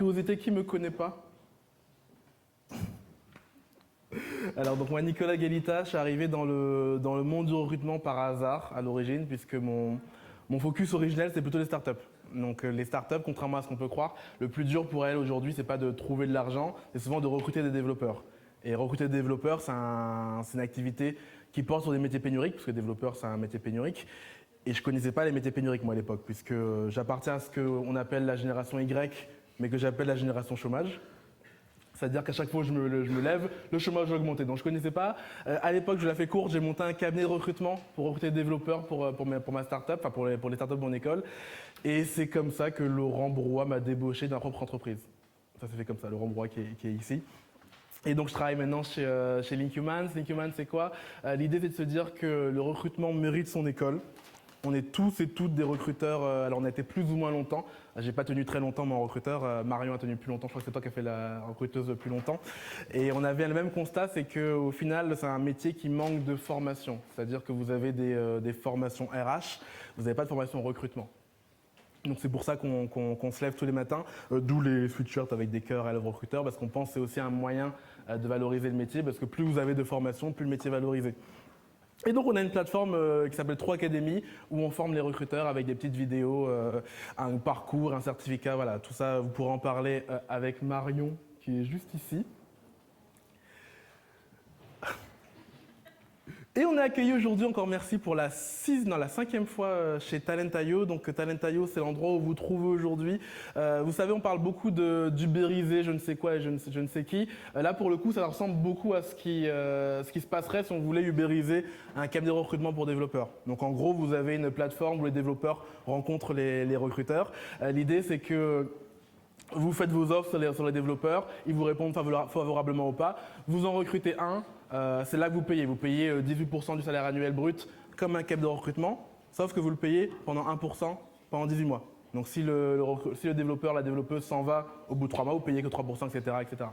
curiosité, qui me connaît pas? Alors, donc moi, Nicolas Guelita, je suis arrivé dans le monde du recrutement par hasard à l'origine, puisque mon focus originel, c'est plutôt les startups. Donc les startups, contrairement à ce qu'on peut croire, le plus dur pour elles aujourd'hui, c'est pas de trouver de l'argent, c'est souvent de recruter des développeurs. Et recruter des développeurs, c'est une activité qui porte sur des métiers pénuriques, parce que développeur, c'est un métier pénurique. Et je connaissais pas les métiers pénuriques, moi, à l'époque, puisque j'appartiens à ce qu'on appelle la génération Y, mais que j'appelle la génération chômage. C'est-à-dire qu'à chaque fois que je me lève, le chômage a augmenté. Donc je ne connaissais pas. À l'époque, je l'ai fait court, j'ai monté un cabinet de recrutement pour recruter des développeurs pour ma start-up, enfin pour les startups de mon école. Et c'est comme ça que Laurent Brouat m'a débauché d'une propre entreprise. Ça s'est fait comme ça, Laurent Brouat qui est ici. Et donc je travaille maintenant chez Linkhumans. Linkhumans, c'est quoi? L'idée, c'est de se dire que le recrutement mérite son école. On est tous et toutes des recruteurs, alors on a été plus ou moins longtemps. J'ai pas tenu très longtemps mon recruteur, Marion a tenu plus longtemps, je crois que c'est toi qui as fait la recruteuse le plus longtemps. Et on avait le même constat, c'est qu'au final c'est un métier qui manque de formation. C'est-à-dire que vous avez des formations RH, vous n'avez pas de formation en recrutement. Donc c'est pour ça qu'on se lève tous les matins, d'où les sweatshirts avec des cœurs à l'œuvre recruteur, parce qu'on pense que c'est aussi un moyen de valoriser le métier, parce que plus vous avez de formation, plus le métier est valorisé. Et donc on a une plateforme qui s'appelle 3 Academy où on forme les recruteurs avec des petites vidéos, un parcours, un certificat, voilà, tout ça vous pourrez en parler avec Marion qui est juste ici. Et on est accueilli aujourd'hui, encore merci pour la 5e fois chez Talent.io. Donc Talent.io, c'est l'endroit où vous trouvez aujourd'hui. Vous savez, on parle beaucoup d'ubériser je ne sais quoi et je ne sais qui. Là, pour le coup, ça ressemble beaucoup à ce qui se passerait si on voulait ubériser un cabinet de recrutement pour développeurs. Donc en gros, vous avez une plateforme où les développeurs rencontrent les recruteurs. L'idée, c'est que vous faites vos offres sur les développeurs, ils vous répondent favorablement ou pas. Vous en recrutez un, c'est là que vous payez. Vous payez 18% du salaire annuel brut comme un cabinet de recrutement, sauf que vous le payez pendant 1% pendant 18 mois. Donc si le développeur, la développeuse s'en va au bout de 3 mois, vous payez que 3%, etc., etc.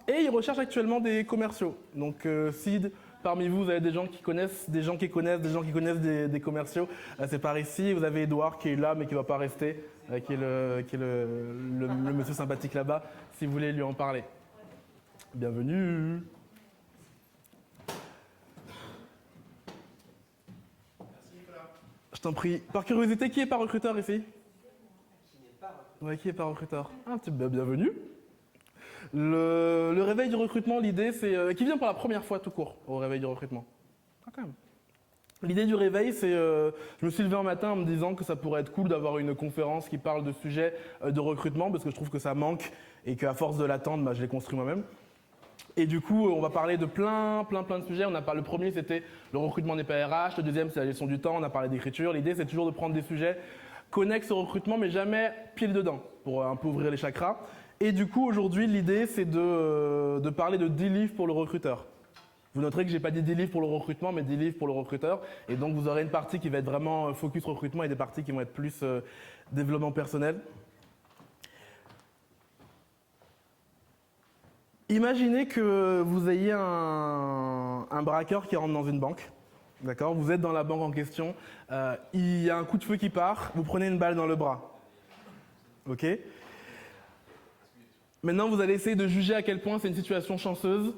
Et ils recherchent actuellement des commerciaux. Donc si parmi vous, vous avez des gens qui connaissent, des gens qui connaissent des commerciaux, c'est par ici. Vous avez Edouard qui est là mais qui ne va pas rester, qui est le monsieur sympathique là-bas, si vous voulez lui en parler. Bienvenue. Merci Nicolas. Je t'en prie. Par curiosité, qui est pas recruteur ici? Qui n'est pas recruteur. Ouais, qui est pas recruteur? Ah, bienvenue. Le réveil du recrutement, l'idée c'est... qui vient pour la première fois tout court au réveil du recrutement? Ah, quand même. L'idée du réveil, c'est... je me suis levé un matin en me disant que ça pourrait être cool d'avoir une conférence qui parle de sujets de recrutement parce que je trouve que ça manque et qu'à force de l'attendre, je l'ai construit moi-même. Et du coup, on va parler de plein de sujets. Le premier, c'était le recrutement n'est pas RH. Le deuxième, c'est la gestion du temps. On a parlé d'écriture. L'idée, c'est toujours de prendre des sujets connexes au recrutement, mais jamais pile dedans, pour un peu ouvrir les chakras. Et du coup, aujourd'hui, l'idée, c'est de parler de 10 livres pour le recruteur. Vous noterez que j'ai pas dit 10 livres pour le recrutement, mais 10 livres pour le recruteur. Et donc, vous aurez une partie qui va être vraiment focus recrutement et des parties qui vont être plus développement personnel. Imaginez que vous ayez un braqueur qui rentre dans une banque. D'accord? Vous êtes dans la banque en question. Il y a un coup de feu qui part. Vous prenez une balle dans le bras. Ok? Maintenant, vous allez essayer de juger à quel point c'est une situation chanceuse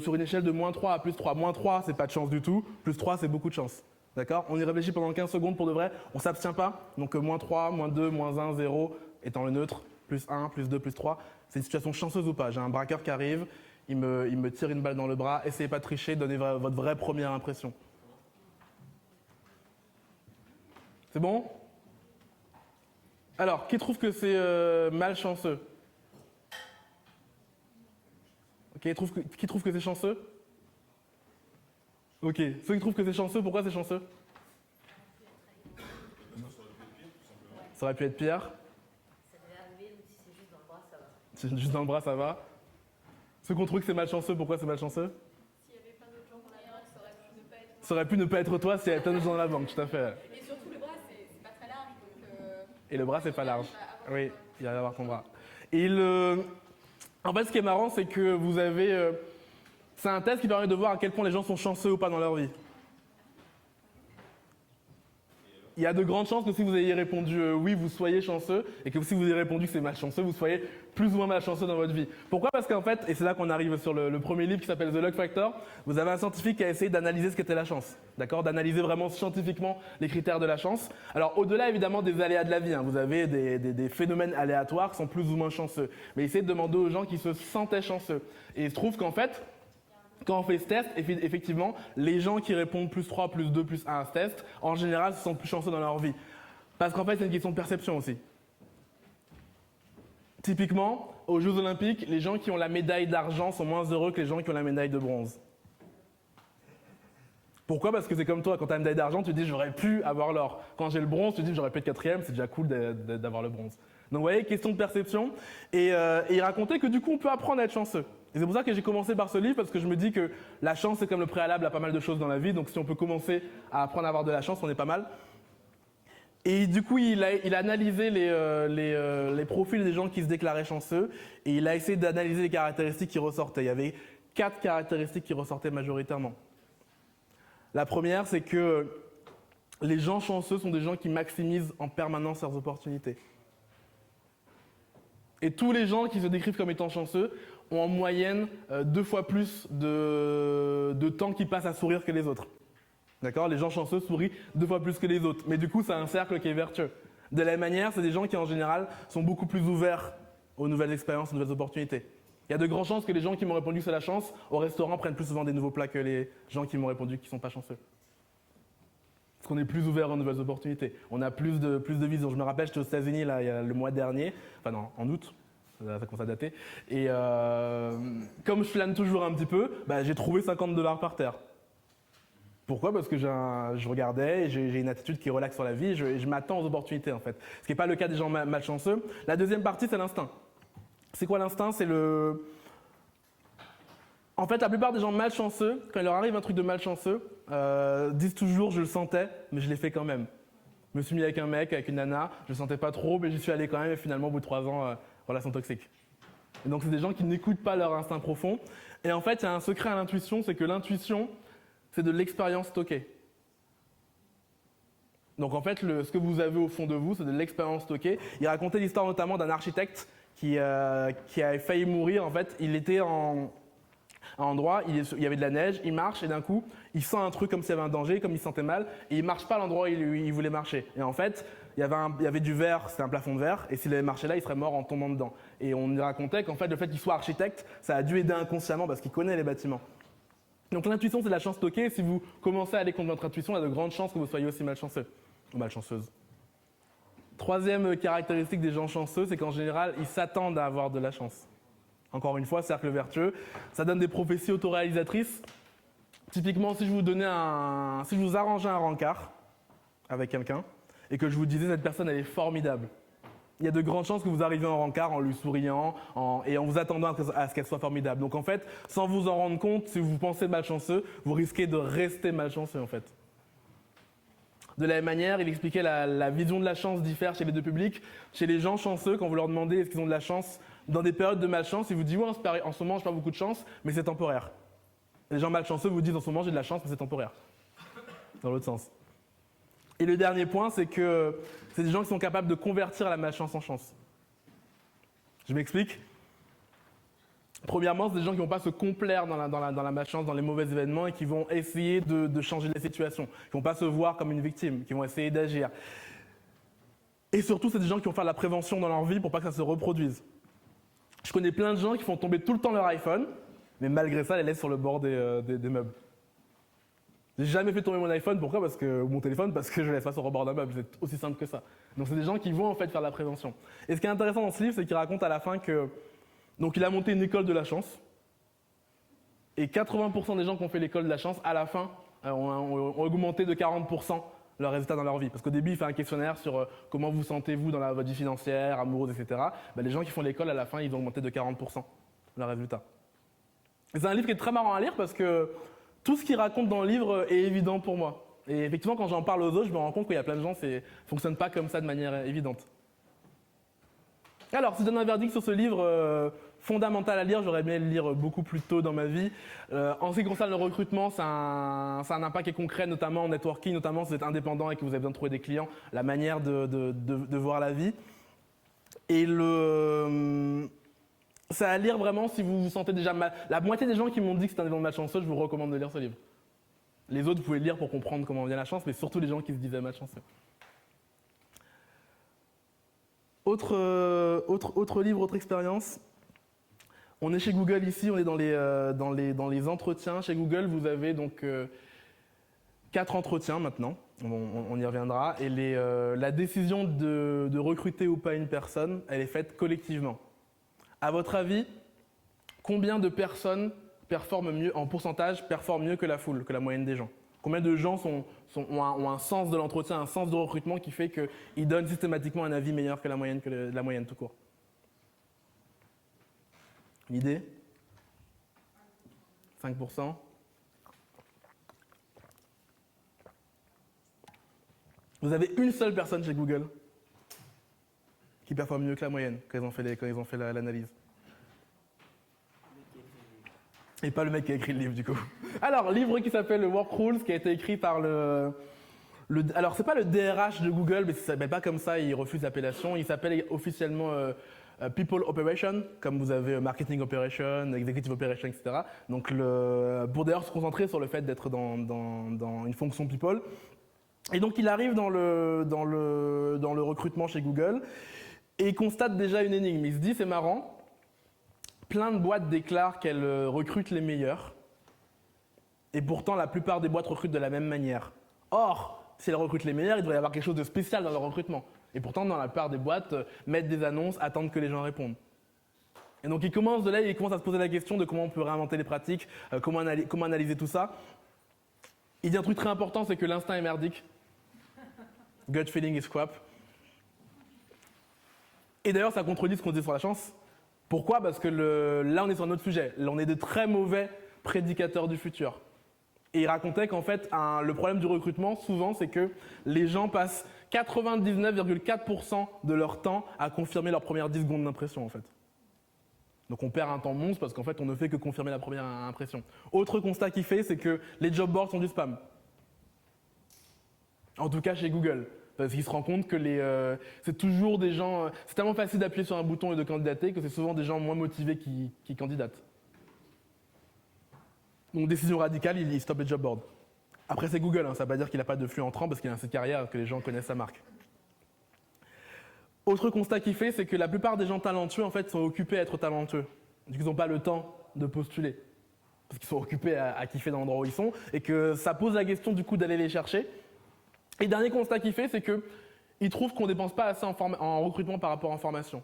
sur une échelle de -3 à +3. -3, c'est pas de chance du tout. +3, c'est beaucoup de chance. D'accord? On y réfléchit pendant 15 secondes pour de vrai. On s'abstient pas. Donc -3, -2, -1, 0 étant le neutre. +1, +2, +3. C'est une situation chanceuse ou pas? J'ai un braqueur qui arrive. Il me tire une balle dans le bras. Essayez pas de tricher. Donnez votre vraie première impression. C'est bon? Alors, qui trouve que c'est malchanceux? Ok, qui trouve que c'est chanceux? Ok, ceux qui trouvent que c'est chanceux, pourquoi c'est chanceux? Ça aurait pu être pire. Ça devait arriver, même si c'est juste dans le bras, ça va. C'est juste dans le bras, ça va. Ceux qui ont trouvé que c'est malchanceux, pourquoi c'est malchanceux? S'il y avait plein d'autres gens dans la banque, ça aurait pu ne pas être. Ça aurait pu ne pas être toi s'il y avait plein de gens dans la banque, tout à fait. Et surtout, le bras, c'est pas très large, donc. Et le bras, c'est pas large. Oui, il va y avoir ton bras. Et en fait, ce qui est marrant, c'est que vous avez... c'est un test qui permet de voir à quel point les gens sont chanceux ou pas dans leur vie. il y a de grandes chances que si vous ayez répondu oui, vous soyez chanceux, et que si vous ayez répondu que c'est malchanceux, vous soyez plus ou moins malchanceux dans votre vie. Pourquoi? Parce qu'en fait, et c'est là qu'on arrive sur le premier livre qui s'appelle The Luck Factor, vous avez un scientifique qui a essayé d'analyser ce qu'était la chance, d'accord? D'analyser vraiment scientifiquement les critères de la chance. Alors au-delà évidemment des aléas de la vie, hein, vous avez des phénomènes aléatoires qui sont plus ou moins chanceux, mais essayez de demander aux gens qui se sentaient chanceux. Et il se trouve qu'en fait, quand on fait ce test, effectivement, les gens qui répondent plus 3, plus 2, plus 1 à ce test, en général, se sentent plus chanceux dans leur vie. Parce qu'en fait, c'est une question de perception aussi. Typiquement, aux Jeux Olympiques, les gens qui ont la médaille d'argent sont moins heureux que les gens qui ont la médaille de bronze. Pourquoi? Parce que c'est comme toi, quand tu as une médaille d'argent, tu te dis j'aurais pu avoir l'or. Quand j'ai le bronze, tu te dis j'aurais pu être quatrième, c'est déjà cool d'avoir le bronze. Donc vous voyez, question de perception. Et il racontait que du coup, on peut apprendre à être chanceux. Et c'est pour ça que j'ai commencé par ce livre, parce que je me dis que la chance, c'est comme le préalable à pas mal de choses dans la vie. Donc si on peut commencer à apprendre à avoir de la chance, on est pas mal. Et du coup, il a analysé les profils des gens qui se déclaraient chanceux, et il a essayé d'analyser les caractéristiques qui ressortaient. Il y avait 4 caractéristiques qui ressortaient majoritairement. La première, c'est que les gens chanceux sont des gens qui maximisent en permanence leurs opportunités. Et tous les gens qui se décrivent comme étant chanceux ont en moyenne 2 fois plus de temps qu'ils passent à sourire que les autres. D'accord? Les gens chanceux sourient 2 fois plus que les autres. Mais du coup, c'est un cercle qui est vertueux. De la même manière, c'est des gens qui, en général, sont beaucoup plus ouverts aux nouvelles expériences, aux nouvelles opportunités. Il y a de grandes chances que les gens qui m'ont répondu que c'est la chance, au restaurant, prennent plus souvent des nouveaux plats que les gens qui m'ont répondu qui ne sont pas chanceux. Parce qu'on est plus ouvert aux nouvelles opportunités. On a plus de vision. Je me rappelle, j'étais aux États-Unis là, il y a le mois dernier, enfin non, en août, ça commence à dater. Et comme je flâne toujours un petit peu, j'ai trouvé $50 par terre. Pourquoi? Parce que je regardais, et j'ai une attitude qui relaxe sur la vie, et je m'attends aux opportunités en fait. Ce qui n'est pas le cas des gens malchanceux. La deuxième partie, c'est l'instinct. C'est quoi l'instinct? C'est le... En fait, la plupart des gens malchanceux, quand il leur arrive un truc de malchanceux, disent toujours « je le sentais, mais je l'ai fait quand même ». Je me suis mis avec un mec, avec une nana, je le sentais pas trop, mais j'y suis allé quand même, et finalement, au bout de 3 ans, relation toxique. Et donc, c'est des gens qui n'écoutent pas leur instinct profond. Et en fait, il y a un secret à l'intuition, c'est que l'intuition, c'est de l'expérience stockée. Donc en fait, ce que vous avez au fond de vous, c'est de l'expérience stockée. Il racontait l'histoire notamment d'un architecte qui a failli mourir. En fait, il était un endroit, il y avait de la neige, il marche et d'un coup, il sent un truc comme s'il y avait un danger, comme il se sentait mal, et il marche pas à l'endroit où il voulait marcher. Et en fait, il y avait du verre, c'était un plafond de verre, et s'il avait marché là, il serait mort en tombant dedans. Et on lui racontait qu'en fait, le fait qu'il soit architecte, ça a dû aider inconsciemment parce qu'il connaît les bâtiments. Donc l'intuition, c'est de la chance stockée. Si vous commencez à aller contre votre intuition, il y a de grandes chances que vous soyez aussi malchanceux ou malchanceuse. Troisième caractéristique des gens chanceux, c'est qu'en général, ils s'attendent à avoir de la chance. Encore une fois, cercle vertueux. Ça donne des prophéties autoréalisatrices. Typiquement, si je vous arrangeais un rencard avec quelqu'un et que je vous disais cette personne, elle est formidable, il y a de grandes chances que vous arriviez en rencard en lui souriant et en vous attendant à ce qu'elle soit formidable. Donc en fait, sans vous en rendre compte, si vous pensez malchanceux, vous risquez de rester malchanceux en fait. De la même manière, il expliquait la vision de la chance diffère chez les deux publics. Chez les gens chanceux, quand vous leur demandez est-ce qu'ils ont de la chance dans des périodes de malchance, ils vous disent oui, en ce moment, je n'ai pas beaucoup de chance, mais c'est temporaire. Et les gens malchanceux vous disent en ce moment, j'ai de la chance, mais c'est temporaire. Dans l'autre sens. Et le dernier point, c'est que c'est des gens qui sont capables de convertir la malchance en chance. Je m'explique. Premièrement, c'est des gens qui ne vont pas se complaire dans la malchance, dans les mauvais événements et qui vont essayer de changer les situations. Qui ne vont pas se voir comme une victime, qui vont essayer d'agir. Et surtout, c'est des gens qui vont faire de la prévention dans leur vie pour pas que ça se reproduise. Je connais plein de gens qui font tomber tout le temps leur iPhone, mais malgré ça, les laissent sur le bord des meubles. J'ai jamais fait tomber mon iPhone, pourquoi? Ou mon téléphone, parce que je ne laisse pas sur le bord d'un meuble, c'est aussi simple que ça. Donc c'est des gens qui vont en fait faire de la prévention. Et ce qui est intéressant dans ce livre, c'est qu'il raconte à la fin que... Donc il a monté une école de la chance, et 80% des gens qui ont fait l'école de la chance, à la fin, ont augmenté de 40% leurs résultats dans leur vie. Parce qu'au début, il fait un questionnaire sur comment vous sentez-vous dans votre vie financière, amoureuse, etc. Les gens qui font l'école, à la fin, ils ont augmenté de 40% leurs résultats. Et c'est un livre qui est très marrant à lire parce que tout ce qu'il raconte dans le livre est évident pour moi. Et effectivement, quand j'en parle aux autres, je me rends compte qu'il y a plein de gens qui ne fonctionnent pas comme ça de manière évidente. Alors, si je donne un verdict sur ce livre, fondamental à lire, j'aurais aimé le lire beaucoup plus tôt dans ma vie. En ce qui concerne le recrutement, ça a un impact qui est concret, notamment en networking, notamment si vous êtes indépendant et que vous avez besoin de trouver des clients, la manière de voir la vie. Et c'est à lire vraiment si vous vous sentez déjà mal. La moitié des gens qui m'ont dit que c'était un événement malchanceux, je vous recommande de lire ce livre. Les autres, vous pouvez le lire pour comprendre comment vient la chance, mais surtout les gens qui se disaient malchanceux. Autre livre, autre expérience. On est chez Google ici, on est dans les entretiens. Chez Google, vous avez donc 4 entretiens maintenant, on y reviendra. Et la décision de recruter ou pas une personne, elle est faite collectivement. À votre avis, combien de personnes performent mieux, en pourcentage, performent mieux que la foule, que la moyenne des gens? Combien de gens ont un sens de l'entretien, un sens de recrutement qui fait qu'ils donnent systématiquement un avis meilleur que la moyenne tout court? Une idée? 5%? Vous avez une seule personne chez Google qui performe mieux que la moyenne quand ils ont fait l'analyse. Et pas le mec qui a écrit le livre, du coup. Alors, livre qui s'appelle Work Rules, qui a été écrit par alors, c'est pas le DRH de Google, mais ça s'appelle pas comme ça, il refuse l'appellation. Il s'appelle officiellement People Operation, comme vous avez Marketing Operation, Executive Operation, etc. Donc, pour d'ailleurs se concentrer sur le fait d'être dans une fonction People. Et donc, il arrive dans le recrutement chez Google et il constate déjà une énigme. Il se dit, c'est marrant, plein de boîtes déclarent qu'elles recrutent les meilleurs et pourtant, la plupart des boîtes recrutent de la même manière. Or, si elles recrutent les meilleurs, il devrait y avoir quelque chose de spécial dans leur recrutement. Et pourtant, dans la plupart des boîtes, mettent des annonces, attendent que les gens répondent. Et donc, il commence à se poser la question de comment on peut réinventer les pratiques, comment analyser tout ça. Il dit un truc très important, c'est que l'instinct est merdique. Gut feeling is crap. Et d'ailleurs, ça contredit ce qu'on dit sur la chance. Pourquoi? Parce que là, on est sur un autre sujet. Là, on est de très mauvais prédicateurs du futur. Et il racontait qu'en fait, le problème du recrutement, souvent, c'est que les gens passent 99,4% de leur temps à confirmer leurs premières 10 secondes d'impression, en fait. Donc on perd un temps monstre parce qu'en fait, on ne fait que confirmer la première impression. Autre constat qu'il fait, c'est que les job boards sont du spam. En tout cas, chez Google. Parce qu'il se rend compte que c'est toujours des gens... c'est tellement facile d'appuyer sur un bouton et de candidater que c'est souvent des gens moins motivés qui candidatent. Donc décision radicale, il stoppe les job boards. Après c'est Google, ça ne veut pas dire qu'il n'a pas de flux entrant parce qu'il a un site carrière, que les gens connaissent sa marque. Autre constat qu'il fait, c'est que la plupart des gens talentueux en fait sont occupés à être talentueux. Donc ils n'ont pas le temps de postuler. Parce qu'ils sont occupés à kiffer dans l'endroit où ils sont et que ça pose la question du coup d'aller les chercher. Et dernier constat qu'il fait, c'est qu'il trouve qu'on ne dépense pas assez en recrutement par rapport en formation.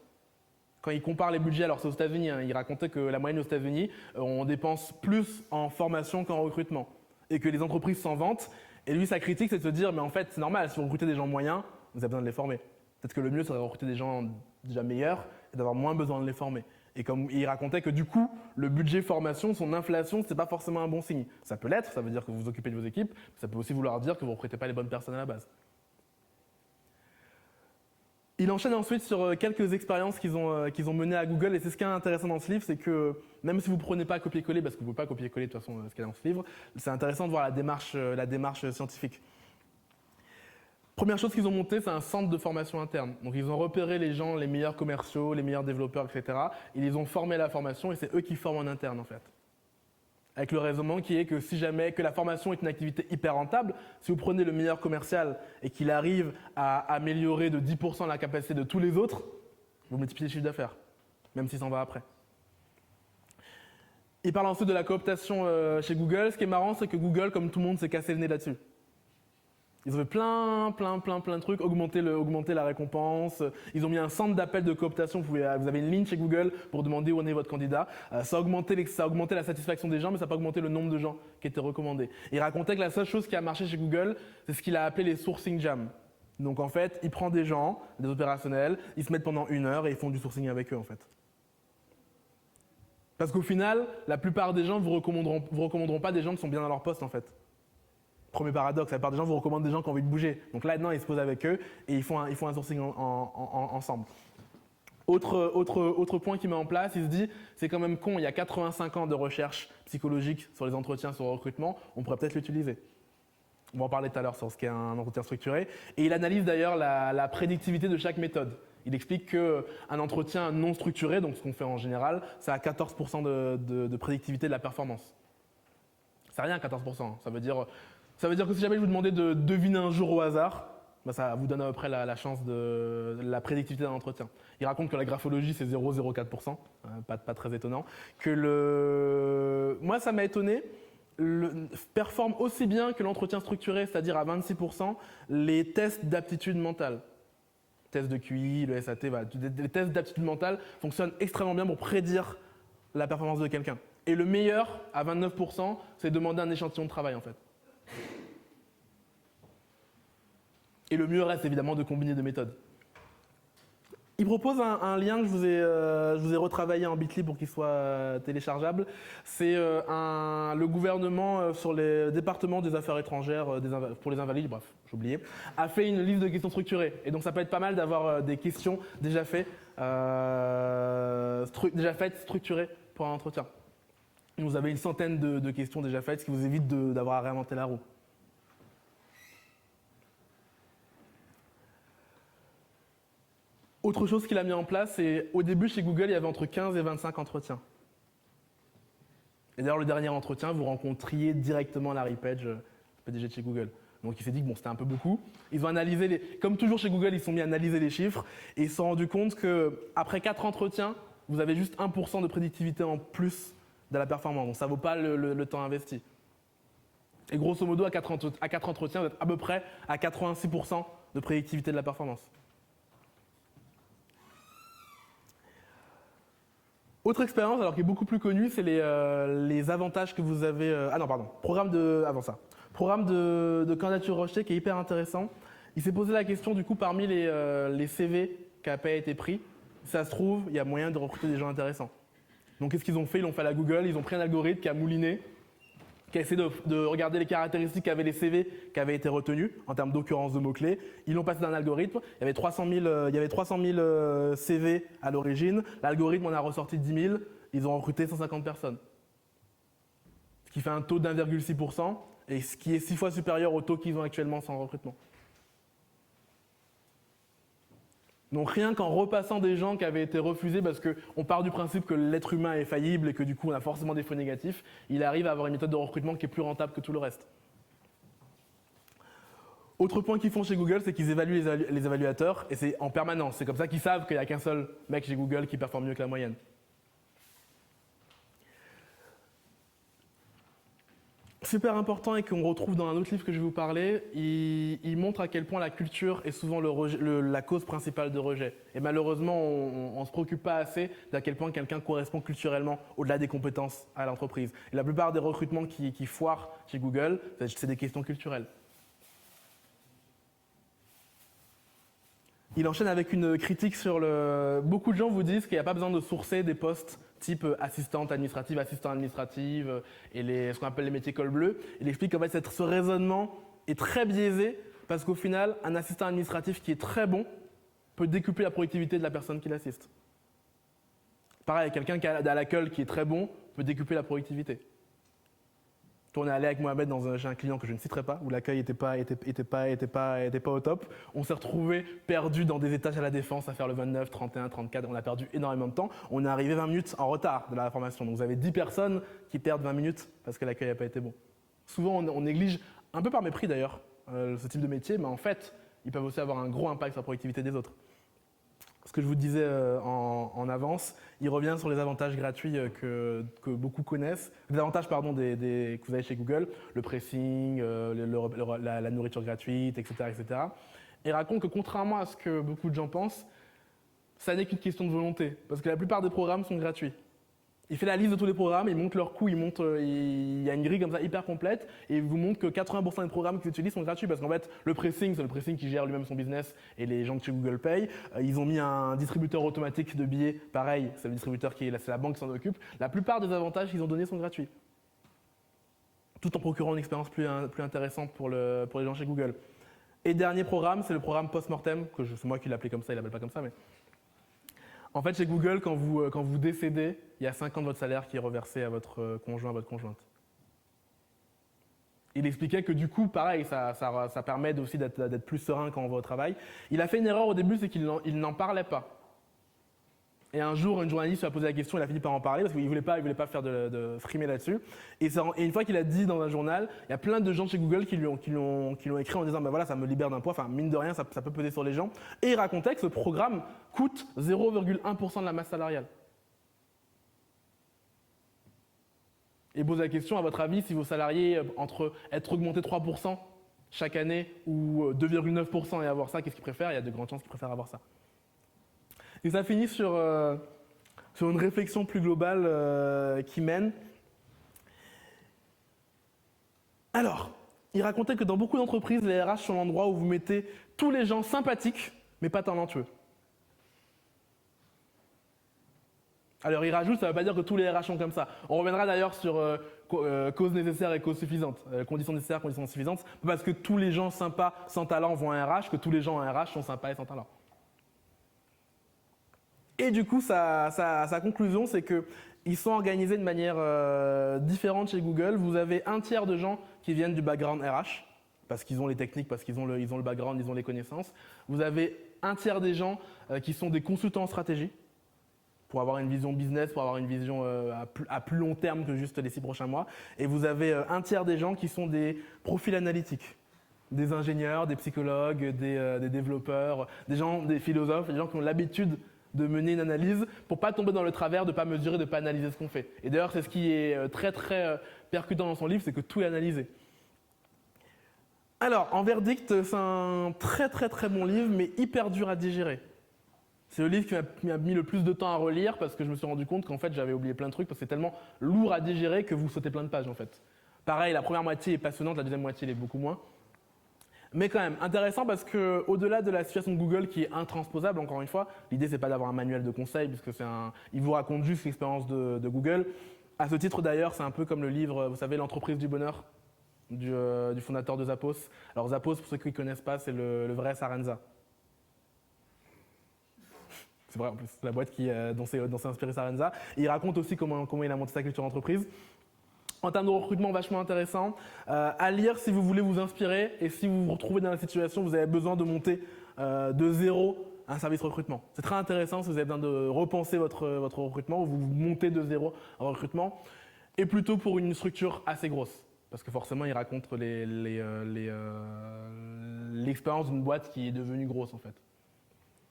Quand il compare les budgets, alors c'est aux États-Unis, il racontait que la moyenne aux États-Unis, on dépense plus en formation qu'en recrutement. Et que les entreprises s'en vantent. Et lui, sa critique, c'est de se dire, mais en fait, c'est normal, si vous recrutez des gens moyens, vous avez besoin de les former. Peut-être que le mieux serait de recruter des gens déjà meilleurs et d'avoir moins besoin de les former. Et comme il racontait que du coup, le budget formation, son inflation, c'est pas forcément un bon signe. Ça peut l'être, ça veut dire que vous vous occupez de vos équipes, mais ça peut aussi vouloir dire que vous ne recrutez pas les bonnes personnes à la base. Il enchaîne ensuite sur quelques expériences qu'ils ont menées à Google, et c'est ce qui est intéressant dans ce livre, c'est que même si vous ne prenez pas copier-coller, parce que vous ne pouvez pas copier-coller de toute façon ce qu'il y a dans ce livre, c'est intéressant de voir la démarche scientifique. Première chose qu'ils ont monté, c'est un centre de formation interne. Donc ils ont repéré les gens, les meilleurs commerciaux, les meilleurs développeurs, etc. Ils les ont formés à la formation et c'est eux qui forment en interne en fait. Avec le raisonnement qui est que si jamais que la formation est une activité hyper rentable, si vous prenez le meilleur commercial et qu'il arrive à améliorer de 10% la capacité de tous les autres, vous multipliez le chiffre d'affaires, même s'il s'en va après. Il parle ensuite de la cooptation chez Google. Ce qui est marrant, c'est que Google, comme tout le monde, s'est cassé le nez là-dessus. Ils ont fait plein de trucs, augmenter la récompense. Ils ont mis un centre d'appel de cooptation. Vous avez une ligne chez Google pour demander où en est votre candidat. Ça a augmenté la satisfaction des gens, mais ça n'a pas augmenté le nombre de gens qui étaient recommandés. Il racontait que la seule chose qui a marché chez Google, c'est ce qu'il a appelé les sourcing jams. Donc en fait, il prend des gens, des opérationnels, ils se mettent pendant 1 heure et ils font du sourcing avec eux en fait. Parce qu'au final, la plupart des gens vous recommanderont pas des gens qui sont bien dans leur poste en fait. Premier paradoxe, la plupart des gens vous recommandent des gens qui ont envie de bouger. Donc là, maintenant, ils se posent avec eux et ils font un sourcing ensemble. Autre point qu'il met en place, il se dit, c'est quand même con, il y a 85 ans de recherche psychologique sur les entretiens, sur le recrutement, on pourrait peut-être l'utiliser. On va en parler tout à l'heure sur ce qu'est un entretien structuré. Et il analyse d'ailleurs la prédictivité de chaque méthode. Il explique qu'un entretien non structuré, donc ce qu'on fait en général, ça a 14% de prédictivité de la performance. C'est rien 14%, ça veut dire que si jamais je vous demandais de deviner un jour au hasard, bah ça vous donne à peu près la chance de la prédictivité d'un entretien. Il raconte que la graphologie c'est 0,04%, pas très étonnant. Moi ça m'a étonné, performe aussi bien que l'entretien structuré, c'est-à-dire à 26%, les tests d'aptitude mentale. Tests de QI, le SAT, voilà. Les tests d'aptitude mentale fonctionnent extrêmement bien pour prédire la performance de quelqu'un. Et le meilleur, à 29%, c'est demander un échantillon de travail en fait. Et le mieux reste évidemment de combiner deux méthodes. Il propose un lien que je vous ai retravaillé en Bitly pour qu'il soit téléchargeable. C'est le gouvernement sur les départements des affaires étrangères pour les invalides, bref, j'ai oublié, a fait une liste de questions structurées. Et donc ça peut être pas mal d'avoir des questions déjà faites structurées pour un entretien. Vous avez une centaine de questions déjà faites, ce qui vous évite d'avoir à réinventer la roue. Autre chose qu'il a mis en place, c'est au début chez Google, il y avait entre 15 et 25 entretiens. Et d'ailleurs, le dernier entretien, vous rencontriez directement Larry Page, le PDG de chez Google. Donc il s'est dit que bon, c'était un peu beaucoup. Ils ont analysé, comme toujours chez Google, ils se sont mis à analyser les chiffres et ils se sont rendus compte qu'après 4 entretiens, vous avez juste 1% de prédictivité en plus de la performance. Donc ça ne vaut pas le temps investi. Et grosso modo, à 4 entretiens, vous êtes à peu près à 86% de prédictivité de la performance. Autre expérience, alors qui est beaucoup plus connue, c'est les avantages que vous avez. Programme de candidature rejetée qui est hyper intéressant. Il s'est posé la question du coup parmi les CV qui n'ont pas été pris, si ça se trouve, il y a moyen de recruter des gens intéressants. Donc qu'est-ce qu'ils ont fait? Ils l'ont fait à la Google, ils ont pris un algorithme qui a mouliné, qui a essayé de regarder les caractéristiques qu'avaient les CV qui avaient été retenus en termes d'occurrence de mots-clés. Ils l'ont passé dans un algorithme. Il y avait 300 000 CV à l'origine. L'algorithme en a ressorti 10 000. Ils ont recruté 150 personnes. Ce qui fait un taux d'1,6% et ce qui est 6 fois supérieur au taux qu'ils ont actuellement sans recrutement. Donc rien qu'en repassant des gens qui avaient été refusés parce qu'on part du principe que l'être humain est faillible et que du coup on a forcément des faux négatifs, il arrive à avoir une méthode de recrutement qui est plus rentable que tout le reste. Autre point qu'ils font chez Google, c'est qu'ils évaluent les évaluateurs et c'est en permanence. C'est comme ça qu'ils savent qu'il n'y a qu'un seul mec chez Google qui performe mieux que la moyenne. Super important et qu'on retrouve dans un autre livre que je vais vous parler, il montre à quel point la culture est souvent la cause principale de rejet. Et malheureusement, on ne se préoccupe pas assez d'à quel point quelqu'un correspond culturellement au-delà des compétences à l'entreprise. Et la plupart des recrutements qui foirent chez Google, c'est des questions culturelles. Il enchaîne avec une critique sur Beaucoup de gens vous disent qu'il n'y a pas besoin de sourcer des postes type assistante administrative, assistant administrative et ce qu'on appelle les métiers col bleu. Il explique qu'en fait ce raisonnement est très biaisé parce qu'au final, un assistant administratif qui est très bon peut décupler la productivité de la personne qui l'assiste. Pareil, quelqu'un qui a à l'accueil qui est très bon peut décupler la productivité. On est allé avec Mohamed chez un client que je ne citerai pas, où l'accueil n'était pas au top. On s'est retrouvé perdu dans des étages à la Défense à faire le 29, 31, 34. On a perdu énormément de temps. On est arrivé 20 minutes en retard de la formation. Donc vous avez 10 personnes qui perdent 20 minutes parce que l'accueil n'a pas été bon. Souvent, on néglige, un peu par mépris d'ailleurs, ce type de métier, mais en fait, ils peuvent aussi avoir un gros impact sur la productivité des autres. Ce que je vous disais en avance, il revient sur les avantages gratuits que beaucoup connaissent, les avantages que vous avez chez Google, le pressing, la nourriture gratuite, etc., etc. Et raconte que contrairement à ce que beaucoup de gens pensent, ça n'est qu'une question de volonté, parce que la plupart des programmes sont gratuits. Il fait la liste de tous les programmes, il monte leur coût, il y a une grille comme ça hyper complète et il vous montre que 80% des programmes qu'ils utilisent sont gratuits parce qu'en fait le pressing, c'est le pressing qui gère lui-même son business et les gens que chez Google payent. Ils ont mis un distributeur automatique de billets, pareil, c'est le distributeur c'est la banque qui s'en occupe. La plupart des avantages qu'ils ont donnés sont gratuits, tout en procurant une expérience plus intéressante pour les gens chez Google. Et dernier programme, c'est le programme Postmortem, c'est moi qui l'ai appelé comme ça, il l'appelle pas comme ça, mais En fait, chez Google, quand vous décédez, il y a 5 ans de votre salaire qui est reversé à votre conjoint, à votre conjointe. Il expliquait que du coup, pareil, ça permet aussi d'être plus serein quand on va au travail. Il a fait une erreur au début, c'est qu'il n'en parlait pas. Et un jour, une journaliste lui a posé la question, il a fini par en parler parce qu'il ne voulait pas faire de frimer là-dessus. Et une fois qu'il a dit dans un journal, il y a plein de gens chez Google qui lui ont écrit en disant bah voilà, ça me libère d'un poids, enfin mine de rien, ça peut peser sur les gens. Et il racontait que ce programme coûte 0,1% de la masse salariale. Et pose la question, à votre avis, si vos salariés entre être augmentés 3% chaque année ou 2,9% et avoir ça, qu'est-ce qu'ils préfèrent? Il y a de grandes chances qu'ils préfèrent avoir ça. Et ça finit sur une réflexion plus globale qui mène. Alors, il racontait que dans beaucoup d'entreprises, les RH sont l'endroit où vous mettez tous les gens sympathiques, mais pas talentueux. Alors, il rajoute, ça ne veut pas dire que tous les RH sont comme ça. On reviendra d'ailleurs sur cause nécessaire et cause suffisante. Conditions nécessaires, conditions suffisantes. Parce que tous les gens sympas sans talent vont à un RH, que tous les gens à un RH sont sympas et sans talent. Et du coup, sa conclusion, c'est qu'ils sont organisés de manière différente chez Google. Vous avez un tiers de gens qui viennent du background RH, parce qu'ils ont les techniques, parce qu'ils ont le background, ils ont les connaissances. Vous avez un tiers des gens qui sont des consultants en stratégie, pour avoir une vision business, pour avoir une vision à plus long terme que juste les 6 prochains mois. Et vous avez un tiers des gens qui sont des profils analytiques. Des ingénieurs, des psychologues, des développeurs, des philosophes, des gens qui ont l'habitude de mener une analyse pour pas tomber dans le travers de pas mesurer, de pas analyser ce qu'on fait. Et d'ailleurs, c'est ce qui est très très percutant dans son livre, c'est que tout est analysé. Alors, en verdict, c'est un très très très bon livre, mais hyper dur à digérer. C'est le livre qui m'a mis le plus de temps à relire parce que je me suis rendu compte qu'en fait j'avais oublié plein de trucs parce que c'est tellement lourd à digérer que vous sautez plein de pages en fait. Pareil, la première moitié est passionnante, la deuxième moitié l'est beaucoup moins. Mais quand même, intéressant parce que au-delà de la situation de Google qui est intransposable, encore une fois, l'idée c'est pas d'avoir un manuel de conseil puisque il vous raconte juste l'expérience de Google. À ce titre d'ailleurs, c'est un peu comme le livre, vous savez, L'entreprise du bonheur du fondateur de Zappos. Alors Zappos, pour ceux qui ne connaissent pas, c'est le vrai Sarenza. C'est vrai, en plus, c'est la boîte dont s'est inspiré Sarenza. Et il raconte aussi comment il a monté sa culture d'entreprise. En termes de recrutement, vachement intéressant. À lire si vous voulez vous inspirer et si vous vous retrouvez dans la situation où vous avez besoin de monter de zéro un service recrutement. C'est très intéressant si vous avez besoin de repenser votre recrutement ou vous montez de zéro un recrutement. Et plutôt pour une structure assez grosse. Parce que forcément, il raconte l'expérience d'une boîte qui est devenue grosse en fait.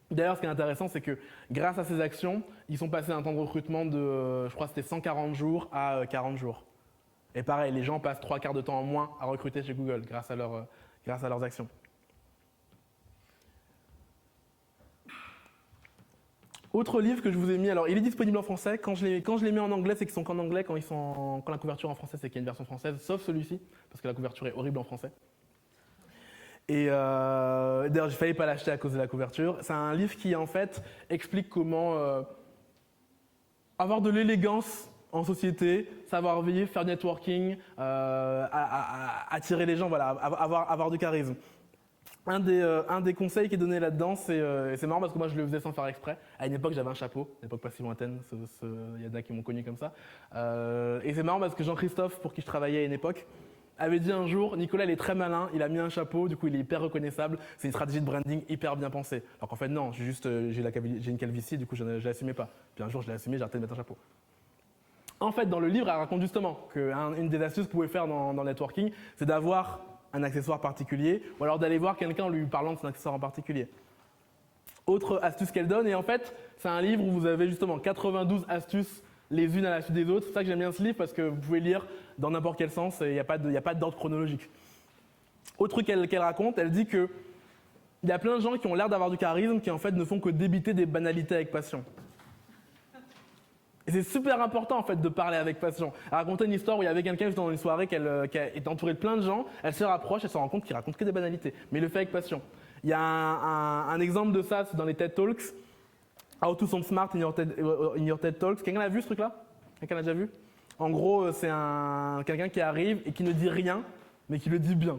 D'ailleurs, ce qui est intéressant, c'est que grâce à ces actions, ils sont passés d'un temps de recrutement de, je crois que c'était 140 jours à 40 jours. Et pareil, les gens passent 3 quarts de temps en moins à recruter chez Google grâce à leurs actions. Autre livre que je vous ai mis, alors il est disponible en français. Quand je les mets en anglais, c'est qu'ils sont qu'en anglais. Quand la couverture est en français, c'est qu'il y a une version française, sauf celui-ci, parce que la couverture est horrible en français. Et d'ailleurs, il ne fallait pas l'acheter à cause de la couverture. C'est un livre qui, en fait, explique comment avoir de l'élégance en société, savoir vivre, faire du networking, attirer les gens, voilà, avoir du charisme. Un des conseils qui est donné là-dedans, c'est marrant parce que moi, je le faisais sans faire exprès. À une époque, j'avais un chapeau, une époque pas si lointaine, il y en a qui m'ont connu comme ça. Et c'est marrant parce que Jean-Christophe, pour qui je travaillais à une époque, avait dit un jour, Nicolas il est très malin, il a mis un chapeau, du coup il est hyper reconnaissable, c'est une stratégie de branding hyper bien pensée. Alors qu'en fait non, j'ai une calvitie, du coup je l'assumais pas. Puis un jour je l'ai assumé, j'ai arrêté de mettre un chapeau. En fait dans le livre, elle raconte justement qu'une des astuces que vous pouvez faire dans le networking, c'est d'avoir un accessoire particulier ou alors d'aller voir quelqu'un en lui parlant de son accessoire en particulier. Autre astuce qu'elle donne, et en fait c'est un livre où vous avez justement 92 astuces les unes à la suite des autres. C'est ça que j'aime bien ce livre parce que vous pouvez lire dans n'importe quel sens et il n'y a pas d'ordre chronologique. Autre truc qu'elle raconte, elle dit qu'il y a plein de gens qui ont l'air d'avoir du charisme qui en fait ne font que débiter des banalités avec passion. Et c'est super important en fait de parler avec passion. Elle racontait une histoire où il y avait quelqu'un dans une soirée qui était entouré de plein de gens, elle se rapproche, elle se rend compte qu'il raconte que des banalités, mais il le fait avec passion. Il y a un exemple de ça, c'est dans les TED Talks. How to sound smart in your TED Talks. Quelqu'un a vu ce truc-là? Quelqu'un l'a déjà vu? En gros, c'est quelqu'un qui arrive et qui ne dit rien, mais qui le dit bien.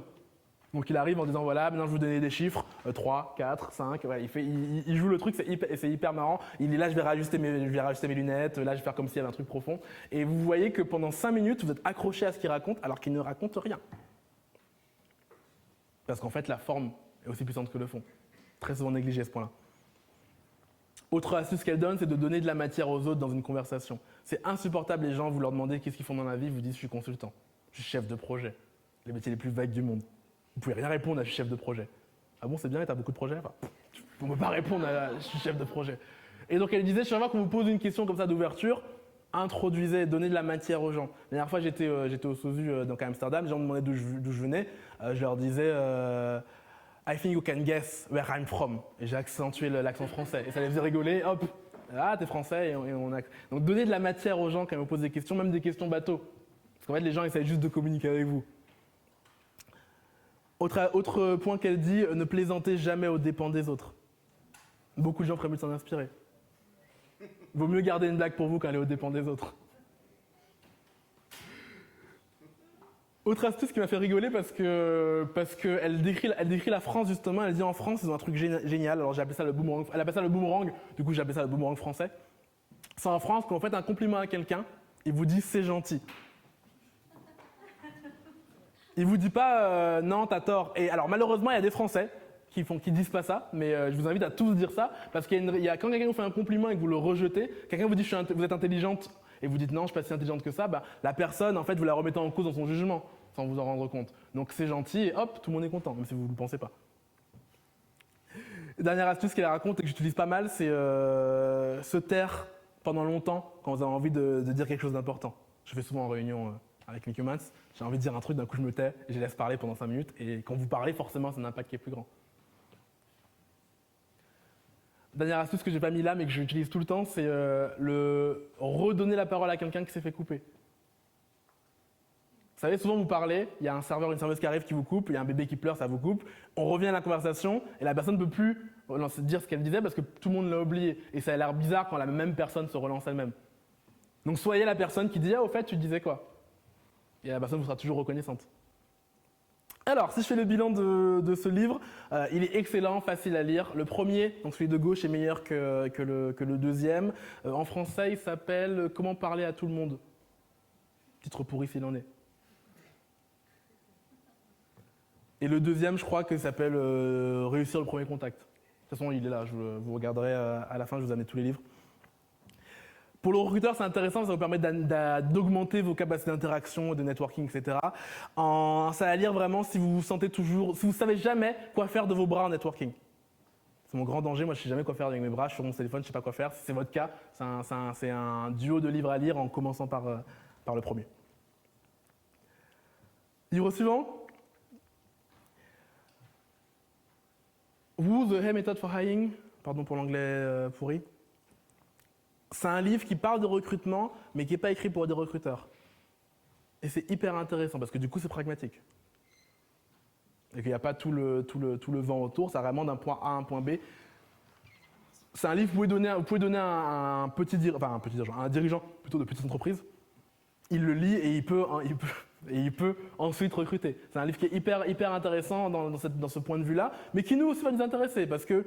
Donc il arrive en disant voilà, maintenant je vais vous donner des chiffres, 3, 4, 5, voilà, il joue le truc, c'est hyper marrant. Il est là, je vais réajuster mes lunettes, là je vais faire comme s'il y avait un truc profond. Et vous voyez que pendant 5 minutes, vous êtes accroché à ce qu'il raconte alors qu'il ne raconte rien. Parce qu'en fait, la forme est aussi puissante que le fond. Très souvent négligé ce point-là. Autre astuce qu'elle donne, c'est de donner de la matière aux autres dans une conversation. C'est insupportable, les gens, vous leur demandez qu'est-ce qu'ils font dans la vie, ils vous disent je suis consultant, je suis chef de projet. Les métiers les plus vagues du monde. Vous pouvez rien répondre à je suis chef de projet. Ah bon, c'est bien, et t'as beaucoup de projets? Enfin, on ne peut pas répondre à je suis chef de projet. Et donc elle disait, chaque fois qu'on vous pose une question comme ça d'ouverture, introduisez, donnez de la matière aux gens. La dernière fois, j'étais au SOSU, donc à Amsterdam, les gens me demandaient d'où je venais. Je leur disais I think you can guess where I'm from. Et j'ai accentué l'accent français. Et ça les faisait rigoler, hop, ah, t'es français. Donc donnez de la matière aux gens quand ils vous posent des questions, même des questions bateaux. Parce qu'en fait, les gens essayent juste de communiquer avec vous. Autre point qu'elle dit, ne plaisantez jamais aux dépens des autres. Beaucoup de gens feraient mieux de s'en inspirer. Vaut mieux garder une blague pour vous qu'elle est aux dépens des autres. Autre astuce qui m'a fait rigoler parce qu'elle décrit la France justement. Elle dit en France ils ont un truc génial. Alors j'ai appelé ça le boomerang. Elle appelle ça le boomerang. Du coup j'ai appelé ça le boomerang français. C'est en France quand vous faites un compliment à quelqu'un, il vous dit c'est gentil. Il vous dit pas non t'as tort. Et alors malheureusement il y a des Français qui disent pas ça, mais je vous invite à tous dire ça parce qu'il y a quand quelqu'un vous fait un compliment et que vous le rejetez, quelqu'un vous dit vous êtes intelligente et vous dites non je suis pas si intelligente que ça, bah, la personne en fait vous la remettez en cause dans son jugement sans vous en rendre compte. Donc c'est gentil et hop tout le monde est content même si vous ne le pensez pas. Dernière astuce qu'elle raconte et que j'utilise pas mal, c'est se taire pendant longtemps quand vous avez envie de dire quelque chose d'important. Je fais souvent en réunion avec Mickey Mans, j'ai envie de dire un truc, d'un coup je me tais et je les laisse parler pendant 5 minutes et quand vous parlez forcément c'est un impact qui est plus grand. Dernière astuce que j'ai pas mis là mais que j'utilise tout le temps, c'est le redonner la parole à quelqu'un qui s'est fait couper. Vous savez, souvent vous parlez, il y a un serveur, une serveuse qui arrive qui vous coupe, il y a un bébé qui pleure, ça vous coupe, on revient à la conversation et la personne ne peut plus dire ce qu'elle disait parce que tout le monde l'a oublié. Et ça a l'air bizarre quand la même personne se relance elle-même. Donc soyez la personne qui dit « Ah, au fait, tu disais quoi ?» Et la personne vous sera toujours reconnaissante. Alors, si je fais le bilan de ce livre, il est excellent, facile à lire. Le premier, donc celui de gauche, est meilleur que le deuxième. En français, il s'appelle « Comment parler à tout le monde ?» Titre pourri s'il en est. Et le deuxième, je crois que s'appelle Réussir le premier contact. De toute façon, il est là, vous regarderez à la fin, je vous amène tous les livres. Pour le recruteur, c'est intéressant, ça vous permet d'augmenter vos capacités d'interaction, de networking, etc. Ça va lire vraiment si vous vous sentez toujours, si vous savez jamais quoi faire de vos bras en networking. C'est mon grand danger, moi je sais jamais quoi faire avec mes bras, je suis sur mon téléphone, je sais pas quoi faire. Si c'est votre cas, c'est un duo de livres à lire en commençant par le premier. Livre suivant. Who the Hey Method for Hiring, pardon pour l'anglais pourri. C'est un livre qui parle de recrutement, mais qui n'est pas écrit pour des recruteurs. Et c'est hyper intéressant, parce que du coup, c'est pragmatique. Et qu'il n'y a pas tout le vent autour, ça vraiment d'un point A à un point B. C'est un livre que vous pouvez donner à un dirigeant plutôt de petite entreprise. Il le lit et il peut ensuite recruter. C'est un livre qui est hyper intéressant dans ce point de vue-là, mais qui nous aussi va nous intéresser, parce que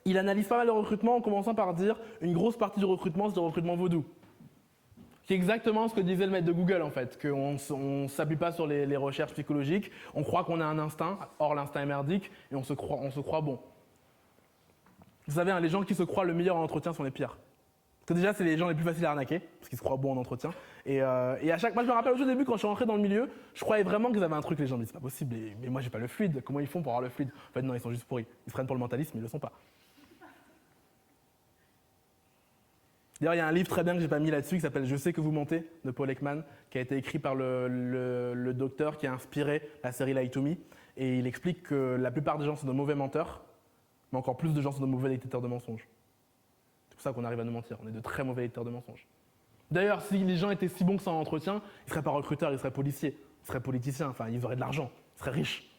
il analyse pas mal le recrutement en commençant par dire une grosse partie du recrutement, c'est du recrutement vaudou. C'est exactement ce que disait le maître de Google en fait, qu'on ne s'appuie pas sur les recherches psychologiques, on croit qu'on a un instinct, or l'instinct est merdique, et on se croit bon. Vous savez, hein, les gens qui se croient le meilleur en entretien sont les pires. Parce que déjà, c'est les gens les plus faciles à arnaquer, parce qu'ils se croient bons en entretien. Et à moi je me rappelle au début, quand je suis rentré dans le milieu, je croyais vraiment qu'ils avaient un truc, les gens me disent c'est pas possible, mais moi j'ai pas le fluide, comment ils font pour avoir le fluide? En fait non, ils sont juste pourris, ils se prennent pour le mentalisme, mais ils le sont pas. D'ailleurs, il y a un livre très bien que j'ai pas mis là-dessus qui s'appelle « Je sais que vous mentez » de Paul Ekman, qui a été écrit par le docteur qui a inspiré la série Lie to Me. Et il explique que la plupart des gens sont de mauvais menteurs, mais encore plus de gens sont de mauvais détecteurs de mensonges. C'est pour ça qu'on arrive à nous mentir, on est de très mauvais détecteurs de mensonges. D'ailleurs, si les gens étaient si bons que ça en entretien, ils ne seraient pas recruteurs, ils seraient policiers, ils seraient politiciens, enfin ils auraient de l'argent, ils seraient riches.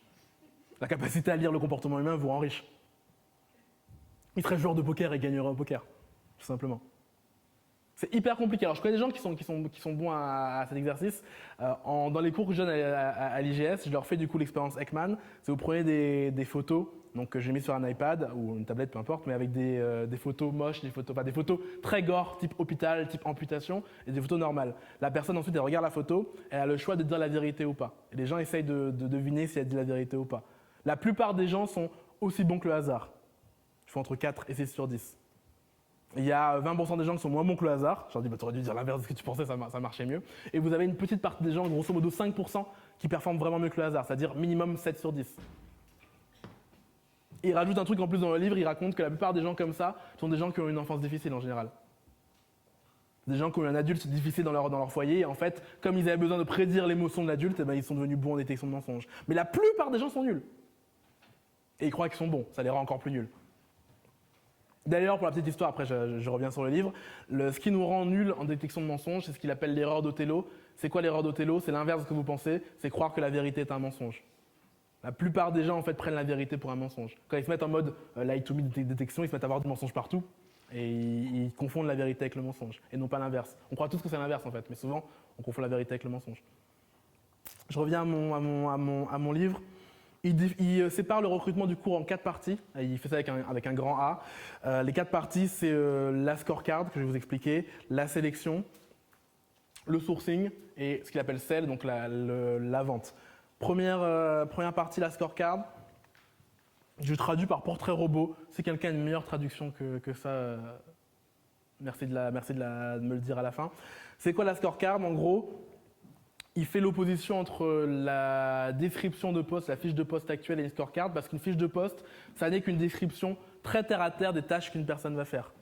La capacité à lire le comportement humain vous rend riche. Ils seraient joueurs de poker et gagneraient au poker, tout simplement. C'est hyper compliqué. Alors, je connais des gens qui sont bons à cet exercice. Dans les cours que je donne à l'IGS, je leur fais du coup l'expérience Ekman. C'est vous prenez des photos, donc que j'ai mis sur un iPad ou une tablette, peu importe, mais avec des photos moches, des photos très gore, type hôpital, type amputation, et des photos normales. La personne ensuite, elle regarde la photo, elle a le choix de dire la vérité ou pas. Et les gens essayent de deviner si elle dit la vérité ou pas. La plupart des gens sont aussi bons que le hasard. Je fais entre 4 et 6 sur 10. Il y a 20% des gens qui sont moins bons que le hasard. Je leur dis, bah, tu aurais dû dire l'inverse de ce que tu pensais, ça marchait mieux. Et vous avez une petite partie des gens, grosso modo 5%, qui performent vraiment mieux que le hasard, c'est-à-dire minimum 7 sur 10. Et il rajoute un truc en plus dans le livre, il raconte que la plupart des gens comme ça sont des gens qui ont une enfance difficile en général. Des gens qui ont eu un adulte difficile dans leur foyer, et en fait, comme ils avaient besoin de prédire l'émotion de l'adulte, eh ben, ils sont devenus bons en détection de mensonges. Mais la plupart des gens sont nuls. Et ils croient qu'ils sont bons, ça les rend encore plus nuls. D'ailleurs, pour la petite histoire, après je reviens sur le livre, ce qui nous rend nuls en détection de mensonges, c'est ce qu'il appelle l'erreur d'Othello. C'est quoi l'erreur d'Othello? C'est l'inverse de ce que vous pensez, c'est croire que la vérité est un mensonge. La plupart des gens en fait prennent la vérité pour un mensonge. Quand ils se mettent en mode lie to me détection, ils se mettent à avoir du mensonge partout et ils confondent la vérité avec le mensonge et non pas l'inverse. On croit tous que c'est l'inverse en fait, mais souvent on confond la vérité avec le mensonge. Je reviens à mon livre. Il sépare le recrutement du cours en 4 parties. Il fait ça avec un grand A. Les 4 parties, c'est la scorecard que je vais vous expliquer, la sélection, le sourcing et ce qu'il appelle sell, donc la vente. Première partie, la scorecard. Je traduis par portrait robot. Si quelqu'un a une meilleure traduction que ça, merci de me le dire à la fin. C'est quoi la scorecard? En gros, il fait l'opposition entre la description de poste, la fiche de poste actuelle et une scorecard, parce qu'une fiche de poste, ça n'est qu'une description très terre-à-terre des tâches qu'une personne va faire.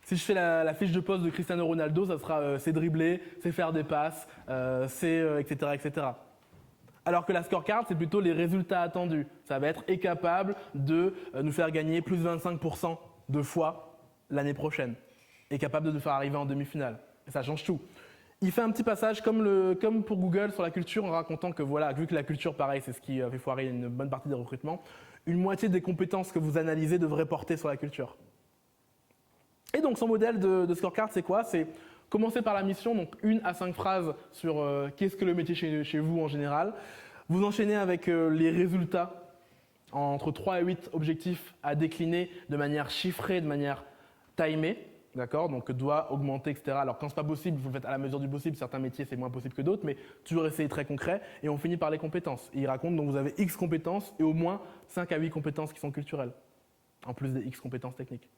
Si je fais la fiche de poste de Cristiano Ronaldo, ça sera c'est dribbler, c'est faire des passes, etc., etc. Alors que la scorecard, c'est plutôt les résultats attendus. Ça va être capable de nous faire gagner plus de 25% de fois l'année prochaine. Et capable de nous faire arriver en demi-finale. Et ça change tout. Il fait un petit passage comme pour Google sur la culture en racontant que voilà, vu que la culture, pareil, c'est ce qui fait foirer une bonne partie des recrutements, une moitié des compétences que vous analysez devraient porter sur la culture. Et donc son modèle de scorecard, c'est quoi? C'est commencer par la mission, donc 1 à 5 phrases sur qu'est-ce que le métier chez vous en général. Vous enchaînez avec les résultats, entre 3 et 8 objectifs à décliner de manière chiffrée, de manière timée. D'accord, donc doit augmenter, etc. Alors quand c'est pas possible, vous le faites à la mesure du possible. Certains métiers c'est moins possible que d'autres, mais toujours essayer très concret. Et on finit par les compétences. Et il raconte donc vous avez X compétences et au moins 5 à 8 compétences qui sont culturelles, en plus des X compétences techniques.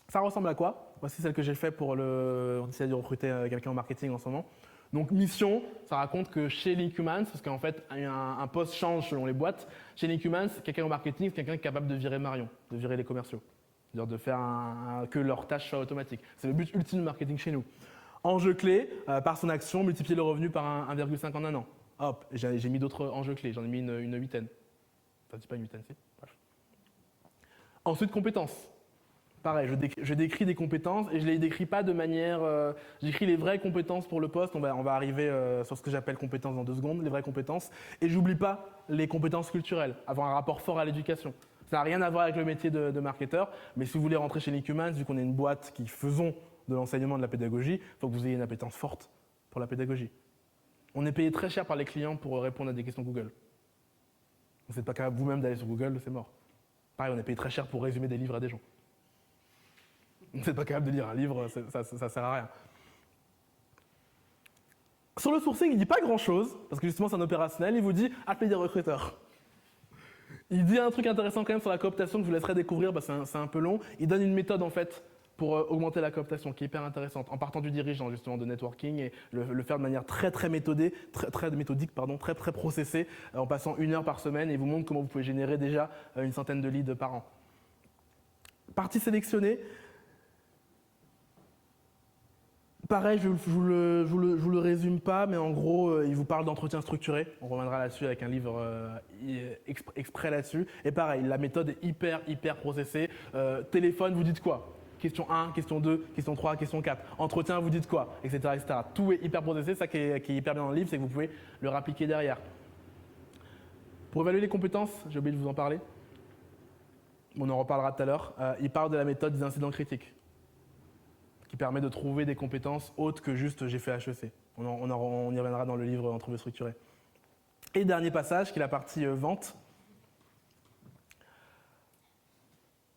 Ça ressemble à quoi? Voici celle que j'ai fait pour on essaie de recruter quelqu'un en marketing en ce moment. Donc mission, ça raconte que chez Linkhumans, parce qu'en fait un poste change selon les boîtes. Chez Linkhumans, quelqu'un au marketing, c'est quelqu'un qui est capable de virer Marion, de virer les commerciaux. C'est-à-dire de faire que leurs tâches soient automatiques. C'est le but ultime du marketing chez nous. Enjeu clé, par son action, multiplier le revenu par 1,5 en un an. Hop, j'ai mis d'autres enjeux clés, j'en ai mis une huitaine. Enfin, c'est pas une huitaine, si. Bref. Ensuite, compétences. Pareil, je décris des compétences et je ne les décris pas de manière… j'écris les vraies compétences pour le poste, on va arriver sur ce que j'appelle compétences dans 2 secondes, les vraies compétences. Et j'oublie pas les compétences culturelles, avoir un rapport fort à l'éducation. Ça n'a rien à voir avec le métier de marketeur, mais si vous voulez rentrer chez Linkhumans, vu qu'on est une boîte qui faisons de l'enseignement de la pédagogie, il faut que vous ayez une appétence forte pour la pédagogie. On est payé très cher par les clients pour répondre à des questions Google. Vous n'êtes pas capable vous-même d'aller sur Google, c'est mort. Pareil, on est payé très cher pour résumer des livres à des gens. Vous n'êtes pas capable de lire un livre, ça sert à rien. Sur le sourcing, il ne dit pas grand-chose, parce que justement c'est un opérationnel, il vous dit « appelez des recruteurs ». Il dit un truc intéressant quand même sur la cooptation que je vous laisserai découvrir, c'est un peu long. Il donne une méthode en fait pour augmenter la cooptation qui est hyper intéressante, en partant du dirigeant justement de networking et le faire de manière très méthodique, très processée, en passant 1 heure par semaine et il vous montre comment vous pouvez générer déjà une centaine de leads par an. Partie sélectionnée. Pareil, je vous le résume pas, mais en gros, il vous parle d'entretien structuré. On reviendra là-dessus avec un livre exprès là-dessus. Et pareil, la méthode est hyper processée. Téléphone, vous dites quoi? Question 1, question 2, question 3, question 4. Entretien, vous dites quoi? Etc. etc. Tout est hyper processé. Ça qui est hyper bien dans le livre, c'est que vous pouvez le réappliquer derrière. Pour évaluer les compétences, j'ai oublié de vous en parler. On en reparlera tout à l'heure. Il parle de la méthode des incidents critiques. qui permet de trouver des compétences autres que juste j'ai fait HEC. On y reviendra dans le livre Entrevue structurée. Et dernier passage, qui est la partie vente.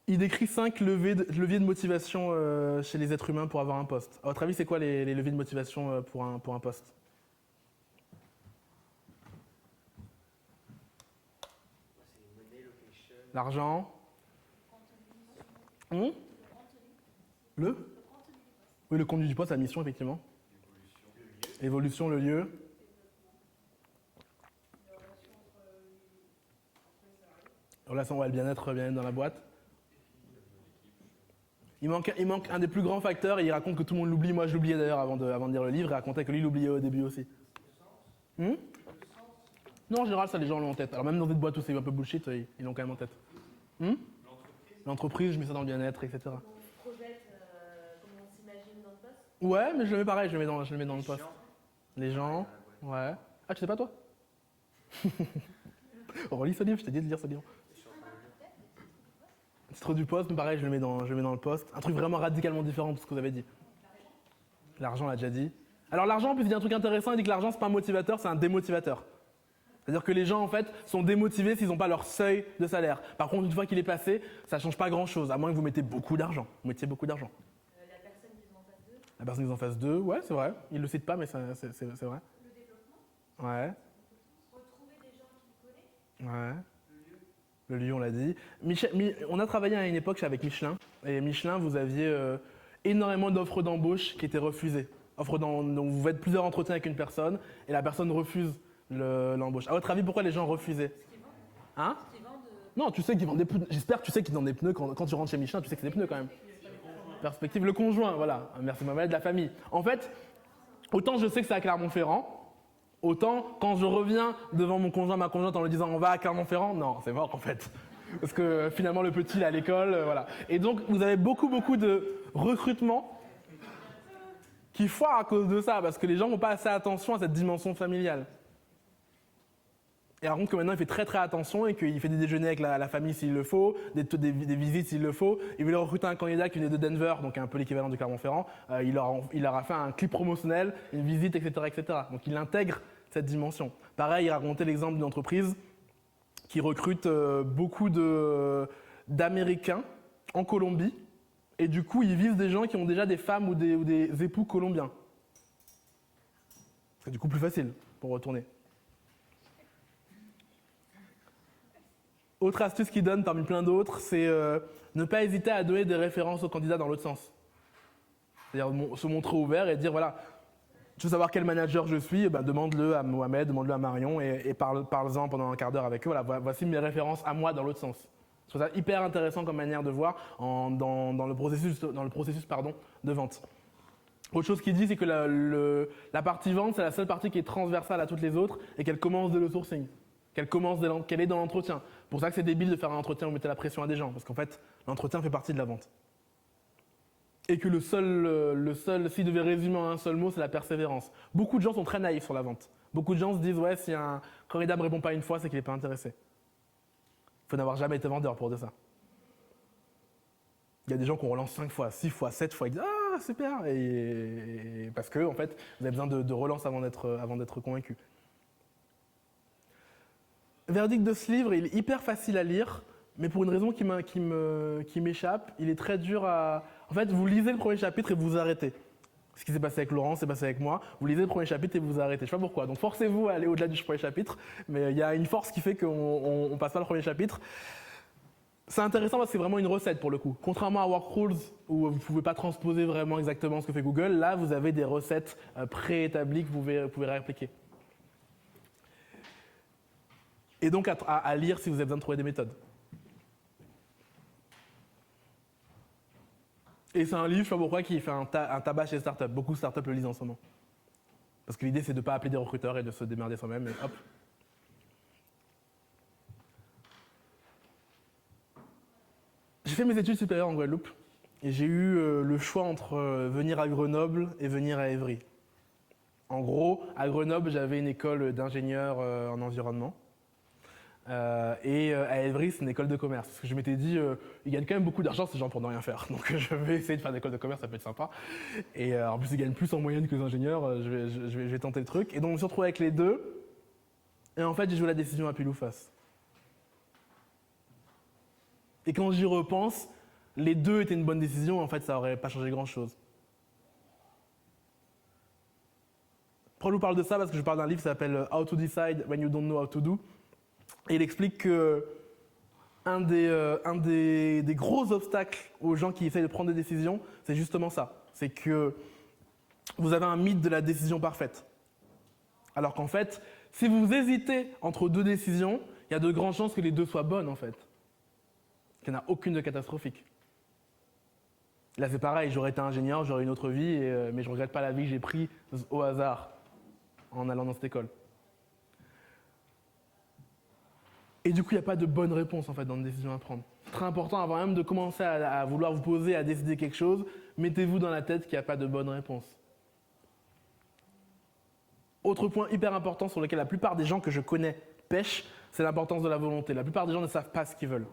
Il décrit 5 leviers de motivation chez les êtres humains pour avoir un poste. À votre avis, c'est quoi les leviers de motivation pour un poste? L'argent. Le Oui, le contenu du poste, la mission, effectivement. L'évolution, le lieu. Relation, ouais, le bien-être dans la boîte. Il manque un des plus grands facteurs et il raconte que tout le monde l'oublie. Moi, je l'oubliais d'ailleurs avant de lire le livre. Il racontait que lui l'oubliait au début aussi. Non, en général, ça, les gens l'ont en tête. Alors même dans des boîtes où c'est un peu bullshit, ils l'ont quand même en tête. L'entreprise, je mets ça dans le bien-être, etc. On se projette comment on s'imagine dans le poste. Ouais, mais je le mets pareil, je le mets dans le poste. Les gens, ouais. Ah, tu sais pas toi? Relis ce livre, je t'ai dit de lire ce livre. C'est trop du poste, mais pareil, je le mets dans le poste. Un truc vraiment radicalement différent de ce que vous avez dit. L'argent, on l'a déjà dit. Alors l'argent, en plus, il dit un truc intéressant, il dit que l'argent, c'est pas un motivateur, c'est un démotivateur. C'est-à-dire que les gens, en fait, sont démotivés s'ils n'ont pas leur seuil de salaire. Par contre, une fois qu'il est passé, ça ne change pas grand-chose, à moins que vous mettez beaucoup d'argent. Vous mettiez beaucoup d'argent. La personne qui est en face d'eux. La personne qui est en face d'eux, ouais, c'est vrai. Il ne le cite pas, mais c'est vrai. Le développement. Ouais. Retrouver des gens qu'il connaît. Ouais. Le lieu, on l'a dit. On a travaillé à une époque avec Michelin. Et Michelin, vous aviez énormément d'offres d'embauche qui étaient refusées. Donc vous faites plusieurs entretiens avec une personne et la personne refuse l'embauche. À votre avis, pourquoi les gens refusaient? Hein? Non, tu sais qu'ils vendent des pneus. J'espère que tu sais qu'ils vendent des pneus quand tu rentres chez Michelin, tu sais que c'est des pneus quand même. Perspective, le conjoint, voilà. Merci Mohamed, de la famille. En fait, autant je sais que c'est à Clermont-Ferrand, autant quand je reviens devant mon conjoint, ma conjointe en lui disant on va à Clermont-Ferrand, non, c'est mort en fait. Parce que finalement le petit il est à l'école, voilà. Et donc vous avez beaucoup de recrutements qui foirent à cause de ça, parce que les gens n'ont pas assez attention à cette dimension familiale. Et par contre que maintenant il fait très attention et qu'il fait des déjeuners avec la famille s'il le faut, des visites s'il le faut. Il voulait recruter un candidat qui venait de Denver, donc un peu l'équivalent du Clermont-Ferrand. Il leur a fait un clip promotionnel, une visite, etc. Donc il intègre cette dimension. Pareil, il racontait l'exemple d'une entreprise qui recrute beaucoup d'Américains en Colombie. Et du coup, ils visent des gens qui ont déjà des femmes ou des époux colombiens. C'est du coup plus facile pour retourner. Autre astuce qu'il donne parmi plein d'autres, c'est ne pas hésiter à donner des références aux candidats dans l'autre sens. C'est-à-dire se montrer ouvert et dire voilà, tu veux savoir quel manager je suis, demande-le à Mohamed, demande-le à Marion et parle-en pendant un quart d'heure avec eux. Voilà, voici mes références à moi dans l'autre sens. Je trouve ça hyper intéressant comme manière de voir dans le processus de vente. Autre chose qu'il dit, c'est que la partie vente, c'est la seule partie qui est transversale à toutes les autres et qu'elle commence dès le sourcing, qu'elle est dans l'entretien. Pour ça que c'est débile de faire un entretien où vous mettez la pression à des gens, parce qu'en fait, l'entretien fait partie de la vente. Et que le seul, s'il devait résumer en un seul mot, c'est la persévérance. Beaucoup de gens sont très naïfs sur la vente. Beaucoup de gens se disent, ouais, si un candidat ne me répond pas une fois, c'est qu'il n'est pas intéressé. Il faut n'avoir jamais été vendeur pour dire ça. Il y a des gens qu'on relance 5 fois, 6 fois, 7 fois, ils disent « Ah, super !» et parce que, en fait, vous avez besoin de relance avant d'être convaincu. Verdict de ce livre, il est hyper facile à lire, mais pour une raison qui m'échappe, il est très dur à... En fait, vous lisez le premier chapitre et vous vous arrêtez. Ce qui s'est passé avec Laurent, s'est passé avec moi. Vous lisez le premier chapitre et vous vous arrêtez. Je ne sais pas pourquoi. Donc forcez-vous à aller au-delà du premier chapitre, mais il y a une force qui fait qu'on ne passe pas le premier chapitre. C'est intéressant parce que c'est vraiment une recette pour le coup. Contrairement à Workrules, où vous ne pouvez pas transposer vraiment exactement ce que fait Google, là vous avez des recettes préétablies que vous pouvez réappliquer. Et donc à lire si vous avez besoin de trouver des méthodes. Et c'est un livre, je ne sais pas pourquoi, qui fait un tabac chez les startups. Beaucoup de startups le lisent en ce moment. Parce que l'idée, c'est de ne pas appeler des recruteurs et de se démerder soi-même, et hop. J'ai fait mes études supérieures en Guadeloupe, et j'ai eu le choix entre venir à Grenoble et venir à Évry. En gros, à Grenoble, j'avais une école d'ingénieur en environnement. Et à Evry, c'est une école de commerce. Parce que je m'étais dit, ils gagnent quand même beaucoup d'argent ces gens pour ne rien faire. Donc je vais essayer de faire une école de commerce, ça peut être sympa. Et en plus, ils gagnent plus en moyenne que les ingénieurs. Je vais tenter le truc. Et donc, je me suis retrouvé avec les deux. Et en fait, j'ai joué la décision à pile ou face. Et quand j'y repense, les deux étaient une bonne décision. En fait, ça n'aurait pas changé grand-chose. Pourquoi je vous parle de ça? Parce que je parle d'un livre qui s'appelle How to Decide When You Don't Know How to Do. Et il explique que un des gros obstacles aux gens qui essayent de prendre des décisions, c'est justement ça. C'est que vous avez un mythe de la décision parfaite. Alors qu'en fait, si vous hésitez entre deux décisions, il y a de grandes chances que les deux soient bonnes en fait. Qu'il n'y en a aucune de catastrophique. Là c'est pareil, j'aurais été ingénieur, j'aurais une autre vie, mais je ne regrette pas la vie que j'ai prise au hasard en allant dans cette école. Et du coup, il n'y a pas de bonne réponse en fait dans une décision à prendre. C'est très important avant même de commencer à vouloir vous poser, à décider quelque chose, mettez-vous dans la tête qu'il n'y a pas de bonne réponse. Autre point hyper important sur lequel la plupart des gens que je connais pêchent, c'est l'importance de la volonté. La plupart des gens ne savent pas ce qu'ils veulent.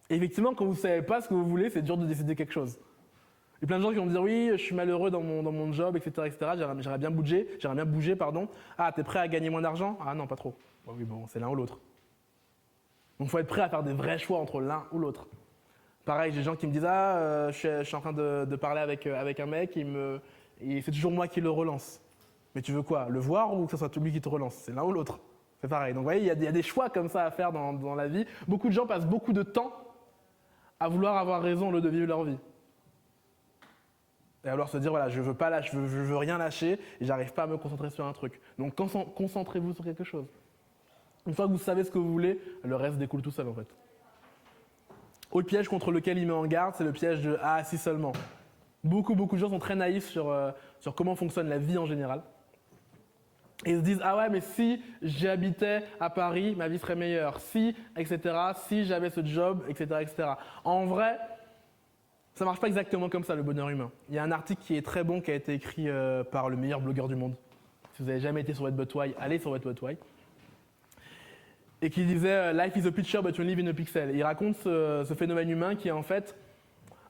Et effectivement, quand vous ne savez pas ce que vous voulez, c'est dur de décider quelque chose. Il y a plein de gens qui vont me dire oui, je suis malheureux dans mon job, etc. J'aimerais bien bouger. Ah, t'es prêt à gagner moins d'argent? Ah non, pas trop. Bon, oui, bon, c'est l'un ou l'autre. Donc il faut être prêt à faire des vrais choix entre l'un ou l'autre. Pareil, j'ai des gens qui me disent je suis en train de parler avec un mec, et c'est toujours moi qui le relance. Mais tu veux quoi? Le voir ou que ce soit lui qui te relance? C'est l'un ou l'autre. C'est pareil. Donc vous voyez, il y a des choix comme ça à faire dans la vie. Beaucoup de gens passent beaucoup de temps à vouloir avoir raison au lieu de vivre leur vie. Et à vouloir se dire voilà, je veux rien lâcher et j'arrive pas à me concentrer sur un truc. Donc concentrez-vous sur quelque chose. Une fois que vous savez ce que vous voulez, le reste découle tout seul en fait. Autre piège contre lequel il met en garde, c'est le piège de ah si seulement. Beaucoup de gens sont très naïfs sur comment fonctionne la vie en général. Et ils se disent ah ouais mais si j'habitais à Paris, ma vie serait meilleure. Si, etc. Si j'avais ce job, etc. En vrai, ça marche pas exactement comme ça le bonheur humain. Il y a un article qui est très bon qui a été écrit par le meilleur blogueur du monde. Si vous n'avez jamais été sur Wet But Why, allez sur Wet But Why. Et qui disait « Life is a picture but you live in a pixel ». Il raconte ce phénomène humain qui est en fait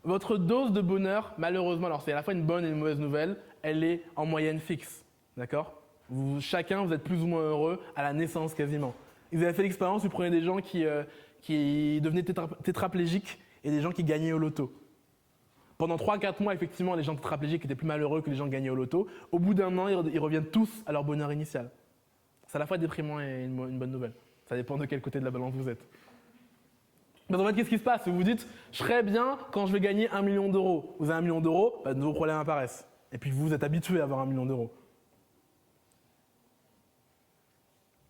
votre dose de bonheur, malheureusement, alors c'est à la fois une bonne et une mauvaise nouvelle, elle est en moyenne fixe, d'accord? Chacun, vous êtes plus ou moins heureux à la naissance quasiment. Ils avaient fait l'expérience, vous prenez des gens qui devenaient tétraplégiques et des gens qui gagnaient au loto. Pendant 3-4 mois, effectivement, les gens tétraplégiques étaient plus malheureux que les gens qui gagnaient au loto. Au bout d'un an, ils reviennent tous à leur bonheur initial. C'est à la fois déprimant et une bonne nouvelle. Ça dépend de quel côté de la balance vous êtes. Mais en fait, qu'est-ce qui se passe? Vous vous dites, je serai bien quand je vais gagner 1 million d'euros. Vous avez 1 million d'euros, de nouveaux problèmes apparaissent. Et puis vous êtes habitué à avoir 1 million d'euros.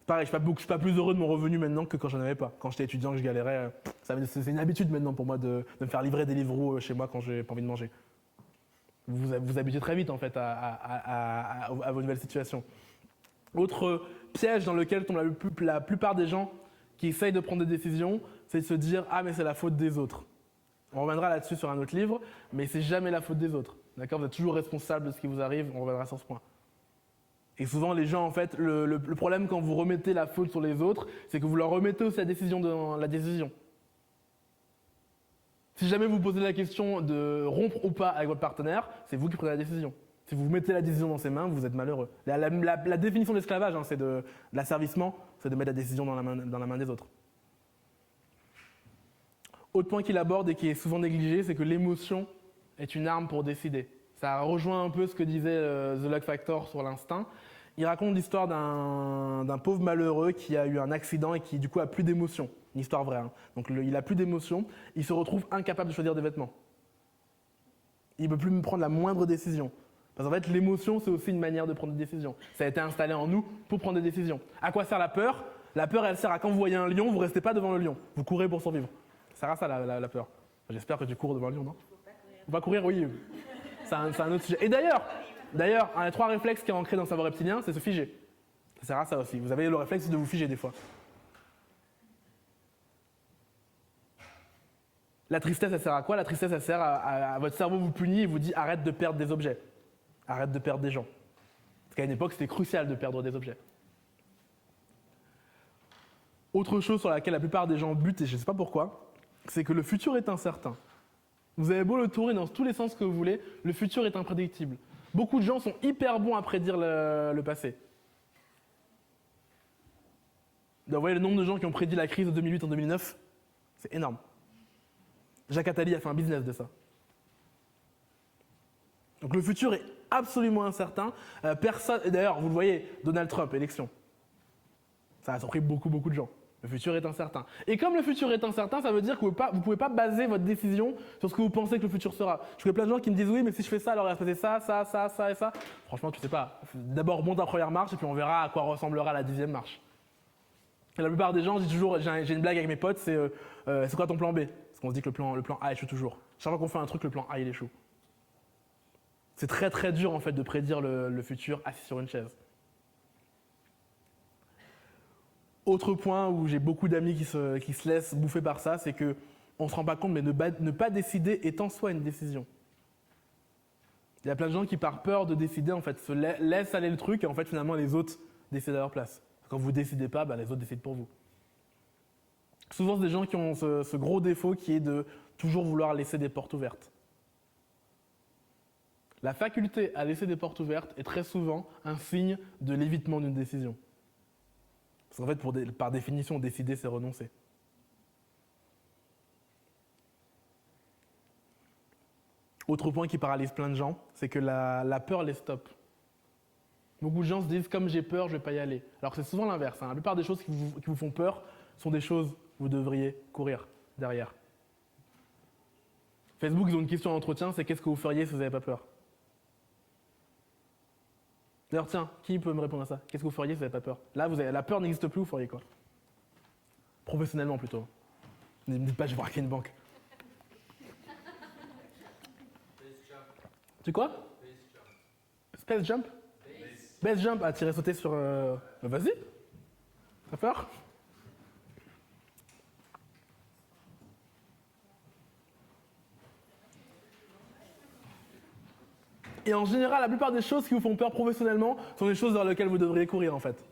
Pareil, je ne suis pas plus heureux de mon revenu maintenant que quand j'en avais pas. Quand j'étais étudiant, que je galérais, c'est une habitude maintenant pour moi de me faire livrer des livres chez moi quand j'ai pas envie de manger. Vous habituez très vite en fait à vos nouvelles situations. Autre piège dans lequel tombent la plupart des gens qui essayent de prendre des décisions, c'est de se dire « Ah, mais c'est la faute des autres ». On reviendra là-dessus sur un autre livre, mais c'est jamais la faute des autres. D'accord? Vous êtes toujours responsable de ce qui vous arrive, on reviendra sur ce point. Et souvent, les gens, en fait, le problème quand vous remettez la faute sur les autres, c'est que vous leur remettez aussi la décision dans la décision. Si jamais vous posez la question de rompre ou pas avec votre partenaire, c'est vous qui prenez la décision. Si vous mettez la décision dans ses mains, vous êtes malheureux. La définition de l'esclavage, c'est de l'asservissement, c'est de mettre la décision dans la main des autres. Autre point qu'il aborde et qui est souvent négligé, c'est que l'émotion est une arme pour décider. Ça rejoint un peu ce que disait The Luck Factor sur l'instinct. Il raconte l'histoire d'un pauvre malheureux qui a eu un accident et qui du coup a plus d'émotion. Une histoire vraie. Hein. Donc il a plus d'émotion, il se retrouve incapable de choisir des vêtements. Il ne peut plus prendre la moindre décision. Parce qu'en fait, l'émotion, c'est aussi une manière de prendre des décisions. Ça a été installé en nous pour prendre des décisions. À quoi sert la peur? La peur, elle sert à quand vous voyez un lion, vous ne restez pas devant le lion. Vous courez pour survivre. Ça sert à ça, la peur. J'espère que tu cours devant le lion, non? On va courir, oui. C'est un autre sujet. Et d'ailleurs, un des 3 réflexes qui est ancré dans le cerveau reptilien, c'est se figer. Ça sert à ça aussi. Vous avez le réflexe de vous figer des fois. La tristesse, elle sert à quoi? La tristesse, elle sert à votre cerveau vous punit et vous dit arrête de perdre des objets. Arrête de perdre des gens. Parce qu'à une époque, c'était crucial de perdre des objets. Autre chose sur laquelle la plupart des gens butent, et je ne sais pas pourquoi, c'est que le futur est incertain. Vous avez beau le tourner dans tous les sens que vous voulez, le futur est imprédictible. Beaucoup de gens sont hyper bons à prédire le passé. Vous voyez le nombre de gens qui ont prédit la crise de 2008 en 2009, c'est énorme. Jacques Attali a fait un business de ça. Donc le futur est absolument incertain. Personne, et d'ailleurs, vous le voyez, Donald Trump, élection. Ça a surpris beaucoup de gens. Le futur est incertain. Et comme le futur est incertain, ça veut dire que vous ne pouvez pas baser votre décision sur ce que vous pensez que le futur sera. Je connais plein de gens qui me disent oui, mais si je fais ça, alors il va se passer ça et ça. Franchement, tu sais pas. D'abord, monte la première marche et puis on verra à quoi ressemblera la 10e marche. Et la plupart des gens, je dis toujours, j'ai une blague avec mes potes, c'est quoi ton plan B? Parce qu'on se dit que le plan A échoue toujours. Chaque fois qu'on fait un truc, le plan A il échoue. C'est très dur en fait de prédire le futur assis sur une chaise. Autre point où j'ai beaucoup d'amis qui se laissent bouffer par ça, c'est qu'on ne se rend pas compte, mais ne pas décider est en soi une décision. Il y a plein de gens qui, par peur de décider, en fait, se laissent aller le truc et en fait, finalement, les autres décident à leur place. Quand vous ne décidez pas, les autres décident pour vous. Souvent, c'est des gens qui ont ce gros défaut qui est de toujours vouloir laisser des portes ouvertes. La faculté à laisser des portes ouvertes est très souvent un signe de l'évitement d'une décision. Parce qu'en fait, par définition, décider, c'est renoncer. Autre point qui paralyse plein de gens, c'est que la peur les stoppe. Beaucoup de gens se disent, comme j'ai peur, je ne vais pas y aller. Alors que c'est souvent l'inverse. La plupart des choses qui vous font peur sont des choses où vous devriez courir derrière. Facebook, ils ont une question d'entretien, c'est qu'est-ce que vous feriez si vous n'avez pas peur? D'ailleurs, tiens, qui peut me répondre à ça? Qu'est-ce que vous feriez si vous n'avez pas peur? Là, la peur n'existe plus, vous feriez quoi? Professionnellement plutôt. Ne me dites pas, je vais braquer une banque. Tu quoi? Space Jump? Base Jump, à tirer sauter sur... Vas-y. T'as peur? Et en général, la plupart des choses qui vous font peur professionnellement sont des choses vers lesquelles vous devriez courir en fait.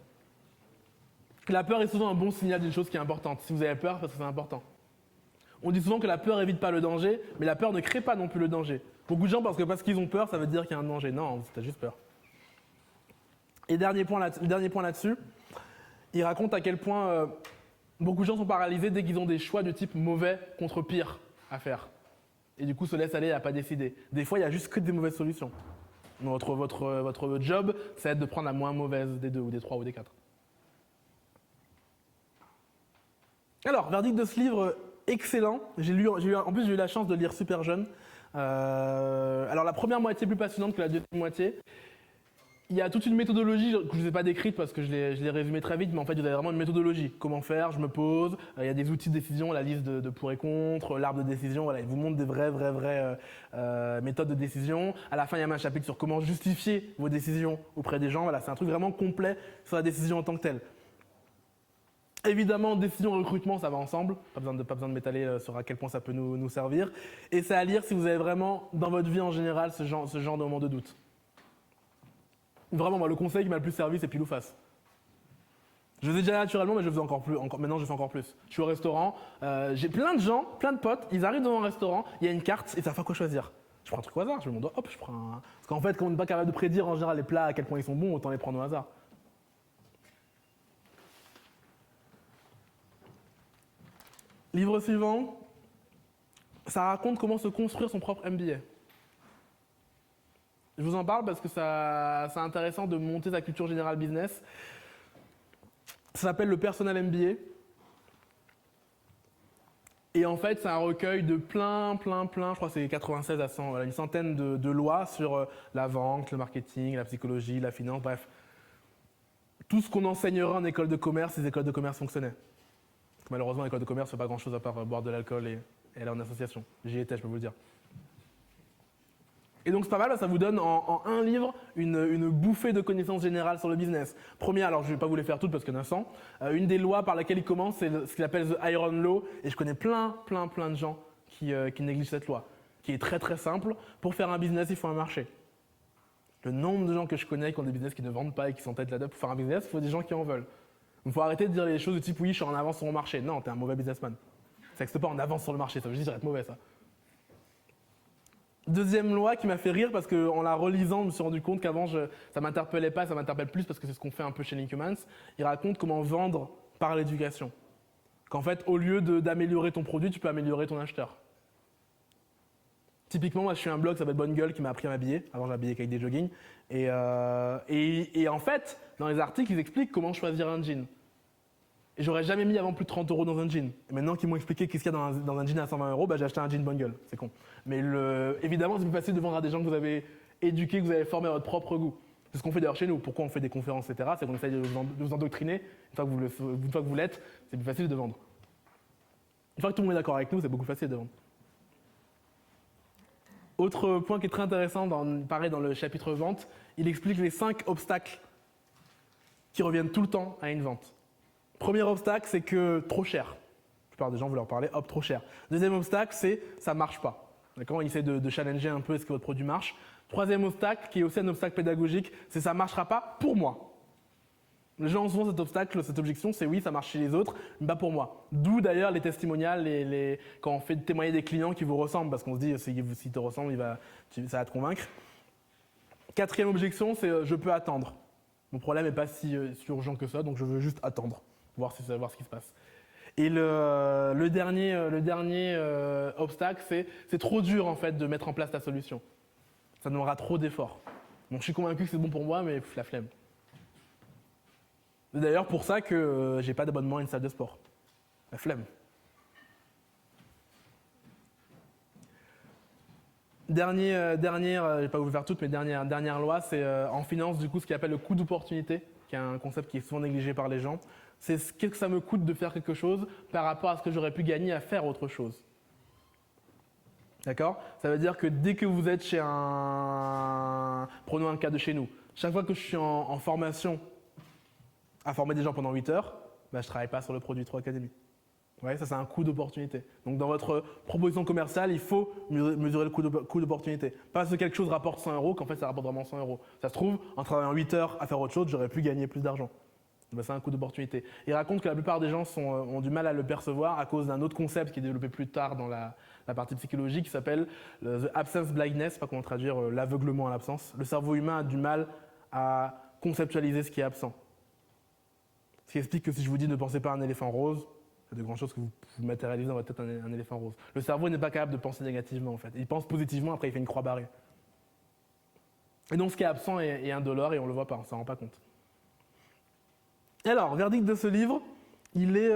La peur est souvent un bon signal d'une chose qui est importante. Si vous avez peur, parce que c'est important. On dit souvent que la peur évite pas le danger, mais la peur ne crée pas non plus le danger. Beaucoup de gens pensent que parce qu'ils ont peur, ça veut dire qu'il y a un danger. Non, t'as juste peur. Et le dernier point là-dessus, il raconte à quel point beaucoup de gens sont paralysés dès qu'ils ont des choix de type mauvais contre pire à faire. Et du coup se laissent aller à pas décider. Des fois, il n'y a juste que des mauvaises solutions. Donc, votre job, ça va être de prendre la moins mauvaise des deux, ou des trois, ou des quatre. Alors, verdict de ce livre excellent. En plus, j'ai eu la chance de le lire super jeune. Alors, la première moitié est plus passionnante que la deuxième moitié. Il y a toute une méthodologie que je ne vous ai pas décrite parce que je l'ai résumée très vite, mais en fait, vous avez vraiment une méthodologie. Comment faire? Je me pose. Il y a des outils de décision, la liste de pour et contre, l'arbre de décision. Voilà, il vous montre des vraies méthodes de décision. À la fin, il y a même un chapitre sur comment justifier vos décisions auprès des gens. Voilà, c'est un truc vraiment complet sur la décision en tant que telle. Évidemment, décision et recrutement, ça va ensemble. Pas besoin de m'étaler sur à quel point ça peut nous servir. Et c'est à lire si vous avez vraiment, dans votre vie en général, ce genre de moment de doute. Vraiment, moi, le conseil qui m'a le plus servi, c'est pile ou face. Je le faisais déjà naturellement, mais je le faisais encore plus. Maintenant, je fais encore plus. Je suis au restaurant, j'ai plein de gens, plein de potes, ils arrivent devant un restaurant, il y a une carte, et ça fait quoi choisir? Je prends un truc au hasard, je mets mon doigt, hop, je prends un... Parce qu'en fait, quand on n'est pas capable de prédire en général les plats, à quel point ils sont bons, autant les prendre au hasard. Livre suivant, ça raconte comment se construire son propre MBA. Je vous en parle parce que c'est intéressant de monter sa culture générale business. Ça s'appelle le Personal MBA. Et en fait, c'est un recueil de plein, je crois que c'est 96 à 100, voilà, une centaine de lois sur la vente, le marketing, la psychologie, la finance, bref. Tout ce qu'on enseignera en école de commerce, les écoles de commerce fonctionnaient. Malheureusement, l'école de commerce ne fait pas grand-chose à part boire de l'alcool et aller en association. J'y étais, je peux vous le dire. Et donc c'est pas mal, ça vous donne en un livre une bouffée de connaissances générales sur le business. Première, alors je ne vais pas vous les faire toutes parce qu'il y en a 100, une des lois par laquelle il commence, c'est ce qu'il appelle The Iron Law, et je connais plein de gens qui négligent cette loi, qui est très simple. Pour faire un business, il faut un marché. Le nombre de gens que je connais qui ont des business qui ne vendent pas et qui s'entêtent là-dedans pour faire un business, il faut des gens qui en veulent. Il faut arrêter de dire les choses du type oui, je suis en avance sur mon marché. Non, t'es un mauvais businessman. Ça n'existe pas en avance sur le marché, ça veut juste dire être mauvais ça. Deuxième loi qui m'a fait rire parce qu'en la relisant, je me suis rendu compte qu'avant ça m'interpellait pas, ça m'interpelle plus parce que c'est ce qu'on fait un peu chez Linkumans. Il raconte comment vendre par l'éducation. Qu'en fait, au lieu d'améliorer ton produit, tu peux améliorer ton acheteur. Typiquement, moi je suis un blog, ça s'appelle Bonne Gueule, qui m'a appris à m'habiller. Avant, j'habillais qu'avec des joggings. Et en fait, dans les articles, ils expliquent comment choisir un jean. Et j'aurais jamais mis avant plus de 30 € dans un jean. Et maintenant qu'ils m'ont expliqué qu'est-ce qu'il y a dans un jean à 120 €, bah, j'ai acheté un jean Bonne Gueule. C'est con. Mais évidemment, c'est plus facile de vendre à des gens que vous avez éduqués, que vous avez formés à votre propre goût. C'est ce qu'on fait d'ailleurs chez nous. Pourquoi on fait des conférences, etc. C'est qu'on essaye de vous endoctriner. Une fois que vous l'êtes, c'est plus facile de vendre. Une fois que tout le monde est d'accord avec nous, c'est beaucoup plus facile de vendre. Autre point qui est très intéressant, pareil dans le chapitre vente, il explique les 5 obstacles qui reviennent tout le temps à une vente. Premier obstacle, c'est que trop cher. La plupart des gens, vous leur parlez, hop, trop cher. Deuxième obstacle, c'est ça marche pas. D'accord ? Il essaie de challenger un peu est-ce que votre produit marche. Troisième obstacle, qui est aussi un obstacle pédagogique, c'est ça marchera pas pour moi. Les gens ont souvent cet obstacle, cette objection, c'est oui, ça marche chez les autres, mais pas pour moi. D'où d'ailleurs les testimonials, quand on fait témoigner des clients qui vous ressemblent, parce qu'on se dit s'il te ressemble, ça va te convaincre. Quatrième objection, c'est je peux attendre. Mon problème n'est pas si urgent que ça, donc je veux juste attendre, voir ce qui se passe. Et le dernier obstacle, c'est trop dur en fait de mettre en place ta solution. Ça demandera trop d'efforts. Donc je suis convaincu que c'est bon pour moi, mais la flemme. C'est d'ailleurs pour ça que j'ai pas d'abonnement à une salle de sport. La flemme. Dernière, je vais pas vous faire toutes, mais dernière loi, c'est en finance du coup ce qu'il appelle le coût d'opportunité, qui est un concept qui est souvent négligé par les gens. C'est qu'est-ce que ça me coûte de faire quelque chose par rapport à ce que j'aurais pu gagner à faire autre chose. D'accord ? Ça veut dire que dès que vous êtes chez prenons un cas de chez nous. Chaque fois que je suis en formation à former des gens pendant 8 heures, bah, je ne travaille pas sur le produit 3 Academy. Ouais, ça c'est un coût d'opportunité. Donc dans votre proposition commerciale, il faut mesurer le coût d'opportunité. Pas parce que quelque chose rapporte 100 € qu'en fait ça rapporte vraiment 100 €. Ça se trouve, en travaillant 8 heures à faire autre chose, j'aurais pu gagner plus d'argent. Bah, c'est un coût d'opportunité. Il raconte que la plupart des gens ont du mal à le percevoir à cause d'un autre concept qui est développé plus tard dans la partie psychologique qui s'appelle the absence blindness, je ne sais pas comment traduire l'aveuglement à l'absence. Le cerveau humain a du mal à conceptualiser ce qui est absent. Ce qui explique que si je vous dis ne pensez pas à un éléphant rose, il y a de grandes choses que vous matérialisez dans votre tête un éléphant rose. Le cerveau n'est pas capable de penser négativement en fait. Il pense positivement, après il fait une croix barrée. Et donc ce qui est absent est indolore et on ne le voit pas, on ne s'en rend pas compte. Et alors, verdict de ce livre, il est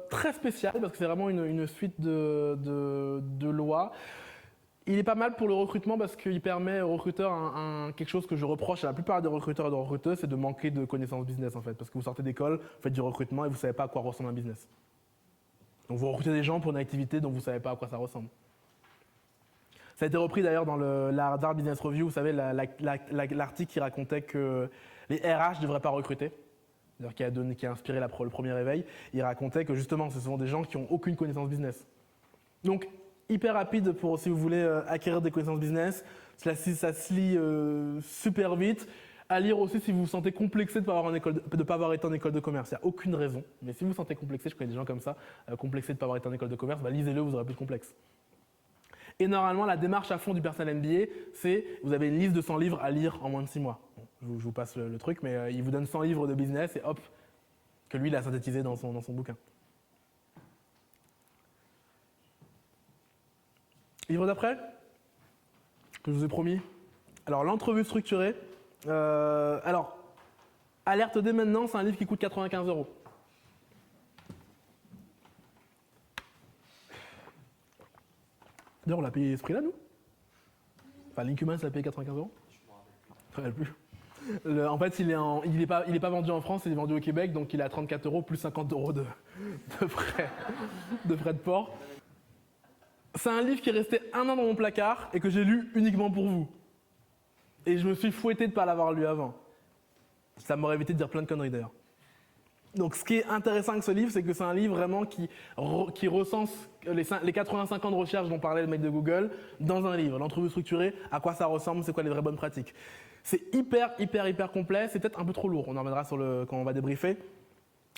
très spécial parce que c'est vraiment une suite de lois. Il est pas mal pour le recrutement parce qu'il permet aux recruteurs quelque chose que je reproche à la plupart des recruteurs et de recruteuses, c'est de manquer de connaissances business en fait. Parce que vous sortez d'école, vous faites du recrutement et vous ne savez pas à quoi ressemble un business. Donc vous recrutez des gens pour une activité dont vous ne savez pas à quoi ça ressemble. Ça a été repris d'ailleurs dans l'Harvard Business Review, vous savez, l'article qui racontait que les RH ne devraient pas recruter. Qui a inspiré le premier réveil. Il racontait que justement, ce sont des gens qui n'ont aucune connaissance business. Donc, hyper rapide pour si vous voulez acquérir des connaissances business. Ça se lit super vite. À lire aussi si vous vous sentez complexé de ne pas avoir été en école de commerce. Il n'y a aucune raison. Mais si vous vous sentez complexé, je connais des gens comme ça, complexés de ne pas avoir été en école de commerce, bah, lisez-le, vous aurez plus de complexe. Et normalement, la démarche à fond du personnel MBA, c'est vous avez une liste de 100 livres à lire en moins de 6 mois. Bon, je vous passe le truc, mais il vous donne 100 livres de business et hop, que lui, il a synthétisé dans son bouquin. Livre d'après, que je vous ai promis. Alors, l'entrevue structurée. Alors, alerte dès maintenant, c'est un livre qui coûte 95 €. D'ailleurs, on l'a payé ce prix-là, nous ? Enfin, Linkumans l'a payé 95 €. Je ne me rappelle plus. En fait, il est pas vendu en France, il est vendu au Québec, donc il est à 34 € plus 50 € de frais de port. C'est un livre qui est resté 1 an dans mon placard et que j'ai lu uniquement pour vous. Et je me suis fouetté de ne pas l'avoir lu avant. Ça m'aurait évité de dire plein de conneries d'ailleurs. Donc ce qui est intéressant avec ce livre, c'est que c'est un livre vraiment qui recense les 85 ans de recherche dont parlait le mec de Google dans un livre. L'entrevue structurée, à quoi ça ressemble, c'est quoi les vraies bonnes pratiques. C'est hyper complet, c'est peut-être un peu trop lourd, on en reviendra quand on va débriefer.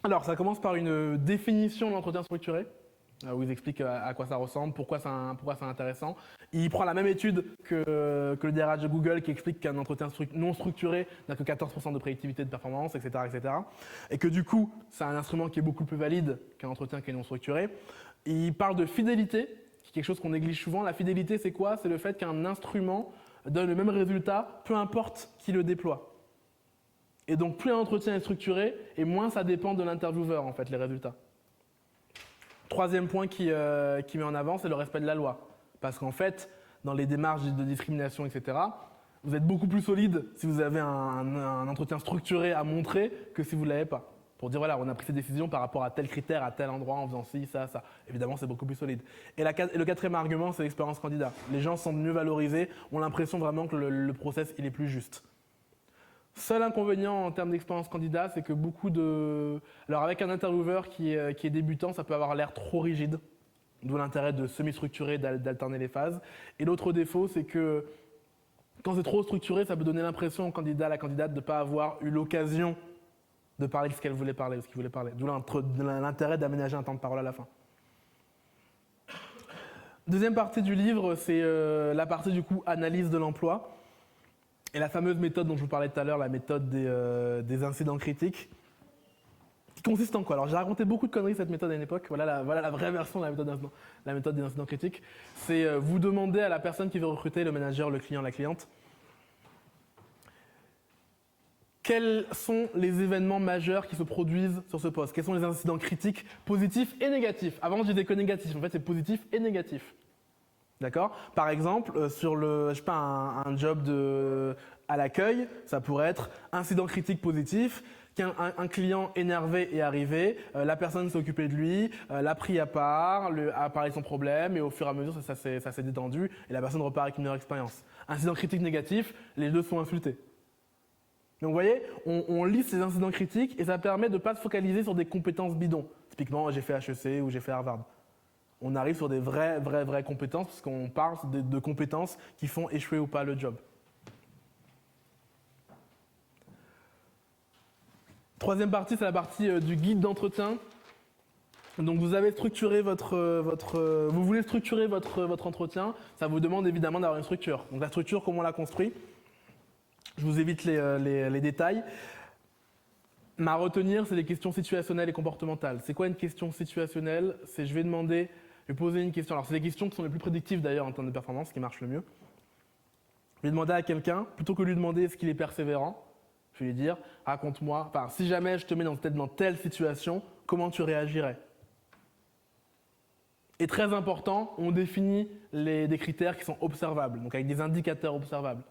Alors, ça commence par une définition de l'entretien structuré, où il explique à quoi ça ressemble, pourquoi c'est intéressant. Il prend la même étude que le DRH de Google qui explique qu'un entretien non structuré n'a que 14% de prédictivité de performance, etc., etc. Et que du coup, c'est un instrument qui est beaucoup plus valide qu'un entretien qui est non structuré. Il parle de fidélité, qui est quelque chose qu'on néglige souvent. La fidélité, c'est quoi? C'est le fait qu'un instrument donne le même résultat, peu importe qui le déploie. Et donc, plus un entretien est structuré, et moins ça dépend de l'intervieweur, en fait, les résultats. Troisième point qui met en avant, c'est le respect de la loi. Parce qu'en fait, dans les démarches de discrimination, etc., vous êtes beaucoup plus solide si vous avez un entretien structuré à montrer que si vous ne l'avez pas. Pour dire, voilà, on a pris ces décisions par rapport à tel critère, à tel endroit, en faisant ci, ça, ça. Évidemment, c'est beaucoup plus solide. Et le quatrième argument, c'est l'expérience candidat. Les gens sont mieux valorisés, ont l'impression vraiment que le process, il est plus juste. Seul inconvénient en termes d'expérience candidat, c'est que Alors avec un intervieweur qui est débutant, ça peut avoir l'air trop rigide, d'où l'intérêt de semi-structurer, d'alterner les phases. Et l'autre défaut, c'est que quand c'est trop structuré, ça peut donner l'impression au candidat, à la candidate, de ne pas avoir eu l'occasion de parler de ce qu'elle voulait parler, ou ce qu'il voulait parler. D'où l'intérêt d'aménager un temps de parole à la fin. Deuxième partie du livre, c'est la partie du coup analyse de l'emploi. Et la fameuse méthode dont je vous parlais tout à l'heure, la méthode des incidents critiques, qui consiste en quoi? Alors j'ai raconté beaucoup de conneries cette méthode à une époque, voilà la vraie version de la méthode des incidents critiques. C'est vous demander à la personne qui veut recruter, le manager, le client, la cliente, quels sont les événements majeurs qui se produisent sur ce poste? Quels sont les incidents critiques positifs et négatifs? Avant je disais que négatifs, en fait c'est positif et négatif. D'accord? Par exemple, sur un job à l'accueil, ça pourrait être incident critique positif, qu'un client énervé est arrivé, la personne s'est occupée de lui, l'a pris à part, a parlé de son problème, et au fur et à mesure, ça s'est détendu, et la personne repart avec une meilleure expérience. Incident critique négatif, les deux sont insultés. Donc vous voyez, on liste ces incidents critiques, et ça permet de ne pas se focaliser sur des compétences bidons. Typiquement, j'ai fait HEC ou j'ai fait Harvard. On arrive sur des vraies compétences, parce qu'on parle de compétences qui font échouer ou pas le job. Troisième partie, c'est la partie du guide d'entretien. Donc vous avez structuré vous voulez structurer votre entretien, ça vous demande évidemment d'avoir une structure. Donc la structure, comment on la construit? Je vous évite les détails. Mais à retenir, c'est des questions situationnelles et comportementales. C'est quoi une question situationnelle? C'est je vais poser une question. Alors c'est les questions qui sont les plus prédictives d'ailleurs en termes de performance, qui marchent le mieux. Je vais demander à quelqu'un, plutôt que de lui demander est-ce qu'il est persévérant, je vais lui dire raconte-moi, si jamais je te mets dans telle situation, comment tu réagirais? Et très important, on définit des critères qui sont observables, donc avec des indicateurs observables.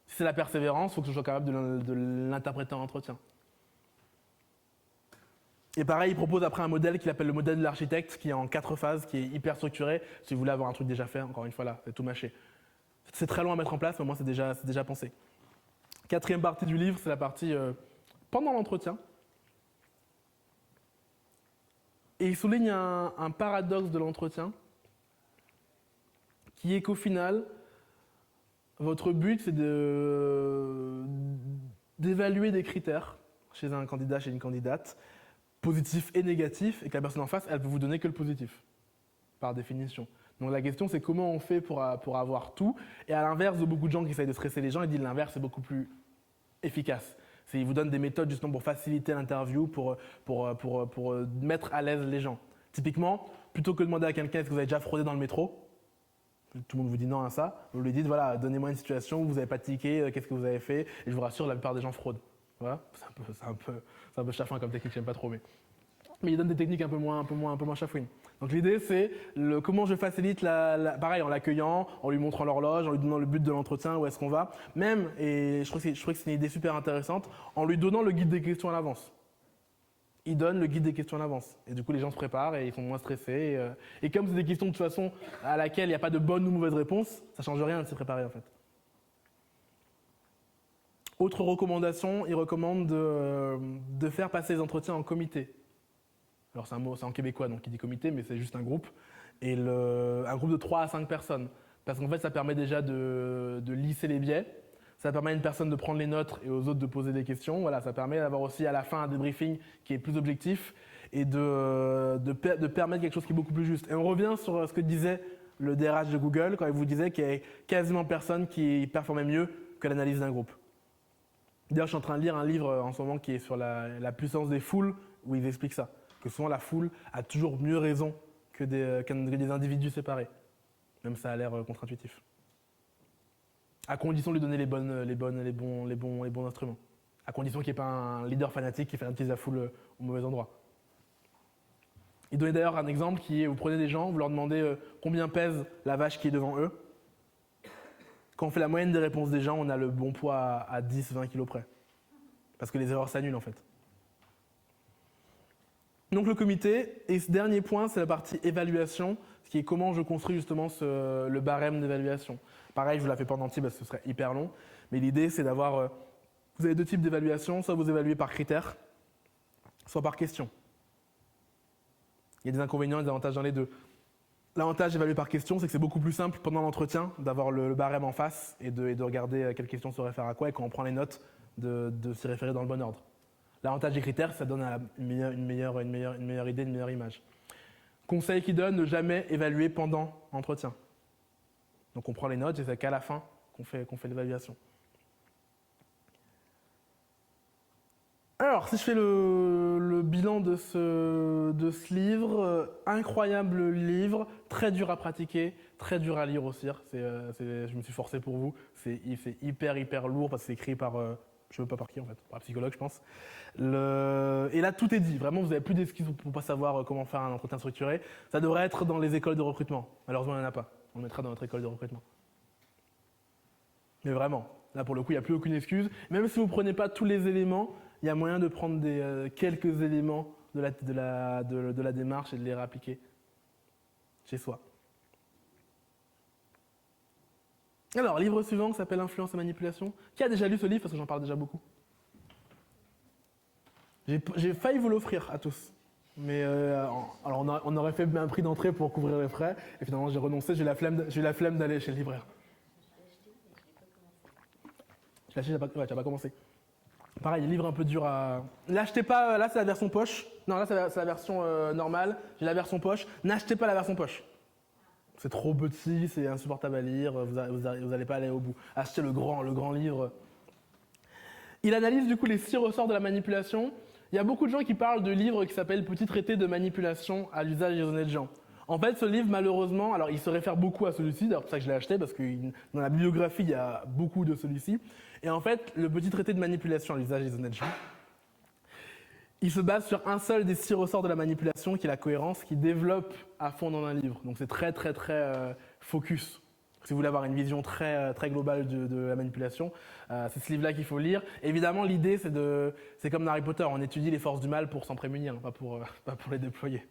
Si c'est la persévérance, il faut que je sois capable de l'interpréter en entretien. Et pareil, il propose après un modèle qu'il appelle le modèle de l'architecte, qui est en 4 phases, qui est hyper structuré. Si vous voulez avoir un truc déjà fait, encore une fois là, c'est tout mâché. C'est très long à mettre en place, mais au moins c'est déjà pensé. Quatrième partie du livre, c'est la partie pendant l'entretien. Et il souligne un paradoxe de l'entretien, qui est qu'au final, votre but, c'est d'évaluer des critères chez un candidat, chez une candidate, positif et négatif, et que la personne en face, elle peut vous donner que le positif, par définition. Donc la question, c'est comment on fait pour avoir tout. Et à l'inverse de beaucoup de gens qui essayent de stresser les gens, ils disent l'inverse, c'est beaucoup plus efficace. Ils vous donnent des méthodes justement pour faciliter l'interview, pour mettre à l'aise les gens. Typiquement, plutôt que de demander à quelqu'un est-ce que vous avez déjà fraudé dans le métro, tout le monde vous dit non à ça, vous lui dites voilà, donnez-moi une situation où vous n'avez pas tiqué, qu'est-ce que vous avez fait, et je vous rassure, la plupart des gens fraudent. Voilà, c'est un peu chafouin comme technique, j'aime pas trop, mais il donne des techniques un peu moins chafouines. Donc l'idée c'est comment je facilite pareil en l'accueillant, en lui montrant l'horloge, en lui donnant le but de l'entretien, où est-ce qu'on va, même, et je crois que c'est une idée super intéressante, en lui donnant le guide des questions à l'avance. Il donne le guide des questions à l'avance. Et du coup, les gens se préparent et ils sont moins stressés. Et comme c'est des questions de toute façon à laquelle il n'y a pas de bonne ou mauvaise réponse, ça ne change rien de s'y préparer en fait. Autre recommandation, il recommande de faire passer les entretiens en comité. Alors c'est en québécois, donc il dit comité, mais c'est juste un groupe. Et un groupe de 3 à 5 personnes. Parce qu'en fait, ça permet déjà de lisser les biais. Ça permet à une personne de prendre les notes et aux autres de poser des questions. Voilà, ça permet d'avoir aussi à la fin un débriefing qui est plus objectif et de permettre quelque chose qui est beaucoup plus juste. Et on revient sur ce que disait le DRH de Google quand il vous disait qu'il y avait quasiment personne qui performait mieux que l'analyse d'un groupe. D'ailleurs, je suis en train de lire un livre en ce moment qui est sur la puissance des foules, où ils expliquent ça, que souvent la foule a toujours mieux raison que des individus séparés. Même ça a l'air contre-intuitif. À condition de lui donner les bons instruments. À condition qu'il n'y ait pas un leader fanatique qui fait utiliser la foule au mauvais endroit. Il donnait d'ailleurs un exemple qui est, vous prenez des gens, vous leur demandez combien pèse la vache qui est devant eux. Quand on fait la moyenne des réponses des gens, on a le bon poids à 10-20 kilos près. Parce que les erreurs s'annulent en fait. Donc le comité, et ce dernier point, c'est la partie évaluation, ce qui est comment je construis justement le barème d'évaluation. Pareil, je vous la fais pas en entier parce que ce serait hyper long, mais l'idée c'est d'avoir, vous avez deux types d'évaluation, soit vous évaluez par critères, soit par question. Il y a des inconvénients et des avantages dans les deux. L'avantage d'évaluer par question, c'est que c'est beaucoup plus simple pendant l'entretien d'avoir le barème en face et de regarder quelle question se réfère à quoi et quand on prend les notes, de s'y référer dans le bon ordre. L'avantage des critères, ça donne une meilleure idée, une meilleure image. Conseil qui donne, ne jamais évaluer pendant l'entretien. Donc on prend les notes et c'est qu'à la fin qu'on fait l'évaluation. Alors, si je fais le bilan de ce livre, incroyable livre, très dur à pratiquer, très dur à lire aussi. Je me suis forcé pour vous. C'est hyper lourd parce que c'est écrit par, je ne sais même pas par qui en fait, par un psychologue je pense. Et là, tout est dit. Vraiment, vous n'avez plus d'excuses pour ne pas savoir comment faire un entretien structuré. Ça devrait être dans les écoles de recrutement. Malheureusement, il n'y en a pas. On le mettra dans notre école de recrutement. Mais vraiment, là pour le coup, il n'y a plus aucune excuse. Même si vous ne prenez pas tous les éléments, il y a moyen de prendre quelques éléments de la démarche et de les réappliquer chez soi. Alors, livre suivant qui s'appelle Influence et manipulation. Qui a déjà lu ce livre parce que j'en parle déjà beaucoup? J'ai failli vous l'offrir à tous. Mais alors on aurait fait un prix d'entrée pour couvrir les frais. Et finalement, j'ai renoncé. J'ai eu la flemme d'aller chez le libraire. Tu l'as acheté, ouais, tu n'as pas commencé. Pareil, livre un peu dur à... L'achetez pas, là c'est la version poche. Non, là c'est la version normale. J'ai la version poche. N'achetez pas la version poche. C'est trop petit, c'est insupportable à lire, vous n'allez pas aller au bout. Achetez le grand livre. Il analyse du coup les 6 ressorts de la manipulation. Il y a beaucoup de gens qui parlent de livres qui s'appellent Petit traité de manipulation à l'usage des honnêtes gens. En fait, ce livre, malheureusement, alors il se réfère beaucoup à celui-ci, d'ailleurs c'est pour ça que je l'ai acheté, parce que dans la bibliographie, il y a beaucoup de celui-ci. Et en fait, le Petit traité de manipulation à l'usage des honnêtes gens, il se base sur un seul des 6 ressorts de la manipulation, qui est la cohérence, qui développe à fond dans un livre. Donc c'est très focus. Si vous voulez avoir une vision très globale de la manipulation, c'est ce livre-là qu'il faut lire. Évidemment, l'idée, c'est comme dans Harry Potter, on étudie les forces du mal pour s'en prémunir, pas pour les déployer.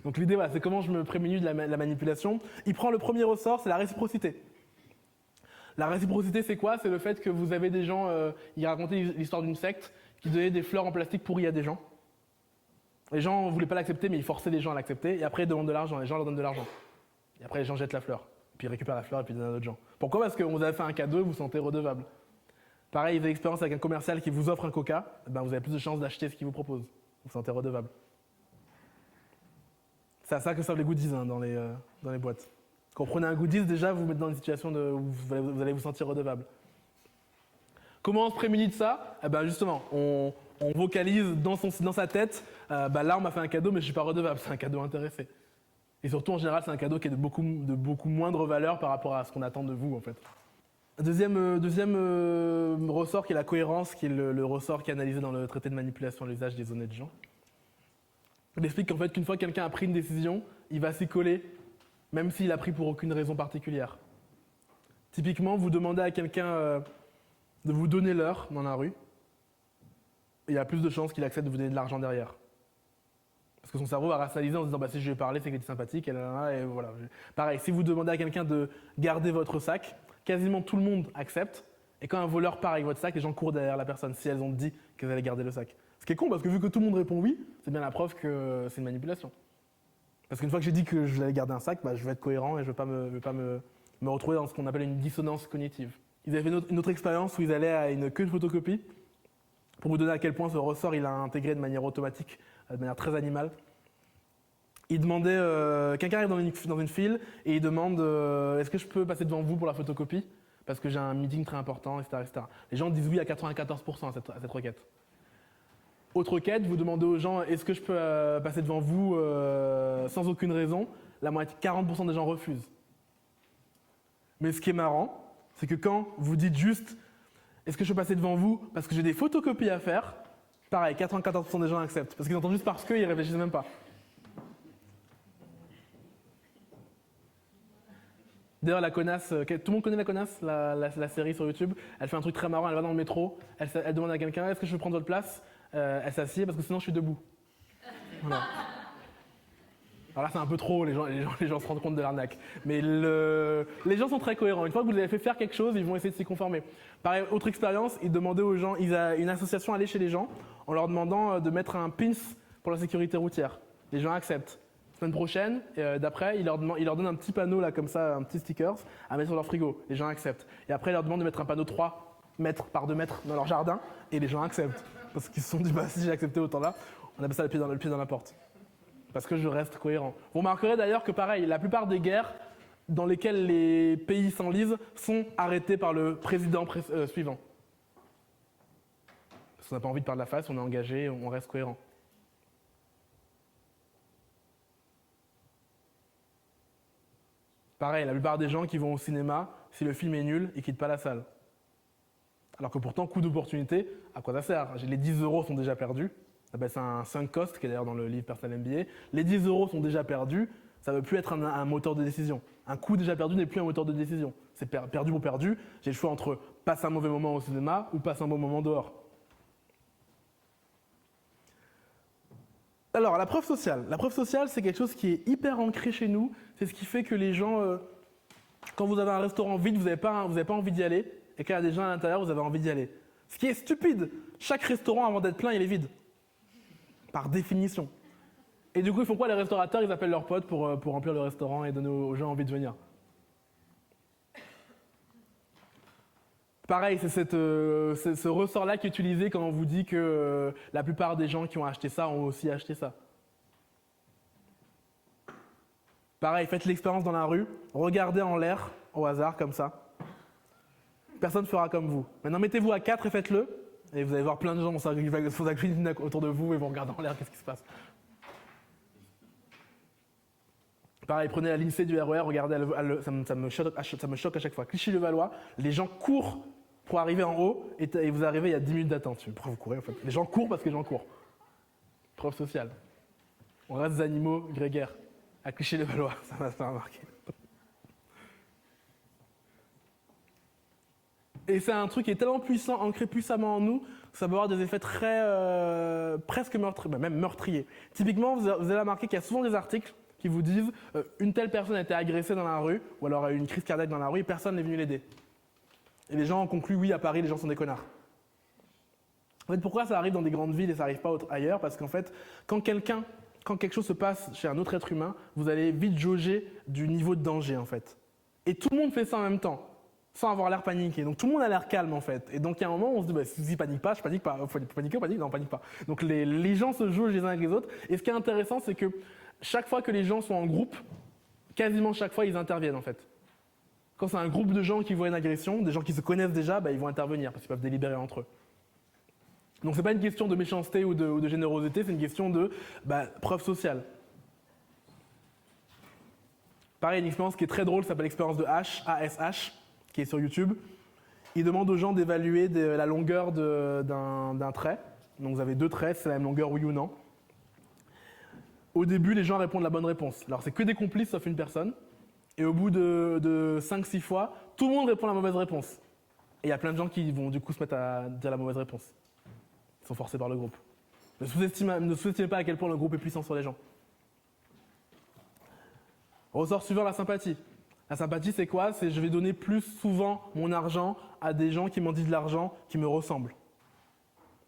Donc l'idée, voilà, c'est comment je me prémunis de la manipulation. Il prend le premier ressort, c'est la réciprocité. La réciprocité, c'est quoi? C'est le fait que vous avez des gens, il racontait l'histoire d'une secte qui donnait des fleurs en plastique pourries à des gens. Les gens ne voulaient pas l'accepter, mais ils forçaient les gens à l'accepter. Et après, ils demandent de l'argent, les gens leur donnent de l'argent. Et après, les gens jettent la fleur. Puis ils récupèrent la fleur et puis ils donnent à d'autres gens. Pourquoi? Parce qu'on vous a fait un cadeau, vous vous sentez redevable. Pareil, vous avez l'expérience avec un commercial qui vous offre un coca, ben vous avez plus de chances d'acheter ce qu'il vous propose. Vous vous sentez redevable. C'est à ça que servent les goodies dans les boîtes. Quand vous prenez un goodies, déjà, vous vous mettez dans une situation où vous allez vous sentir redevable. Comment on se prémunit de ça? Ben justement, on vocalise dans sa tête, là on m'a fait un cadeau mais je ne suis pas redevable, c'est un cadeau intéressé. Et surtout en général c'est un cadeau qui est de beaucoup moindre valeur par rapport à ce qu'on attend de vous en fait. Deuxième ressort qui est la cohérence, qui est le ressort qui est analysé dans le traité de manipulation à l'usage des honnêtes gens. Il explique qu'en fait qu'une fois que quelqu'un a pris une décision, il va s'y coller, même s'il a pris pour aucune raison particulière. Typiquement, vous demandez à quelqu'un de vous donner l'heure dans la rue, et il y a plus de chances qu'il accepte de vous donner de l'argent derrière. Parce que son cerveau va rationaliser en se disant si je lui ai parlé, c'est qu'il était sympathique, et voilà. Pareil, si vous demandez à quelqu'un de garder votre sac, quasiment tout le monde accepte, et quand un voleur part avec votre sac, les gens courent derrière la personne si elles ont dit qu'elles allaient garder le sac. Ce qui est con parce que vu que tout le monde répond oui, c'est bien la preuve que c'est une manipulation. Parce qu'une fois que j'ai dit que je voulais garder un sac, je vais être cohérent et je ne vais pas me retrouver dans ce qu'on appelle une dissonance cognitive. Ils avaient fait une autre expérience où ils allaient à une queue de photocopie pour vous donner à quel point ce ressort il a intégré de manière automatique, de manière très animale. Il demandait, quelqu'un arrive dans une file et il demande est-ce que je peux passer devant vous pour la photocopie parce que j'ai un meeting très important, etc., etc. Les gens disent oui à 94% à cette requête. Autre requête, vous demandez aux gens est-ce que je peux passer devant vous sans aucune raison. La moitié, 40% des gens refusent. Mais ce qui est marrant, c'est que quand vous dites juste est-ce que je peux passer devant vous parce que j'ai des photocopies à faire, pareil, 94% des gens acceptent. Parce qu'ils entendent juste parce qu'ils ne réfléchissent même pas. D'ailleurs, la connasse, tout le monde connaît la connasse, la série sur YouTube. Elle fait un truc très marrant, elle va dans le métro, elle demande à quelqu'un est-ce que je peux prendre votre place. Elle s'assied parce que sinon je suis debout. Voilà. Alors là, c'est un peu trop, les gens se rendent compte de l'arnaque. Mais les gens sont très cohérents. Une fois que vous les avez fait faire quelque chose, ils vont essayer de s'y conformer. Pareil, autre expérience, ils demandaient aux gens, une association allait chez les gens en leur demandant de mettre un pins pour la sécurité routière. Les gens acceptent. Semaine prochaine, d'après, ils leur donnent un petit panneau là comme ça, un petit stickers à mettre sur leur frigo. Les gens acceptent. Et après, ils leur demandent de mettre un panneau 3 mètres par 2 mètres dans leur jardin et les gens acceptent. Parce qu'ils se sont dit, bah si j'ai accepté autant là, on appelle ça le pied dans la porte. Parce que je reste cohérent. Vous remarquerez d'ailleurs que pareil, la plupart des guerres dans lesquelles les pays s'enlisent sont arrêtés par le président suivant. Parce qu'on n'a pas envie de perdre la face, on est engagé, on reste cohérent. Pareil, la plupart des gens qui vont au cinéma, si le film est nul, ils quittent pas la salle. Alors que pourtant, coup d'opportunité, à quoi ça sert? Les 10 € sont déjà perdus. C'est un sunk cost, qui est d'ailleurs dans le livre Personal MBA. Les 10 € sont déjà perdus, ça ne veut plus être un moteur de décision. Un coup déjà perdu n'est plus un moteur de décision. C'est perdu pour perdu. J'ai le choix entre passer un mauvais moment au cinéma ou passer un bon moment dehors. Alors, la preuve sociale. La preuve sociale, c'est quelque chose qui est hyper ancré chez nous. C'est ce qui fait que les gens, quand vous avez un restaurant vide, vous n'avez pas envie d'y aller. Et quand il y a des gens à l'intérieur, vous avez envie d'y aller. Ce qui est stupide. Chaque restaurant, avant d'être plein, il est vide. Par définition. Et du coup, ils font quoi les restaurateurs? Ils appellent leurs potes pour remplir le restaurant et donner aux gens envie de venir. Pareil, c'est ce ressort-là qui est utilisé quand on vous dit que la plupart des gens qui ont acheté ça ont aussi acheté ça. Pareil, faites l'expérience dans la rue, regardez en l'air, au hasard, comme ça. Personne ne fera comme vous. Maintenant, mettez-vous à 4 et faites-le. Et vous allez voir plein de gens s'agglutinent autour de vous et vont regarder en l'air qu'est-ce qui se passe. Pareil, prenez la ligne C du RER, regardez, ça me choque à chaque fois. Clichy-le-Valois, les gens courent pour arriver en haut et vous arrivez, il y a 10 minutes d'attente. Pourquoi vous courez en fait? Les gens courent parce que les gens courent. Preuve sociale. On reste des animaux grégaires. À Clichy-le-Valois, ça m'a marqué. Et c'est un truc qui est tellement puissant, ancré puissamment en nous, que ça peut avoir des effets très presque meurtriers, même meurtriers. Typiquement, vous allez remarquer qu'il y a souvent des articles qui vous disent une telle personne a été agressée dans la rue, ou alors a eu une crise cardiaque dans la rue et personne n'est venu l'aider. Et les gens ont conclu oui, à Paris, les gens sont des connards. En fait, pourquoi ça arrive dans des grandes villes et ça n'arrive pas ailleurs? Parce qu'en fait, quand quelque chose se passe chez un autre être humain, vous allez vite jauger du niveau de danger en fait. Et tout le monde fait ça en même temps, sans avoir l'air paniqué. Donc tout le monde a l'air calme en fait. Et donc il y a un moment où on se dit, bah, si je panique pas, je panique pas. Faut paniquer ou panique? Non, on panique pas. Donc les gens se jaugent les uns avec les autres. Et ce qui est intéressant, c'est que chaque fois que les gens sont en groupe, quasiment chaque fois, ils interviennent en fait. Quand c'est un groupe de gens qui voient une agression, des gens qui se connaissent déjà, bah, ils vont intervenir parce qu'ils peuvent délibérer entre eux. Donc c'est pas une question de méchanceté ou de générosité, c'est une question de preuve sociale. Pareil, une expérience qui est très drôle, ça s'appelle l'expérience de H, ASH, qui est sur YouTube. Il demande aux gens d'évaluer la longueur d'un trait. Donc vous avez 2 traits, c'est la même longueur, oui ou non. Au début, les gens répondent la bonne réponse. Alors c'est que des complices sauf une personne. Et au bout de 5-6 fois, tout le monde répond la mauvaise réponse. Et il y a plein de gens qui vont du coup se mettre à dire la mauvaise réponse. Ils sont forcés par le groupe. Ne sous-estimez pas à quel point le groupe est puissant sur les gens. Ressort suivant, la sympathie. La sympathie, c'est quoi? C'est je vais donner plus souvent mon argent à des gens qui m'ont dit de l'argent, qui me ressemblent.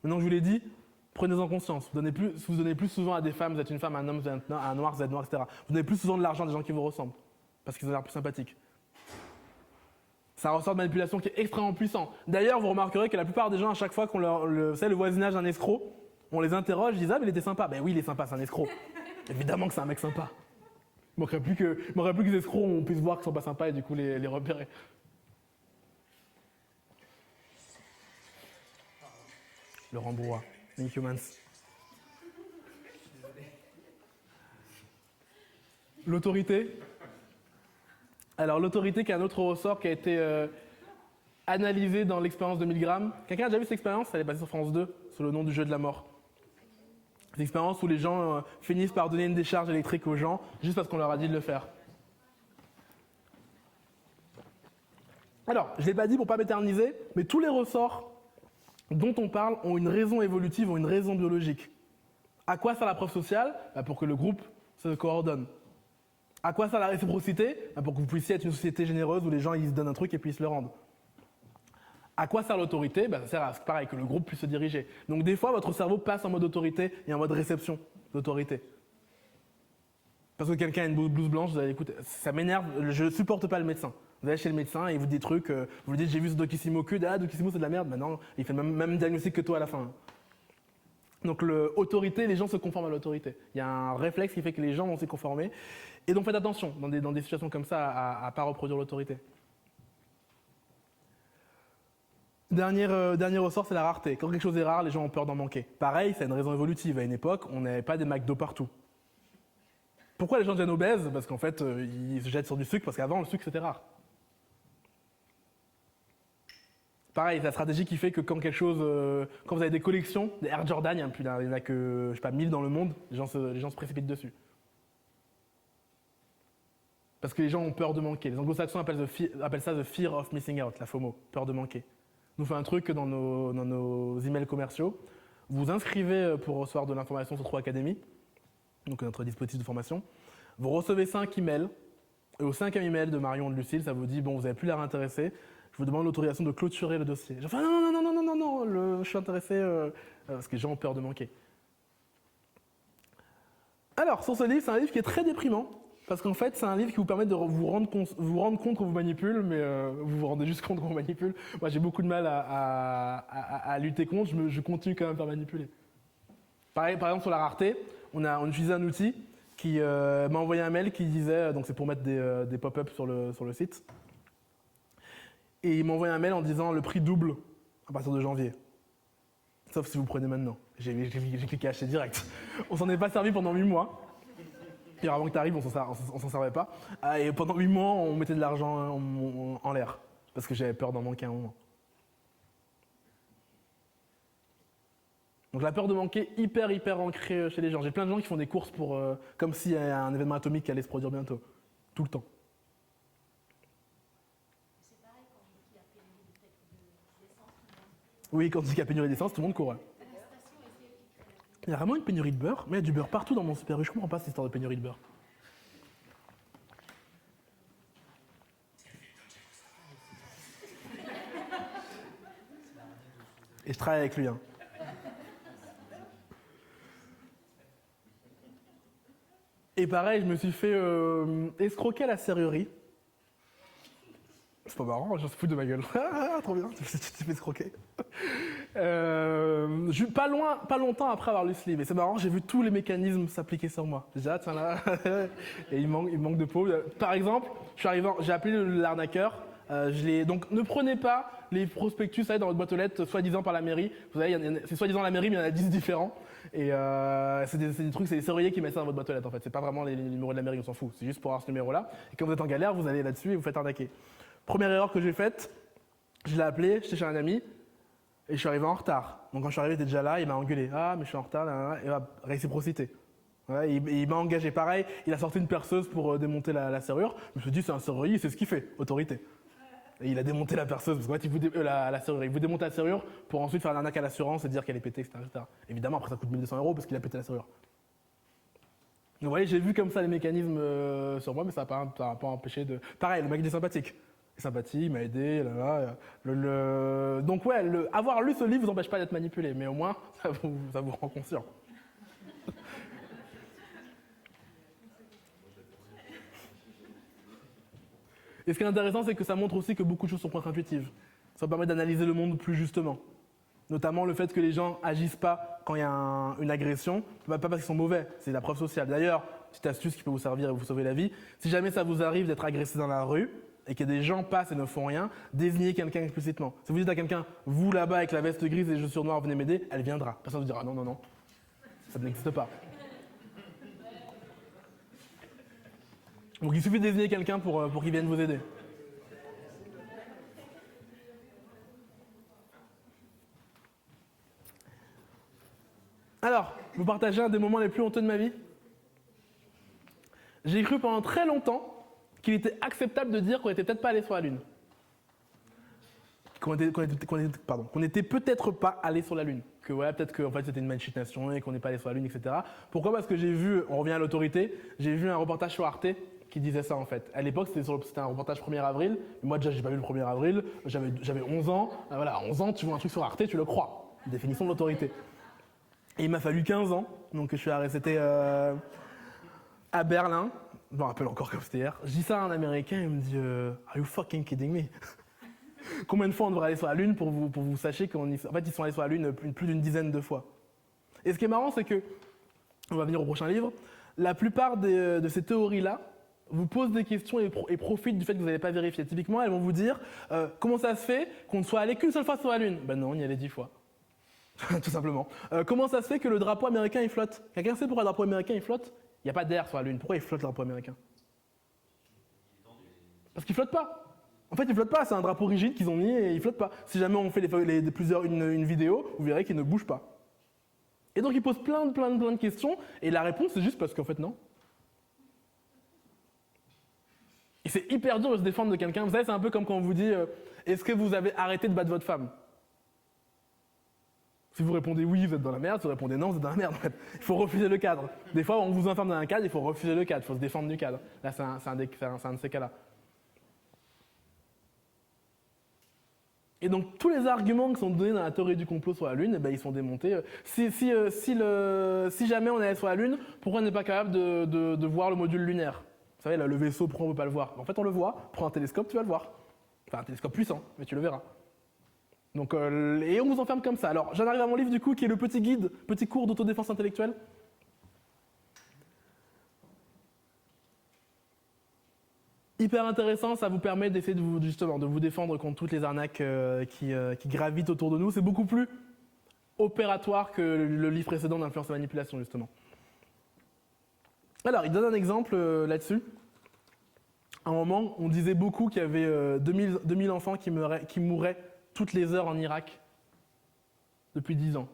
Maintenant que je vous l'ai dit, prenez-en conscience. Vous donnez plus souvent à des femmes, vous êtes une femme, un homme, vous êtes un noir, vous êtes noir, etc. Vous donnez plus souvent de l'argent à des gens qui vous ressemblent, parce qu'ils ont l'air plus sympathiques. C'est un ressort de manipulation qui est extrêmement puissant. D'ailleurs, vous remarquerez que la plupart des gens, à chaque fois qu'on vous savez, le voisinage d'un escroc, on les interroge, ils disent « Ah, mais il était sympa ». Ben oui, il est sympa, c'est un escroc. Évidemment que c'est un mec sympa. Il manquerait plus que les escrocs, on puisse voir qu'ils sont pas sympas et du coup les repérer. Laurent Brouat, Inhumans. L'autorité. Alors l'autorité qui est un autre ressort qui a été analysé dans l'expérience de Milgram. Quelqu'un a déjà vu cette expérience? Elle est basée sur France 2, sous le nom du jeu de la mort. C'est une expérience où les gens finissent par donner une décharge électrique aux gens juste parce qu'on leur a dit de le faire. Alors, je ne l'ai pas dit pour ne pas m'éterniser, mais tous les ressorts dont on parle ont une raison évolutive, ont une raison biologique. À quoi sert la preuve sociale? Pour que le groupe se coordonne. À quoi sert la réciprocité? Pour que vous puissiez être une société généreuse où les gens ils se donnent un truc et puis ils se le rendent. À quoi sert l'autorité? Ça sert à pareil, que le groupe puisse se diriger. Donc des fois, votre cerveau passe en mode autorité et en mode réception d'autorité. Parce que quelqu'un a une blouse blanche, vous allez écouter, ça m'énerve, je ne supporte pas le médecin. Vous allez chez le médecin et il vous dit des trucs, vous lui dites j'ai vu ce Doctissimo que, Doctissimo c'est de la merde, non, il fait le même diagnostic que toi à la fin. Donc l'autorité, les gens se conforment à l'autorité. Il y a un réflexe qui fait que les gens vont s'y conformer. Et donc faites attention dans des situations comme ça à ne pas reproduire l'autorité. Dernier ressort, c'est la rareté. Quand quelque chose est rare, les gens ont peur d'en manquer. Pareil, c'est une raison évolutive. À une époque, on n'avait pas des McDo partout. Pourquoi les gens deviennent obèses? Parce qu'en fait, ils se jettent sur du sucre, parce qu'avant, le sucre, c'était rare. Pareil, c'est la stratégie qui fait que quand vous avez des collections, des Air Jordan, il y en a que, je sais pas, 1000 dans le monde, les gens se précipitent dessus. Parce que les gens ont peur de manquer. Les anglo-saxons appellent ça the fear of missing out, la FOMO, peur de manquer. Nous fait un truc dans nos emails commerciaux. Vous inscrivez pour recevoir de l'information sur 3 Academy, donc notre dispositif de formation. Vous recevez 5 emails, et au 5e email de Marion de Lucille, ça vous dit bon, vous n'avez plus l'air intéressé, je vous demande l'autorisation de clôturer le dossier. Je fais non, je suis intéressé parce que les gens ont peur de manquer. Alors, sur ce livre, c'est un livre qui est très déprimant. Parce qu'en fait, c'est un livre qui vous permet de vous rendre compte qu'on vous manipule, mais vous vous rendez juste compte qu'on vous manipule. Moi, j'ai beaucoup de mal à lutter contre, je continue quand même à me faire manipuler. Par exemple, sur la rareté, on utilisait un outil qui m'a envoyé un mail qui disait, donc c'est pour mettre des pop-up sur le site, et il m'a envoyé un mail en disant le prix double à partir de janvier. Sauf si vous prenez maintenant. J'ai cliqué acheter direct. On s'en est pas servi pendant 8 mois. Et avant que tu arrives, on s'en servait pas. Et pendant 8 mois, on mettait de l'argent en l'air. Parce que j'avais peur d'en manquer un moment. Donc la peur de manquer, hyper ancrée chez les gens. J'ai plein de gens qui font des courses comme s'il y avait un événement atomique qui allait se produire bientôt. Tout le temps. C'est pareil quand je dis qu'il y a pénurie d'essence. Oui, quand on dit qu'il y a pénurie d'essence, tout le monde court. Il y a vraiment une pénurie de beurre, mais il y a du beurre partout dans mon Super U. Je comprends pas cette histoire de pénurie de beurre. Et je travaille avec lui. Et pareil, je me suis fait escroquer à la serrurerie. C'est pas marrant, je se fous de ma gueule. Ah, trop bien, tu t'es fait escroquer. Pas longtemps après avoir lu ce livre. Et c'est marrant, j'ai vu tous les mécanismes s'appliquer sur moi. J'ai dit, ah tiens là, et il manque de peau. Par exemple, j'ai appelé l'arnaqueur. Donc ne prenez pas les prospectus dans votre boîte aux lettres, soi-disant par la mairie. Vous savez, c'est soi-disant la mairie, mais il y en a 10 différents. Et c'est des trucs, c'est les serruriers qui mettent ça dans votre boîte aux lettres en fait. C'est pas vraiment les numéros de la mairie, on s'en fout. C'est juste pour avoir ce numéro-là. Et quand vous êtes en galère, vous allez là-dessus et vous faites arnaquer. Première erreur que j'ai faite, je l'ai appelé, j'étais chez un ami, et je suis arrivé en retard. Donc quand je suis arrivé, il était déjà là, il m'a engueulé. Ah, mais je suis en retard, et réciprocité. Ouais, il m'a engagé pareil, il a sorti une perceuse pour démonter la serrure. Je me suis dit, c'est un serrurier, c'est ce qu'il fait, autorité. Et il a démonté la perceuse, parce qu'en fait, la serrure. Il vous démonte la serrure pour ensuite faire un arnaque à l'assurance et dire qu'elle est pétée, etc. Évidemment, après ça coûte 1200 € parce qu'il a pété la serrure. Donc vous voyez, j'ai vu comme ça les mécanismes sur moi, mais ça n'a pas empêché de... Pareil, le mec il est sympathique. Il m'a aidé, Donc ouais, avoir lu ce livre vous empêche pas d'être manipulé, mais au moins, ça vous rend conscient. Et ce qui est intéressant, c'est que ça montre aussi que beaucoup de choses sont contre-intuitives. Ça permet d'analyser le monde plus justement. Notamment le fait que les gens agissent pas quand il y a une agression, pas parce qu'ils sont mauvais, c'est la preuve sociale. D'ailleurs, petite astuce qui peut vous servir et vous sauver la vie, si jamais ça vous arrive d'être agressé dans la rue et que des gens passent et ne font rien, désignez quelqu'un explicitement. Si vous dites à quelqu'un, vous là-bas avec la veste grise et les chaussures noires, venez m'aider, elle viendra. Personne ne vous dira non, non, non, ça n'existe pas. Donc il suffit de désigner quelqu'un pour qu'il vienne vous aider. Alors, vous partagez un des moments les plus honteux de ma vie. J'ai cru pendant très longtemps qu'il était acceptable de dire qu'on n'était peut-être pas allé sur la Lune. Qu'on n'était peut-être pas allé sur la Lune. Que voilà, peut-être que en fait, c'était une machination et qu'on n'est pas allé sur la Lune, etc. Pourquoi ? Parce que j'ai vu, on revient à l'autorité, j'ai vu un reportage sur Arte qui disait ça en fait. À l'époque, c'était un reportage 1er avril. Moi déjà, j'ai pas vu le 1er avril. J'avais 11 ans. Voilà, à 11 ans, tu vois un truc sur Arte, tu le crois. Définition de l'autorité. Et il m'a fallu 15 ans, donc je suis arrêté, c'était à Berlin, je me rappelle encore comme c'était hier. Je dis ça à un Américain, il me dit Are you fucking kidding me? Combien de fois on devrait aller sur la Lune pour vous sachiez qu'en fait ils sont allés sur la Lune plus d'une dizaine de fois. Et ce qui est marrant, c'est que, on va venir au prochain livre, la plupart de ces théories-là vous posent des questions et profitent du fait que vous n'avez pas vérifié. Typiquement, elles vont vous dire comment ça se fait qu'on ne soit allé qu'une seule fois sur la Lune? Ben non, on y allait 10 fois. Tout simplement. Comment ça se fait que le drapeau américain il flotte? Quelqu'un sait pourquoi le drapeau américain il flotte? Il n'y a pas d'air sur la Lune. Pourquoi il flotte le drapeau américain? Parce qu'il flotte pas. En fait, il flotte pas. C'est un drapeau rigide qu'ils ont mis et il flotte pas. Si jamais on fait une vidéo, vous verrez qu'il ne bouge pas. Et donc il pose plein de questions et la réponse c'est juste parce qu'en fait non. Et c'est hyper dur de se défendre de quelqu'un. Vous savez, c'est un peu comme quand on vous dit est-ce que vous avez arrêté de battre votre femme? Si vous répondez oui, vous êtes dans la merde. Si vous répondez non, vous êtes dans la merde. En fait. Il faut refuser le cadre. Des fois, on vous enferme dans un cadre, il faut refuser le cadre. Il faut se défendre du cadre. Là, c'est un de ces cas-là. Et donc, tous les arguments qui sont donnés dans la théorie du complot sur la Lune, eh ben, ils sont démontés. Si jamais on allait sur la Lune, pourquoi on n'est pas capable de voir le module lunaire? Vous savez, là, le vaisseau, pourquoi on ne peut pas le voir? En fait, on le voit. Prends un télescope, tu vas le voir. Enfin, un télescope puissant, mais tu le verras. Donc, et on vous enferme comme ça. Alors, j'en arrive à mon livre du coup, qui est le petit guide, petit cours d'autodéfense intellectuelle. Hyper intéressant, ça vous permet d'essayer de vous défendre contre toutes les arnaques qui gravitent autour de nous. C'est beaucoup plus opératoire que le livre précédent d'Influence et Manipulation, justement. Alors, il donne un exemple là-dessus. À un moment, on disait beaucoup qu'il y avait 2000 enfants qui mouraient toutes les heures en Irak depuis 10 ans.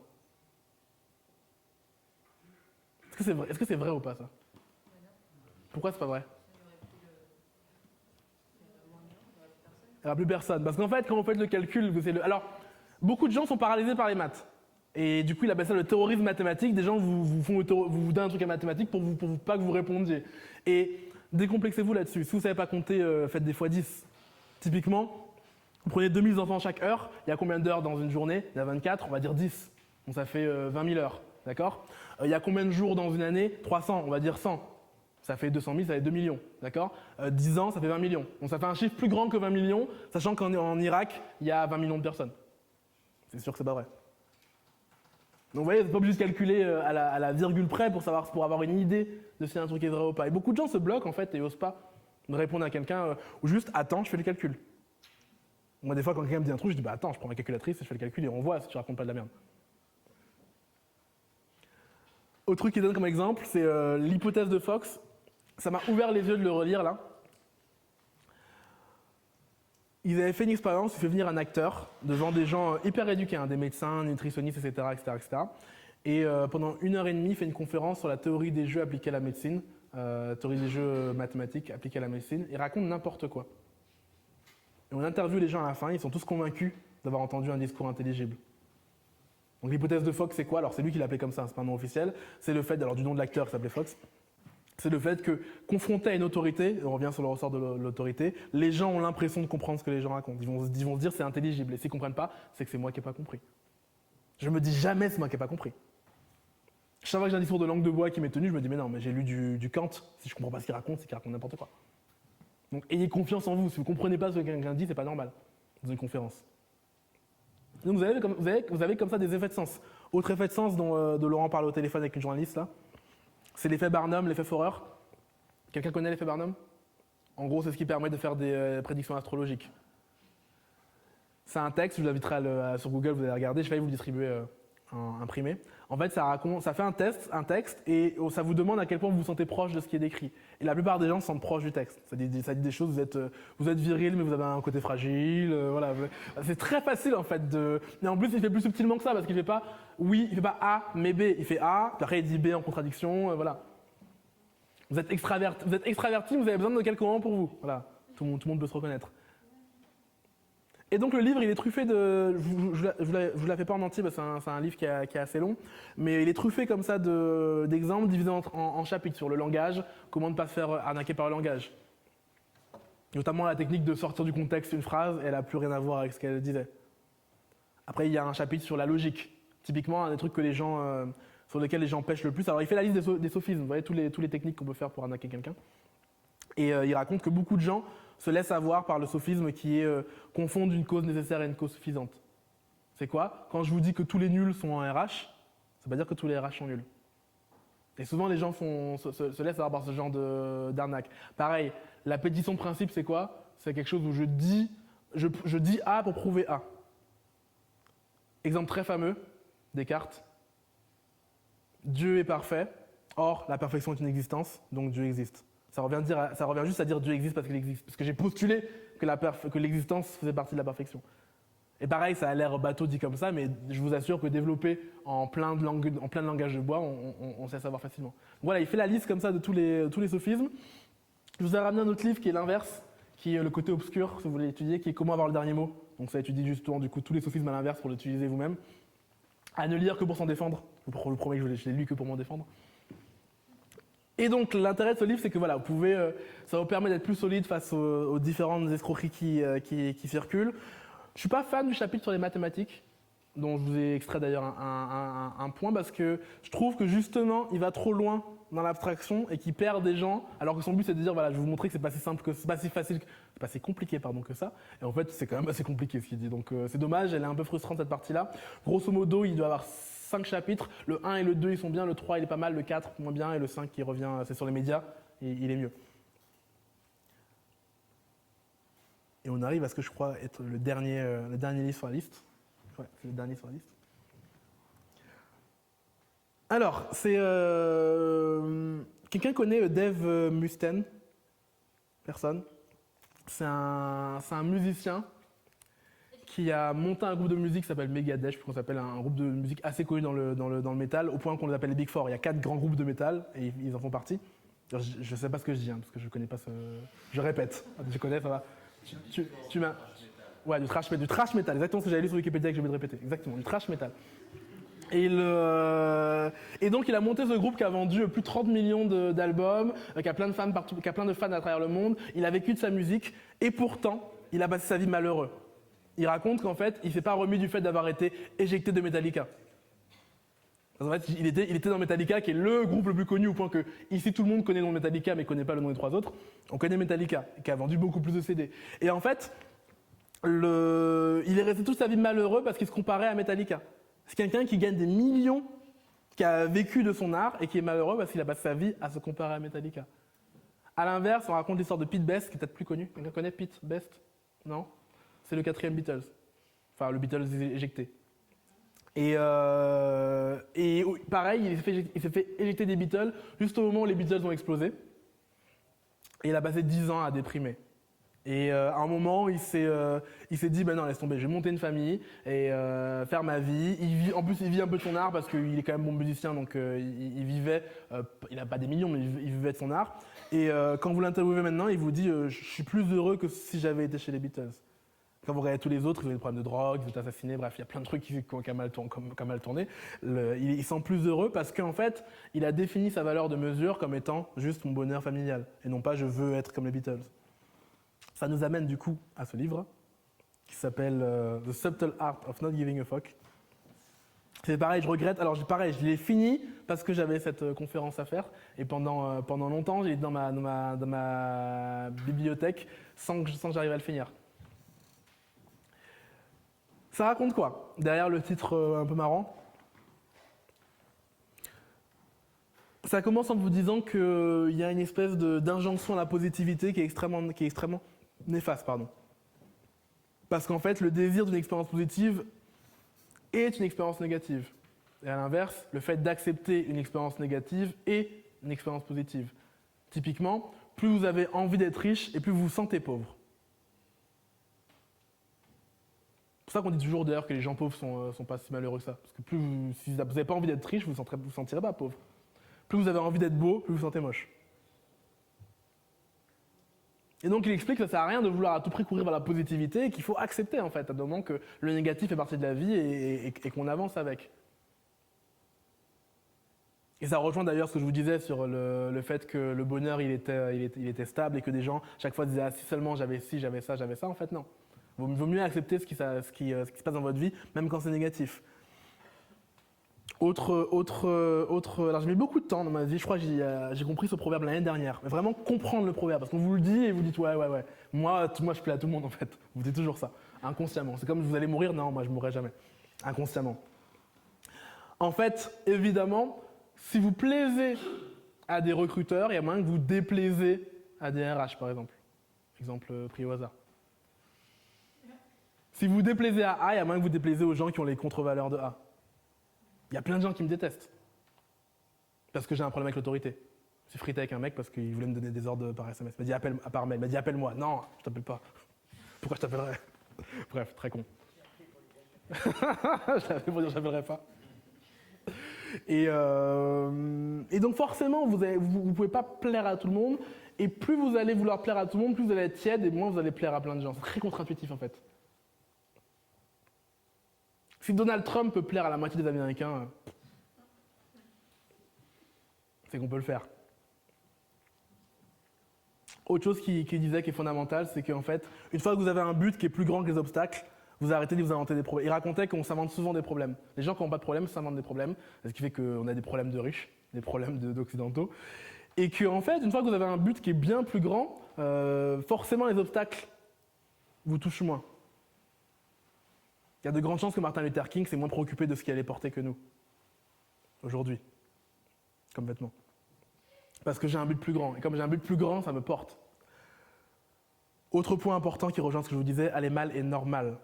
Est-ce que c'est vrai ou pas ça? Pourquoi c'est pas vrai? Il n'y aura plus personne. Parce qu'en fait, quand vous faites le calcul, alors, beaucoup de gens sont paralysés par les maths. Et du coup, il appelle ça le terrorisme mathématique. Des gens vous donnent un truc à mathématiques pour pas que vous répondiez. Et décomplexez-vous là-dessus. Si vous ne savez pas compter, faites des fois 10. Typiquement, vous prenez 2000 enfants chaque heure, il y a combien d'heures dans une journée? Il y a 24, on va dire 10. Donc ça fait 20 000 heures, d'accord? Il y a combien de jours dans une année? 300, on va dire 100. Ça fait 200 000, ça fait 2 millions, d'accord? 10 ans, ça fait 20 millions. Donc ça fait un chiffre plus grand que 20 millions, sachant qu'en Irak, il y a 20 millions de personnes. C'est sûr que c'est pas vrai. Donc vous voyez, vous n'êtes pas obligé de calculer à la virgule près pour avoir une idée de si un truc est vrai ou pas. Et beaucoup de gens se bloquent en fait et n'osent pas répondre à quelqu'un ou juste attends, je fais le calcul. Moi, des fois, quand quelqu'un me dit un truc, je dis bah attends, je prends ma calculatrice et je fais le calcul et on voit si tu racontes pas de la merde. Autre truc qu'il donne comme exemple, c'est l'hypothèse de Fox. Ça m'a ouvert les yeux de le relire là. Ils avaient fait une expérience, ils fait venir un acteur devant des gens hyper éduqués, hein, des médecins, nutritionnistes, etc. Et pendant 1h30, il fait une conférence sur la théorie des jeux appliquée à la médecine, théorie des jeux mathématiques appliquée à la médecine. Il raconte n'importe quoi. Et on interviewe les gens à la fin, ils sont tous convaincus d'avoir entendu un discours intelligible. Donc l'hypothèse de Fox, c'est quoi? Alors c'est lui qui l'appelait comme ça, c'est pas un nom officiel. C'est le fait, alors du nom de l'acteur qui s'appelait Fox, c'est le fait que, confronté à une autorité, on revient sur le ressort de l'autorité, les gens ont l'impression de comprendre ce que les gens racontent. Ils vont se dire c'est intelligible. Et s'ils ne comprennent pas, c'est que c'est moi qui n'ai pas compris. Je me dis jamais c'est moi qui n'ai pas compris. Chaque fois que j'ai un discours de langue de bois qui m'est tenu, je me dis mais non, mais j'ai lu du Kant. Si je ne comprends pas ce qu'il raconte, c'est qu'il raconte n'importe quoi. Donc ayez confiance en vous. Si vous ne comprenez pas ce que quelqu'un dit, c'est pas normal dans une conférence. Donc vous avez comme ça des effets de sens. Autre effet de sens dont Laurent parle au téléphone avec une journaliste, là, c'est l'effet Barnum, l'effet Forer. Quelqu'un connaît l'effet Barnum? En gros, c'est ce qui permet de faire des prédictions astrologiques. C'est un texte, je vous inviterai sur Google, vous allez regarder, je vais vous le distribuer imprimé. En fait, ça fait un texte et ça vous demande à quel point vous vous sentez proche de ce qui est décrit. Et la plupart des gens se sentent proches du texte. Ça dit des choses, vous êtes viril, mais vous avez un côté fragile. Voilà. C'est très facile en fait. Et en plus, il fait plus subtilement que ça parce qu'il fait pas oui, il fait pas A, mais B. Il fait A, puis après il dit B en contradiction. Voilà. Vous êtes extraverti, vous avez besoin de quelques moments pour vous. Voilà. Tout le monde peut se reconnaître. Et donc le livre, il est truffé de... Je vous la fais pas en entier parce que c'est un livre qui est assez long, mais il est truffé comme ça d'exemples divisés en chapitres sur le langage, comment ne pas se faire arnaquer par le langage. Notamment la technique de sortir du contexte une phrase, elle n'a plus rien à voir avec ce qu'elle disait. Après, il y a un chapitre sur la logique. Typiquement, un des trucs sur lesquels les gens pêchent le plus. Alors il fait la liste des sophismes, vous voyez, tous les techniques qu'on peut faire pour arnaquer quelqu'un. Et il raconte que beaucoup de gens se laissent avoir par le sophisme qui est confondre une cause nécessaire et une cause suffisante. C'est quoi? Quand je vous dis que tous les nuls sont en RH, ça veut pas dire que tous les RH sont nuls. Et souvent les gens se laissent avoir par ce genre d'arnaque. Pareil, la pétition de principe, c'est quoi? C'est quelque chose où je dis A pour prouver A. Exemple très fameux, Descartes. Dieu est parfait, or la perfection est une existence, donc Dieu existe. Ça revient juste à dire Dieu existe parce qu'il existe. Parce que j'ai postulé que l'existence faisait partie de la perfection. Et pareil, ça a l'air bateau dit comme ça, mais je vous assure que développé en plein de langage de bois, on sait savoir facilement. Voilà, il fait la liste comme ça de tous les sophismes. Je vous ai ramené un autre livre qui est l'inverse, qui est le côté obscur, si vous voulez étudier, qui est comment avoir le dernier mot. Donc ça étudie justement du coup tous les sophismes à l'inverse pour l'utiliser vous-même. À ne lire que pour s'en défendre. Je vous promets que je l'ai lu que pour m'en défendre. Et donc l'intérêt de ce livre, c'est que voilà, ça vous permet d'être plus solide face aux différentes escroqueries qui circulent. Je suis pas fan du chapitre sur les mathématiques, dont je vous ai extrait d'ailleurs un point, parce que je trouve que justement, il va trop loin dans l'abstraction et qu'il perd des gens, alors que son but c'est de dire voilà, je vais vous montrer que c'est pas si simple, c'est pas si facile, c'est pas si compliqué que ça. Et en fait, c'est quand même assez compliqué ce qu'il dit. Donc c'est dommage, elle est un peu frustrante cette partie-là. Grosso modo, il doit avoir 5 chapitres, le 1 et le 2 ils sont bien, le 3 il est pas mal, le 4 moins bien et le 5 qui revient, c'est sur les médias, et il est mieux. Et on arrive à ce que je crois être le dernier livre sur la liste. Ouais, c'est le dernier sur la liste. Alors, c'est... Quelqu'un connaît Dave Mustaine? Personne? C'est un musicien qui a monté un groupe de musique qui s'appelle Megadeth, je pense qu'on s'appelle un groupe de musique assez connu dans le métal, au point qu'on les appelle les Big Four. Il y a 4 grands groupes de métal et ils en font partie. Alors, je ne sais pas ce que je dis, parce que je ne connais pas ce... Je répète, je connais, ça va. Tu m'as... Ouais, du trash metal, exactement ce que j'avais lu sur Wikipédia et que j'ai oublié de répéter. Exactement, du trash metal. Et donc il a monté ce groupe qui a vendu plus de 30 millions d'albums, qui a plein de fans partout, qui a plein de fans à travers le monde. Il a vécu de sa musique et pourtant, il a passé sa vie malheureux. Il raconte qu'en fait, il s'est pas remis du fait d'avoir été éjecté de Metallica. En fait, il était dans Metallica, qui est le groupe le plus connu, au point que ici tout le monde connaît le nom de Metallica, mais connaît pas le nom des 3 autres. On connaît Metallica, qui a vendu beaucoup plus de CD. Et en fait, il est resté toute sa vie malheureux parce qu'il se comparait à Metallica. C'est quelqu'un qui gagne des millions, qui a vécu de son art et qui est malheureux parce qu'il a passé sa vie à se comparer à Metallica. A l'inverse, on raconte l'histoire de Pete Best, qui est peut-être plus connu. Quelqu'un connaît Pete Best? Non? C'est le 4e Beatles. Enfin, le Beatles éjecté. Et pareil, il s'est fait éjecter des Beatles juste au moment où les Beatles ont explosé. Et il a passé 10 ans à déprimer. Et à un moment, il s'est dit, ben non, laisse tomber, je vais monter une famille et faire ma vie. En plus, il vit un peu de son art parce qu'il est quand même bon musicien, donc il vivait, il n'a pas des millions, mais il vivait de son art. Et quand vous l'interviewez maintenant, il vous dit, je suis plus heureux que si j'avais été chez les Beatles. Quand vous regardez tous les autres, ils ont des problèmes de drogue, ils ont été assassinés, bref, il y a plein de trucs qui ont mal tourné. Il sent plus heureux parce qu'en fait, il a défini sa valeur de mesure comme étant juste mon bonheur familial, et non pas je veux être comme les Beatles. Ça nous amène du coup à ce livre, qui s'appelle The Subtle Art of Not Giving a Fuck. C'est pareil, je regrette. Alors pareil, je l'ai fini parce que j'avais cette conférence à faire. Et pendant longtemps, j'ai été dans ma bibliothèque sans que j'arrive à le finir. Ça raconte quoi? Derrière le titre un peu marrant, ça commence en vous disant qu'il y a une espèce d'injonction à la positivité qui est extrêmement néfaste. Parce qu'en fait, le désir d'une expérience positive est une expérience négative. Et à l'inverse, le fait d'accepter une expérience négative est une expérience positive. Typiquement, plus vous avez envie d'être riche et plus vous vous sentez pauvre. C'est pour ça qu'on dit toujours d'ailleurs que les gens pauvres sont pas si malheureux que ça. Parce que si vous n'avez pas envie d'être riche, vous ne vous sentirez pas pauvre. Plus vous avez envie d'être beau, plus vous vous sentez moche. Et donc il explique que ça ne sert à rien de vouloir à tout prix courir vers la positivité et qu'il faut accepter en fait à un moment que le négatif fait partie de la vie et qu'on avance avec. Et ça rejoint d'ailleurs ce que je vous disais sur le fait que le bonheur il était stable et que des gens chaque fois disaient ah, si seulement j'avais ci, j'avais ça, en fait non. Vaut mieux accepter ce qui se passe dans votre vie, même quand c'est négatif. Alors j'ai mis beaucoup de temps dans ma vie, je crois que j'ai compris ce proverbe l'année dernière. Mais vraiment comprendre le proverbe, parce qu'on vous le dit et vous dites ouais. Moi je plais à tout le monde en fait. Vous dites toujours ça, inconsciemment. C'est comme vous allez mourir, non, moi je mourrai jamais. Inconsciemment. En fait, évidemment, si vous plaisez à des recruteurs, il y a moyen que vous déplaisez à des RH par exemple. Exemple pris au hasard. Si vous déplaisez à A, il y a moyen que vous déplaisez aux gens qui ont les contre-valeurs de A. Il y a plein de gens qui me détestent. Parce que j'ai un problème avec l'autorité. J'ai frité avec un mec parce qu'il voulait me donner des ordres par SMS. Il m'a dit par mail. Il m'a dit appelle-moi. Non, je t'appelle pas. Pourquoi je t'appellerais? Bref, très con. Je l'avais pour dire que je t'appellerais pas. Et donc forcément, vous ne pouvez pas plaire à tout le monde. Et plus vous allez vouloir plaire à tout le monde, plus vous allez être tiède et moins vous allez plaire à plein de gens. C'est très contre-intuitif en fait. Si Donald Trump peut plaire à la moitié des Américains, c'est qu'on peut le faire. Autre chose qu'il disait qui est fondamentale, c'est qu'en fait, une fois que vous avez un but qui est plus grand que les obstacles, vous arrêtez de vous inventer des problèmes. Il racontait qu'on s'invente souvent des problèmes. Les gens qui n'ont pas de problème s'inventent des problèmes, ce qui fait qu'on a des problèmes de riches, des problèmes d'occidentaux. Et qu'en fait, une fois que vous avez un but qui est bien plus grand, forcément les obstacles vous touchent moins. Il y a de grandes chances que Martin Luther King s'est moins préoccupé de ce qu'il allait porter que nous, aujourd'hui, comme vêtements. Parce que j'ai un but plus grand. Et comme j'ai un but plus grand, ça me porte. Autre point important qui rejoint ce que je vous disais, aller mal est normal.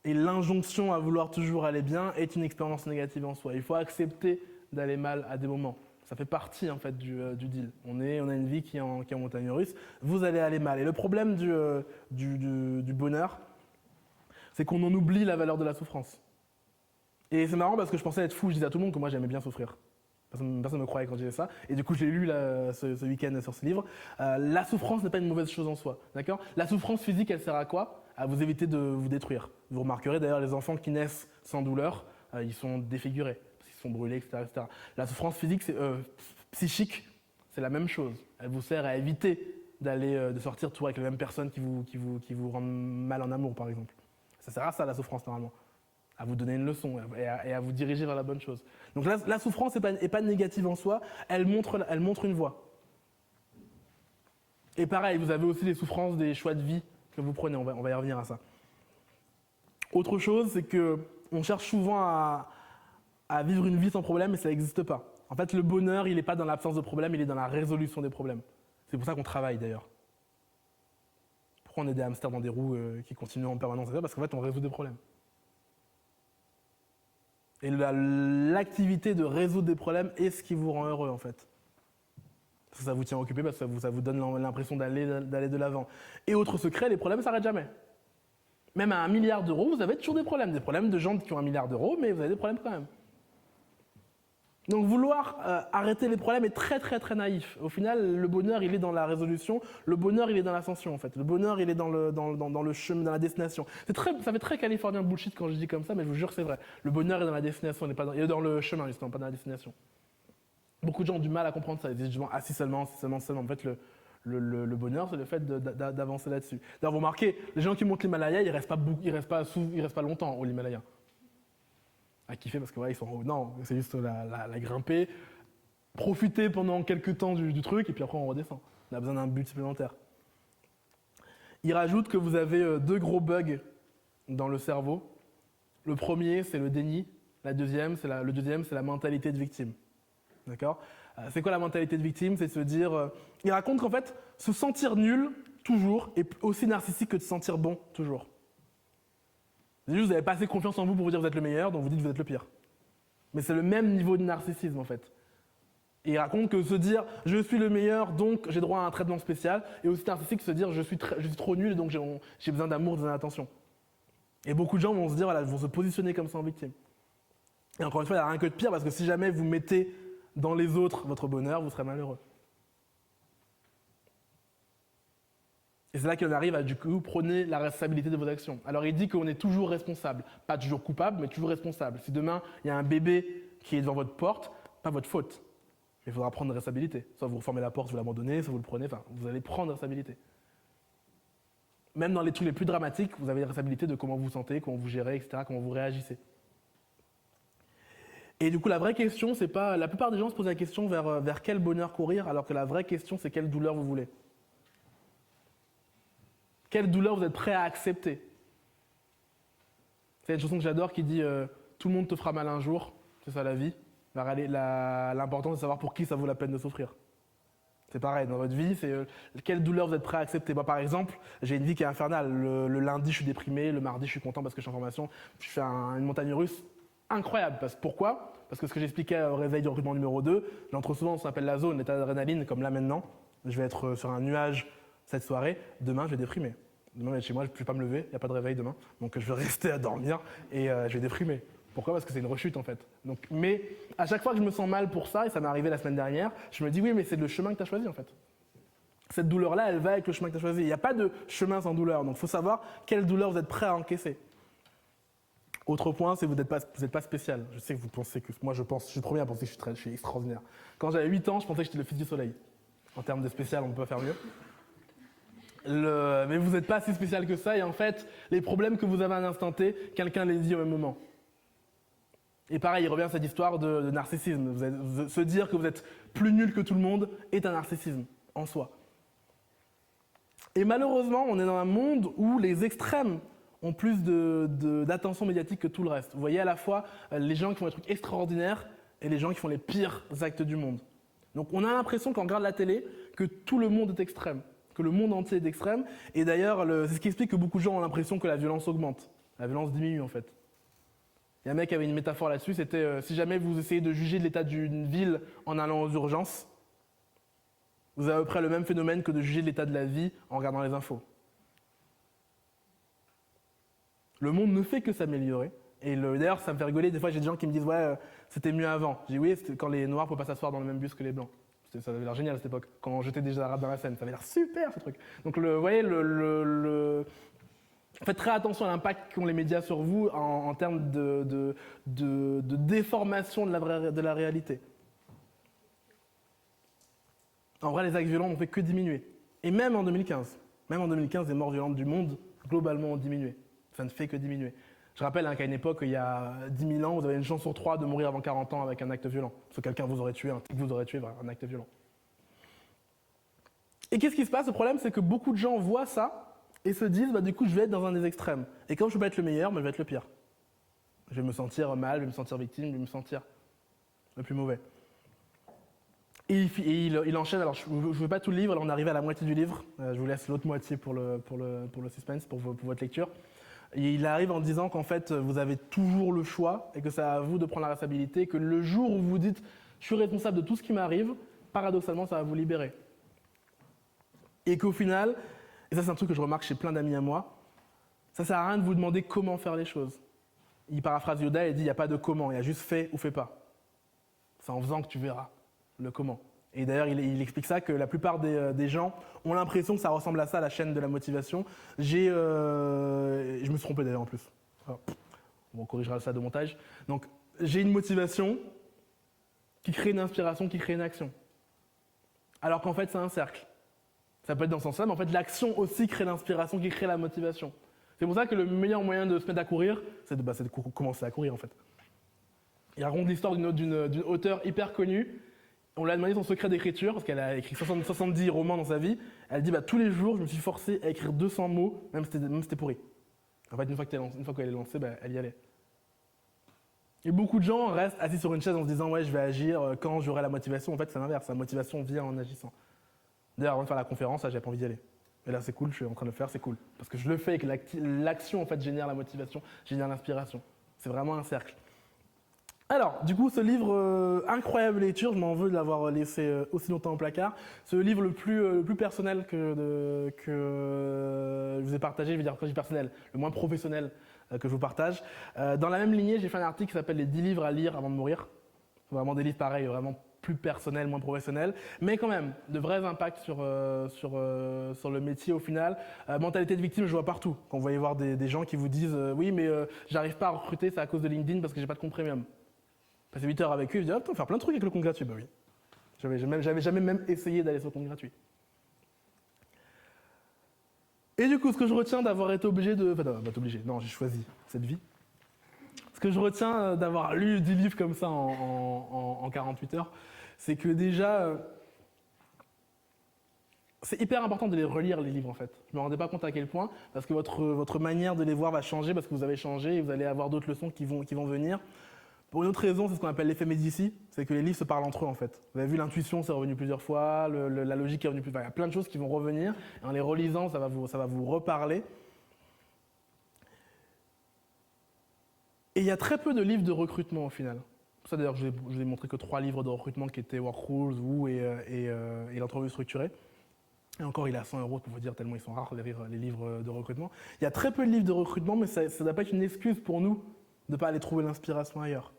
Et l'injonction à vouloir toujours aller bien est une expérience négative en soi. Il faut accepter d'aller mal à des moments. Ça fait partie en fait du deal. On a une vie qui est en montagne russe. Vous allez aller mal. Et le problème du bonheur, c'est qu'on en oublie la valeur de la souffrance. Et c'est marrant parce que je pensais être fou, je disais à tout le monde que moi j'aimais bien souffrir. Personne ne me croyait quand je disais ça. Et du coup, je l'ai lu ce week-end sur ce livre. La souffrance n'est pas une mauvaise chose en soi. D'accord ? La souffrance physique, elle sert à quoi ? À vous éviter de vous détruire. Vous remarquerez d'ailleurs les enfants qui naissent sans douleur, ils sont défigurés, parce qu'ils sont brûlés, etc. La souffrance psychique, c'est la même chose. Elle vous sert à éviter de sortir toujours avec la même personne qui vous rend mal en amour, par exemple. Ça sert à ça, la souffrance, normalement. À vous donner une leçon et à vous diriger vers la bonne chose. Donc la souffrance n'est pas négative en soi, elle montre une voie. Et pareil, vous avez aussi les souffrances des choix de vie que vous prenez, on va y revenir à ça. Autre chose, c'est qu'on cherche souvent à vivre une vie sans problème, mais ça n'existe pas. En fait, le bonheur, il n'est pas dans l'absence de problème, il est dans la résolution des problèmes. C'est pour ça qu'on travaille d'ailleurs. Pourquoi on est des hamsters dans des roues qui continuent en permanence? Parce qu'en fait, on résout des problèmes. Et l'activité de résoudre des problèmes est ce qui vous rend heureux, en fait. Ça vous tient occupé parce que ça vous donne l'impression d'aller de l'avant. Et autre secret, les problèmes ne s'arrêtent jamais. Même à 1 milliard d'euros, vous avez toujours des problèmes. Des problèmes de gens qui ont 1 milliard d'euros, mais vous avez des problèmes quand même. Donc vouloir arrêter les problèmes est très très très naïf. Au final, le bonheur, il est dans la résolution. Le bonheur, il est dans l'ascension, en fait. Le bonheur, il est dans le chemin, dans la destination. Ça fait très californien bullshit quand je dis comme ça, mais je vous jure que c'est vrai. Le bonheur est dans la destination, il est dans le chemin, justement, pas dans la destination. Beaucoup de gens ont du mal à comprendre ça. Ils disent justement, si seulement. En fait, le bonheur, c'est le fait d'avancer là-dessus. D'ailleurs, vous remarquez, les gens qui montent l'Himalaya, ils restent pas longtemps au Himalaya. à kiffer parce que ouais, ils sont en haut. Non, c'est juste la grimper, profiter pendant quelques temps du truc et puis après on redescend. On a besoin d'un but supplémentaire. Il rajoute que vous avez 2 gros bugs dans le cerveau. Le premier, c'est le déni. Le deuxième, c'est la mentalité de victime. D'accord ? C'est quoi la mentalité de victime ? C'est de se dire... il raconte qu'en fait, se sentir nul, toujours, est aussi narcissique que de se sentir bon, toujours. C'est juste, vous n'avez pas assez confiance en vous pour vous dire que vous êtes le meilleur, donc vous dites que vous êtes le pire. Mais c'est le même niveau de narcissisme, en fait. Et il raconte que se dire « je suis le meilleur, donc j'ai droit à un traitement spécial » est aussi narcissique que se dire « je suis trop nul, donc j'ai besoin d'amour, besoin d'attention ». Et beaucoup de gens vont se dire, voilà, vont se positionner comme ça en victime. Et encore une fois, il n'y a rien que de pire, parce que si jamais vous mettez dans les autres votre bonheur, vous serez malheureux. Et c'est là qu'on arrive à, du coup, prôner la responsabilité de vos actions. Alors il dit qu'on est toujours responsable, pas toujours coupable, mais toujours responsable. Si demain, il y a un bébé qui est devant votre porte, pas votre faute. Il faudra prendre une responsabilité. Soit vous refermez la porte, vous l'abandonnez, soit vous le prenez, enfin, vous allez prendre responsabilité. Même dans les trucs les plus dramatiques, vous avez la responsabilité de comment vous vous sentez, comment vous gérez, etc., comment vous réagissez. Et du coup, la vraie question, c'est pas... La plupart des gens se posent la question vers quel bonheur courir, alors que la vraie question, c'est quelle douleur vous voulez. Quelle douleur vous êtes prêt à accepter. C'est une chanson que j'adore qui dit tout le monde te fera mal un jour, c'est ça la vie. L'important, c'est de savoir pour qui ça vaut la peine de souffrir. C'est pareil, dans votre vie, c'est quelle douleur vous êtes prêt à accepter. Moi, par exemple, j'ai une vie qui est infernale. Le lundi, je suis déprimé, le mardi, je suis content parce que je suis en formation. Je fais une montagne russe incroyable. Pourquoi ? Parce que ce que j'expliquais au réveil du recrutement numéro 2, j'entre souvent, ça s'appelle la zone, l'état d'adrénaline, comme là maintenant. Je vais être sur un nuage cette soirée. Demain, je vais déprimer. Demain, je vais être chez moi, je ne vais pas me lever, il n'y a pas de réveil demain. Donc, je vais rester à dormir et je vais déprimer. Pourquoi ? Parce que c'est une rechute en fait. Donc, mais à chaque fois que je me sens mal pour ça, et ça m'est arrivé la semaine dernière, je me dis oui, mais c'est le chemin que tu as choisi en fait. Cette douleur-là, elle va avec le chemin que tu as choisi. Il n'y a pas de chemin sans douleur. Donc il faut savoir quelle douleur vous êtes prêt à encaisser. Autre point, c'est que vous n'êtes pas spécial. Je sais que vous pensez que... Moi, je suis le premier à penser que je suis extraordinaire. Quand j'avais 8 ans, je pensais que j'étais le fils du soleil. En termes de spécial, on ne peut pas faire mieux. Mais vous n'êtes pas si spécial que ça. Et en fait, les problèmes que vous avez à un instant T, quelqu'un les dit au même moment. Et pareil, il revient à cette histoire de narcissisme. Se dire que vous êtes plus nul que tout le monde est un narcissisme en soi. Et malheureusement, on est dans un monde où les extrêmes ont plus d'attention médiatique que tout le reste. Vous voyez à la fois les gens qui font des trucs extraordinaires et les gens qui font les pires actes du monde. Donc on a l'impression quand on regarde la télé que tout le monde est extrême, que le monde entier est extrême. Et d'ailleurs, c'est ce qui explique que beaucoup de gens ont l'impression que la violence augmente. La violence diminue en fait. Il y a un mec qui avait une métaphore là-dessus, c'était si jamais vous essayez de juger de l'état d'une ville en allant aux urgences, vous avez à peu près le même phénomène que de juger de l'état de la vie en regardant les infos. Le monde ne fait que s'améliorer. Et d'ailleurs, ça me fait rigoler. Des fois, j'ai des gens qui me disent « Ouais, c'était mieux avant ». Je dis « Oui, c'était quand les Noirs ne pouvaient pas s'asseoir dans le même bus que les Blancs ». Ça avait l'air génial à cette époque. Quand on jetait des Arabes dans la Seine, ça avait l'air super ce truc. Donc, vous voyez, faites très attention à l'impact qu'ont les médias sur vous en termes de déformation de la réalité. En vrai, les actes violents n'ont fait que diminuer. Et même en 2015, les morts violentes du monde, globalement, ont diminué. Ça ne fait que diminuer. Je rappelle qu'à une époque, il y a 10 000 ans, vous avez une chance sur 3 de mourir avant 40 ans avec un acte violent. Parce que quelqu'un vous aurait tué, un type vous aurait tué, un acte violent. Et qu'est-ce qui se passe ? Le problème, c'est que beaucoup de gens voient ça et se disent, du coup, je vais être dans un des extrêmes. Et comme je ne peux pas être le meilleur, je vais être le pire. Je vais me sentir mal, je vais me sentir victime, je vais me sentir le plus mauvais. Et il enchaîne, alors je ne veux pas tout le livre, alors on arrive à la moitié du livre. Je vous laisse l'autre moitié pour le suspense, pour votre lecture. Et il arrive en disant qu'en fait, vous avez toujours le choix et que c'est à vous de prendre la responsabilité, que le jour où vous dites « je suis responsable de tout ce qui m'arrive », paradoxalement, ça va vous libérer. Et qu'au final, et ça c'est un truc que je remarque chez plein d'amis à moi, ça ne sert à rien de vous demander comment faire les choses. Il paraphrase Yoda et dit « il n'y a pas de comment, il y a juste fais ou fais pas ». C'est en faisant que tu verras le comment. Et d'ailleurs, il explique ça, que la plupart des gens ont l'impression que ça ressemble à ça, la chaîne de la motivation. Je me suis trompé d'ailleurs en plus. Alors, on corrigera ça de montage. Donc, j'ai une motivation qui crée une inspiration, qui crée une action. Alors qu'en fait, c'est un cercle. Ça peut être dans ce sens-là, mais en fait, l'action aussi crée l'inspiration, qui crée la motivation. C'est pour ça que le meilleur moyen de se mettre à courir, c'est de commencer à courir en fait. Il raconte l'histoire d'une auteure hyper connue. On lui a demandé son secret d'écriture, parce qu'elle a écrit 70 romans dans sa vie. Elle dit tous les jours, je me suis forcée à écrire 200 mots, même si c'était pourri. En fait, une fois qu'elle est lancée, elle y allait. Et beaucoup de gens restent assis sur une chaise en se disant ouais, je vais agir quand j'aurai la motivation. En fait, c'est l'inverse. La motivation vient en agissant. D'ailleurs, avant de faire la conférence, j'avais pas envie d'y aller. Mais là, c'est cool, je suis en train de le faire, c'est cool. Parce que je le fais et que l'action en fait génère la motivation, génère l'inspiration. C'est vraiment un cercle. Alors, du coup, ce livre, incroyable lecture, je m'en veux de l'avoir laissé aussi longtemps au placard. C'est le livre le plus personnel que je vous ai partagé, je veux dire quand je dis personnel, le moins professionnel que je vous partage. Dans la même lignée, j'ai fait un article qui s'appelle « Les 10 livres à lire avant de mourir ». Vraiment des livres pareils, vraiment plus personnels, moins professionnels, mais quand même, de vrais impacts sur le métier au final. Mentalité de victime, je vois partout. Quand vous voyez voir des gens qui vous disent oui, mais j'arrive pas à recruter, c'est à cause de LinkedIn parce que j'ai pas de compte premium. Passer 8 heures avec eux, ils disent on va faire plein de trucs avec le compte gratuit. Bah oui. J'avais jamais même essayé d'aller sur le compte gratuit. Et du coup, ce que je retiens d'avoir été obligé de. Enfin, non, pas obligé, non, j'ai choisi cette vie. Ce que je retiens d'avoir lu 10 livres comme ça en 48 heures, c'est que déjà, c'est hyper important de les relire, les livres en fait. Je ne me rendais pas compte à quel point, parce que votre manière de les voir va changer, parce que vous avez changé et vous allez avoir d'autres leçons qui vont venir. Pour une autre raison, c'est ce qu'on appelle l'effet Médicis, c'est que les livres se parlent entre eux en fait. Vous avez vu, l'intuition, c'est revenu plusieurs fois, la logique est revenue plusieurs fois. Il y a plein de choses qui vont revenir, et en les relisant, ça va vous reparler. Et il y a très peu de livres de recrutement au final. Pour ça d'ailleurs, je vous ai montré que 3 livres de recrutement qui étaient Work Rules, Woo et l'entrevue structurée. Et encore, il est à 100 € pour vous dire tellement ils sont rares les livres de recrutement. Il y a très peu de livres de recrutement, mais ça ne doit pas être une excuse pour nous de ne pas aller trouver l'inspiration ailleurs.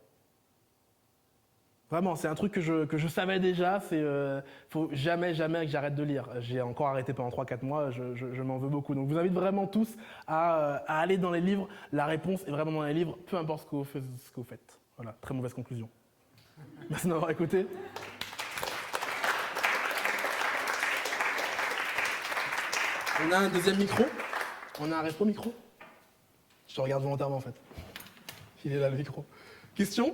Vraiment, c'est un truc que je savais déjà, faut jamais que j'arrête de lire. J'ai encore arrêté pendant 3-4 mois, je m'en veux beaucoup. Donc je vous invite vraiment tous à aller dans les livres. La réponse est vraiment dans les livres, peu importe ce que vous faites. Voilà, très mauvaise conclusion. Merci de m'avoir écouté. On a un deuxième micro. On a un rétro micro. Je te regarde volontairement en fait. Il est là le micro. Question ?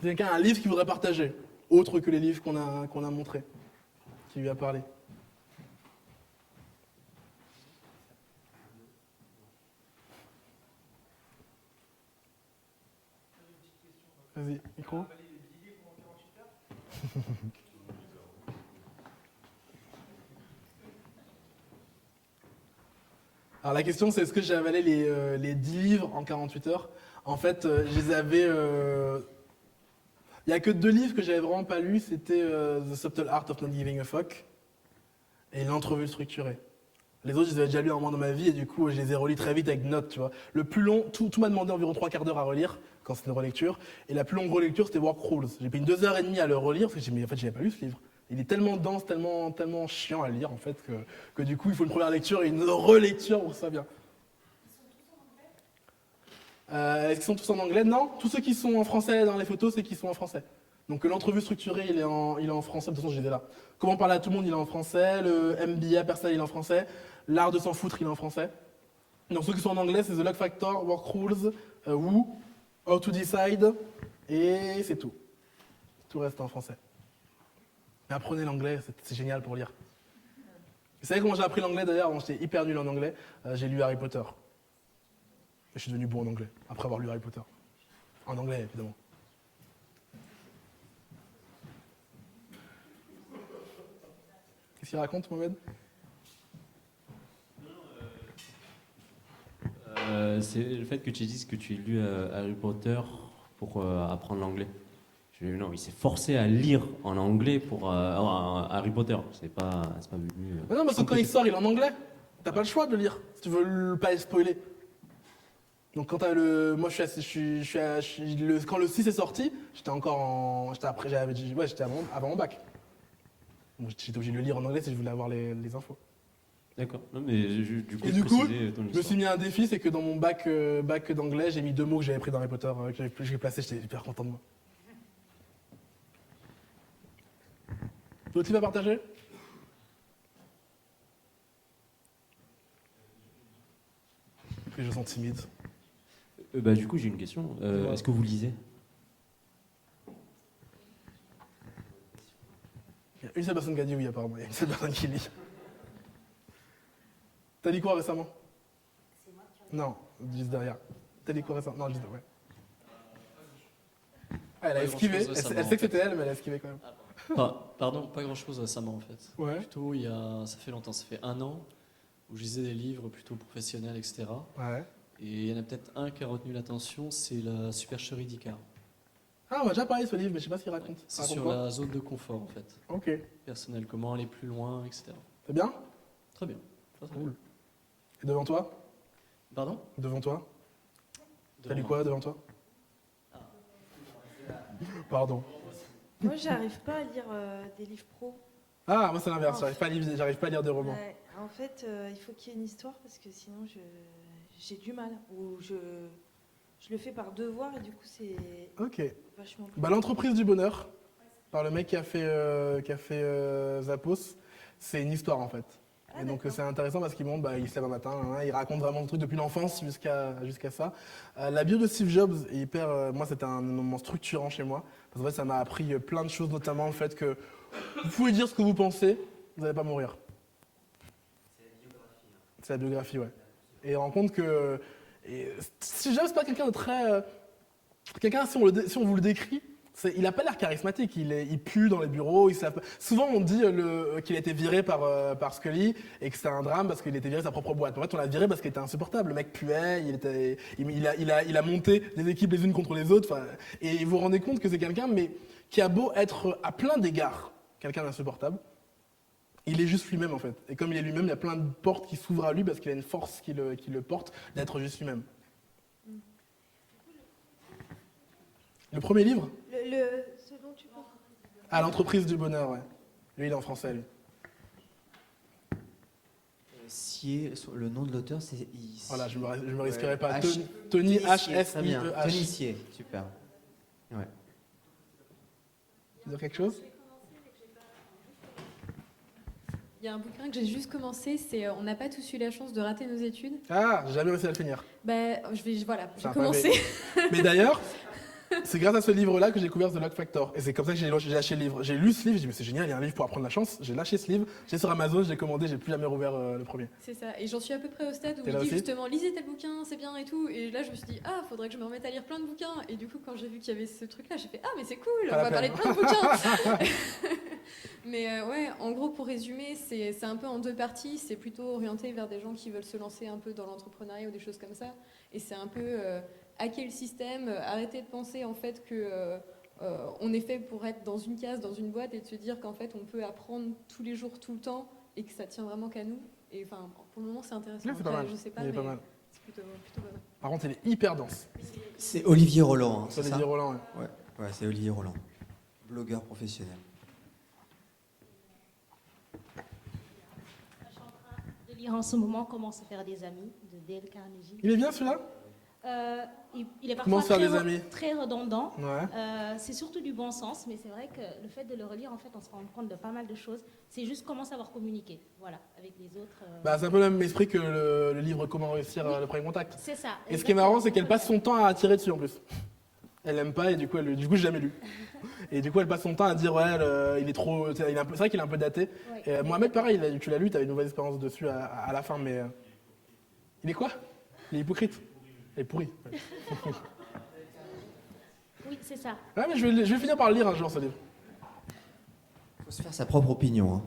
Quelqu'un a un livre qu'il voudrait partager, autre que les livres qu'on a montrés, qui lui a parlé. Vas-y, micro. Alors la question c'est est-ce que j'ai avalé les 10 livres en 48 heures ? En fait, je les avais... Il n'y a que 2 livres que j'avais vraiment pas lus, c'était The Subtle Art of Not Giving a Fuck et l'entrevue structurée. Les autres, je les avais déjà lus un moment dans ma vie et du coup, je les ai relus très vite avec notes, tu vois. Le plus long, tout m'a demandé environ 3/4 d'heure à relire quand c'était une relecture. Et la plus longue relecture, c'était Work Rules. J'ai pris 2h30 à le relire parce que j'ai dit, mais en fait, j'avais pas lu ce livre. Il est tellement dense, tellement chiant à lire en fait que du coup, il faut une première lecture et une relecture pour que ça soit bien. Est-ce qu'ils sont tous en anglais? Non, tous ceux qui sont en français dans les photos, c'est qu'ils sont en français. Donc l'entrevue structurée, il est en français, de toute façon je les ai là. Comment parler à tout le monde, il est en français. Le MBA personnel, il est en français. L'art de s'en foutre, il est en français. Donc ceux qui sont en anglais, c'est The Luck Factor, Work Rules, Woo, How to Decide, et c'est tout. Tout reste en français. Mais apprenez l'anglais, c'est génial pour lire. Vous savez comment j'ai appris l'anglais d'ailleurs? J'étais hyper nul en anglais, j'ai lu Harry Potter. Et je suis devenu bon en anglais, après avoir lu Harry Potter. En anglais, évidemment. Qu'est-ce qu'il raconte, Mohamed? C'est le fait que tu dises que tu as lu Harry Potter pour apprendre l'anglais. Non, il s'est forcé à lire en anglais pour Harry Potter. C'est pas venu. Mais non, parce que quand il sort, il est en anglais. T'as pas le choix de le lire, si tu veux pas être spoilé. Donc quand t'as moi quand le 6 est sorti, j'étais encore j'étais avant mon bac. Donc j'étais obligé de le lire en anglais si je voulais avoir les infos. D'accord. Non mais du coup, Et du coup, ton je me suis mis un défi, c'est que dans mon bac d'anglais, j'ai mis 2 mots que j'avais pris dans Harry Potter, que j'ai placé, j'étais hyper content de moi. D'autres livres à partager? Les gens sont timides. Du coup, j'ai une question. Dis-moi. Est-ce que vous lisez? Il y a une seule personne qui a dit oui, apparemment. Il y a une seule personne qui lit. T'as dit quoi récemment? Non, juste derrière. T'as dit quoi récemment? Non, juste ouais. Ah, elle a Pas esquivé. grand-chose Elle récemment, sait que en fait. c'était elle, mais elle a esquivé quand même. Pardon, pas grand-chose récemment en fait. Ouais. Plutôt, ça fait longtemps, ça fait 1 an où je lisais des livres plutôt professionnels, etc. Ouais. Et il y en a peut-être un qui a retenu l'attention, c'est La supercherie d'Icare. Ah, on m'a déjà parlé de ce livre, mais je sais pas ce qu'il raconte. C'est Ça raconte sur quoi? la zone de confort en fait. Ok. Personnel, comment aller plus loin, etc. C'est bien? Très bien. Très, très Cool. bien. Et devant toi? Pardon Devant toi? T'as lu Devant- quoi devant toi? Pardon. Moi, j'arrive pas à lire des livres pro. Ah, moi c'est l'inverse, j'arrive pas à lire des romans. Ouais, en fait, il faut qu'il y ait une histoire parce que sinon, j'ai du mal. Ou je le fais par devoir et du coup, c'est Ok. vachement Bah, l'entreprise du bonheur, par le mec qui a fait Zappos, c'est une histoire en fait. Ah, Et donc d'accord. c'est intéressant parce qu'il montre, il se lève un matin, hein, il raconte vraiment le truc depuis l'enfance jusqu'à ça. La bio de Steve Jobs est hyper, moi c'était un moment structurant chez moi, parce qu'en fait ça m'a appris plein de choses, notamment le fait que vous pouvez dire ce que vous pensez, vous n'allez pas mourir. C'est la biographie, ouais. Et on rend compte que Steve Jobs c'est pas quelqu'un de très, quelqu'un si on vous le décrit. Il n'a pas l'air charismatique, il pue dans les bureaux. Souvent, on dit qu'il a été viré par Scully et que c'est un drame parce qu'il a été viré de sa propre boîte. En fait, on l'a viré parce qu'il était insupportable. Le mec puait, il a monté des équipes les unes contre les autres. Et vous vous rendez compte que c'est quelqu'un mais qui a beau être à plein d'égards quelqu'un d'insupportable, il est juste lui-même en fait. Et comme il est lui-même, il y a plein de portes qui s'ouvrent à lui parce qu'il a une force qui le porte d'être juste lui-même. Le premier livre? Ce dont tu parles. Ah, l'entreprise du bonheur, ouais. Lui, il est en français, lui. Sier, le nom de l'auteur, c'est. Voilà, je me risquerai pas. H- Tony Très bien. H-S-I-E-H. Tony Sier, super. Ouais. Tu veux dire quelque chose? Il y a un bouquin que j'ai juste commencé, c'est On n'a pas tous eu la chance de rater nos études. Ah, j'ai jamais réussi à le finir. Voilà, C'est j'ai un commencé. Mais d'ailleurs, c'est grâce à ce livre-là que j'ai découvert The Luck Factor. Et c'est comme ça que j'ai lâché le livre. J'ai lu ce livre, j'ai dit, mais c'est génial, il y a un livre pour apprendre la chance. J'ai lâché ce livre, j'ai sur Amazon, je l'ai commandé, j'ai plus jamais rouvert le premier. C'est ça, et j'en suis à peu près au stade où T'es il là dit aussi justement lisez tel bouquin, c'est bien et tout. Et là je me suis dit, faudrait que je me remette à lire plein de bouquins. Et du coup, quand j'ai vu qu'il y avait ce truc-là, j'ai fait, mais c'est cool, on Pas la va parler de peine. plein de bouquins. Mais ouais, en gros, pour résumer, c'est un peu en 2 parties. C'est plutôt orienté vers des gens qui veulent se lancer un peu dans l'entrepreneuriat ou des choses comme ça. Et c'est un peu hacker le système, arrêter de penser en fait que on est fait pour être dans une case, dans une boîte, et de se dire qu'en fait on peut apprendre tous les jours, tout le temps, et que ça tient vraiment qu'à nous. Et enfin, pour le moment, c'est intéressant. Oui, c'est pas Après, mal. je sais pas, Il est mais pas mal. c'est plutôt pas mal. Par contre, il est hyper dense. C'est Olivier Roland, hein, c'est Olivier ça Roland, ouais. Ouais, c'est Olivier Roland. Blogueur professionnel. Je suis en train de lire en ce moment Comment se faire des amis de Dale Carnegie. Il est bien celui-là? Il est Comment parfois se faire des amis? très redondant. Ouais. C'est surtout du bon sens, mais c'est vrai que le fait de le relire, en fait, on se rend compte de pas mal de choses. C'est juste comment savoir communiquer, voilà, avec les autres. C'est un peu le même esprit que le livre Comment réussir le premier contact. C'est ça. Et ce qui est marrant, c'est qu'elle passe son temps à tirer dessus en plus. Elle aime pas et du coup, j'ai jamais lu. Et du coup, elle passe son temps à dire il est trop. C'est vrai qu'il est un peu daté. Ouais. Et Mohamed, pareil, tu l'as lu, tu avais une mauvaise expérience dessus à la fin, mais. Il est quoi? Il est hypocrite. Il est pourri. Oui, c'est ça. Ouais, mais je vais finir par le lire un jour, ce livre. Il faut se faire sa propre opinion. Hein.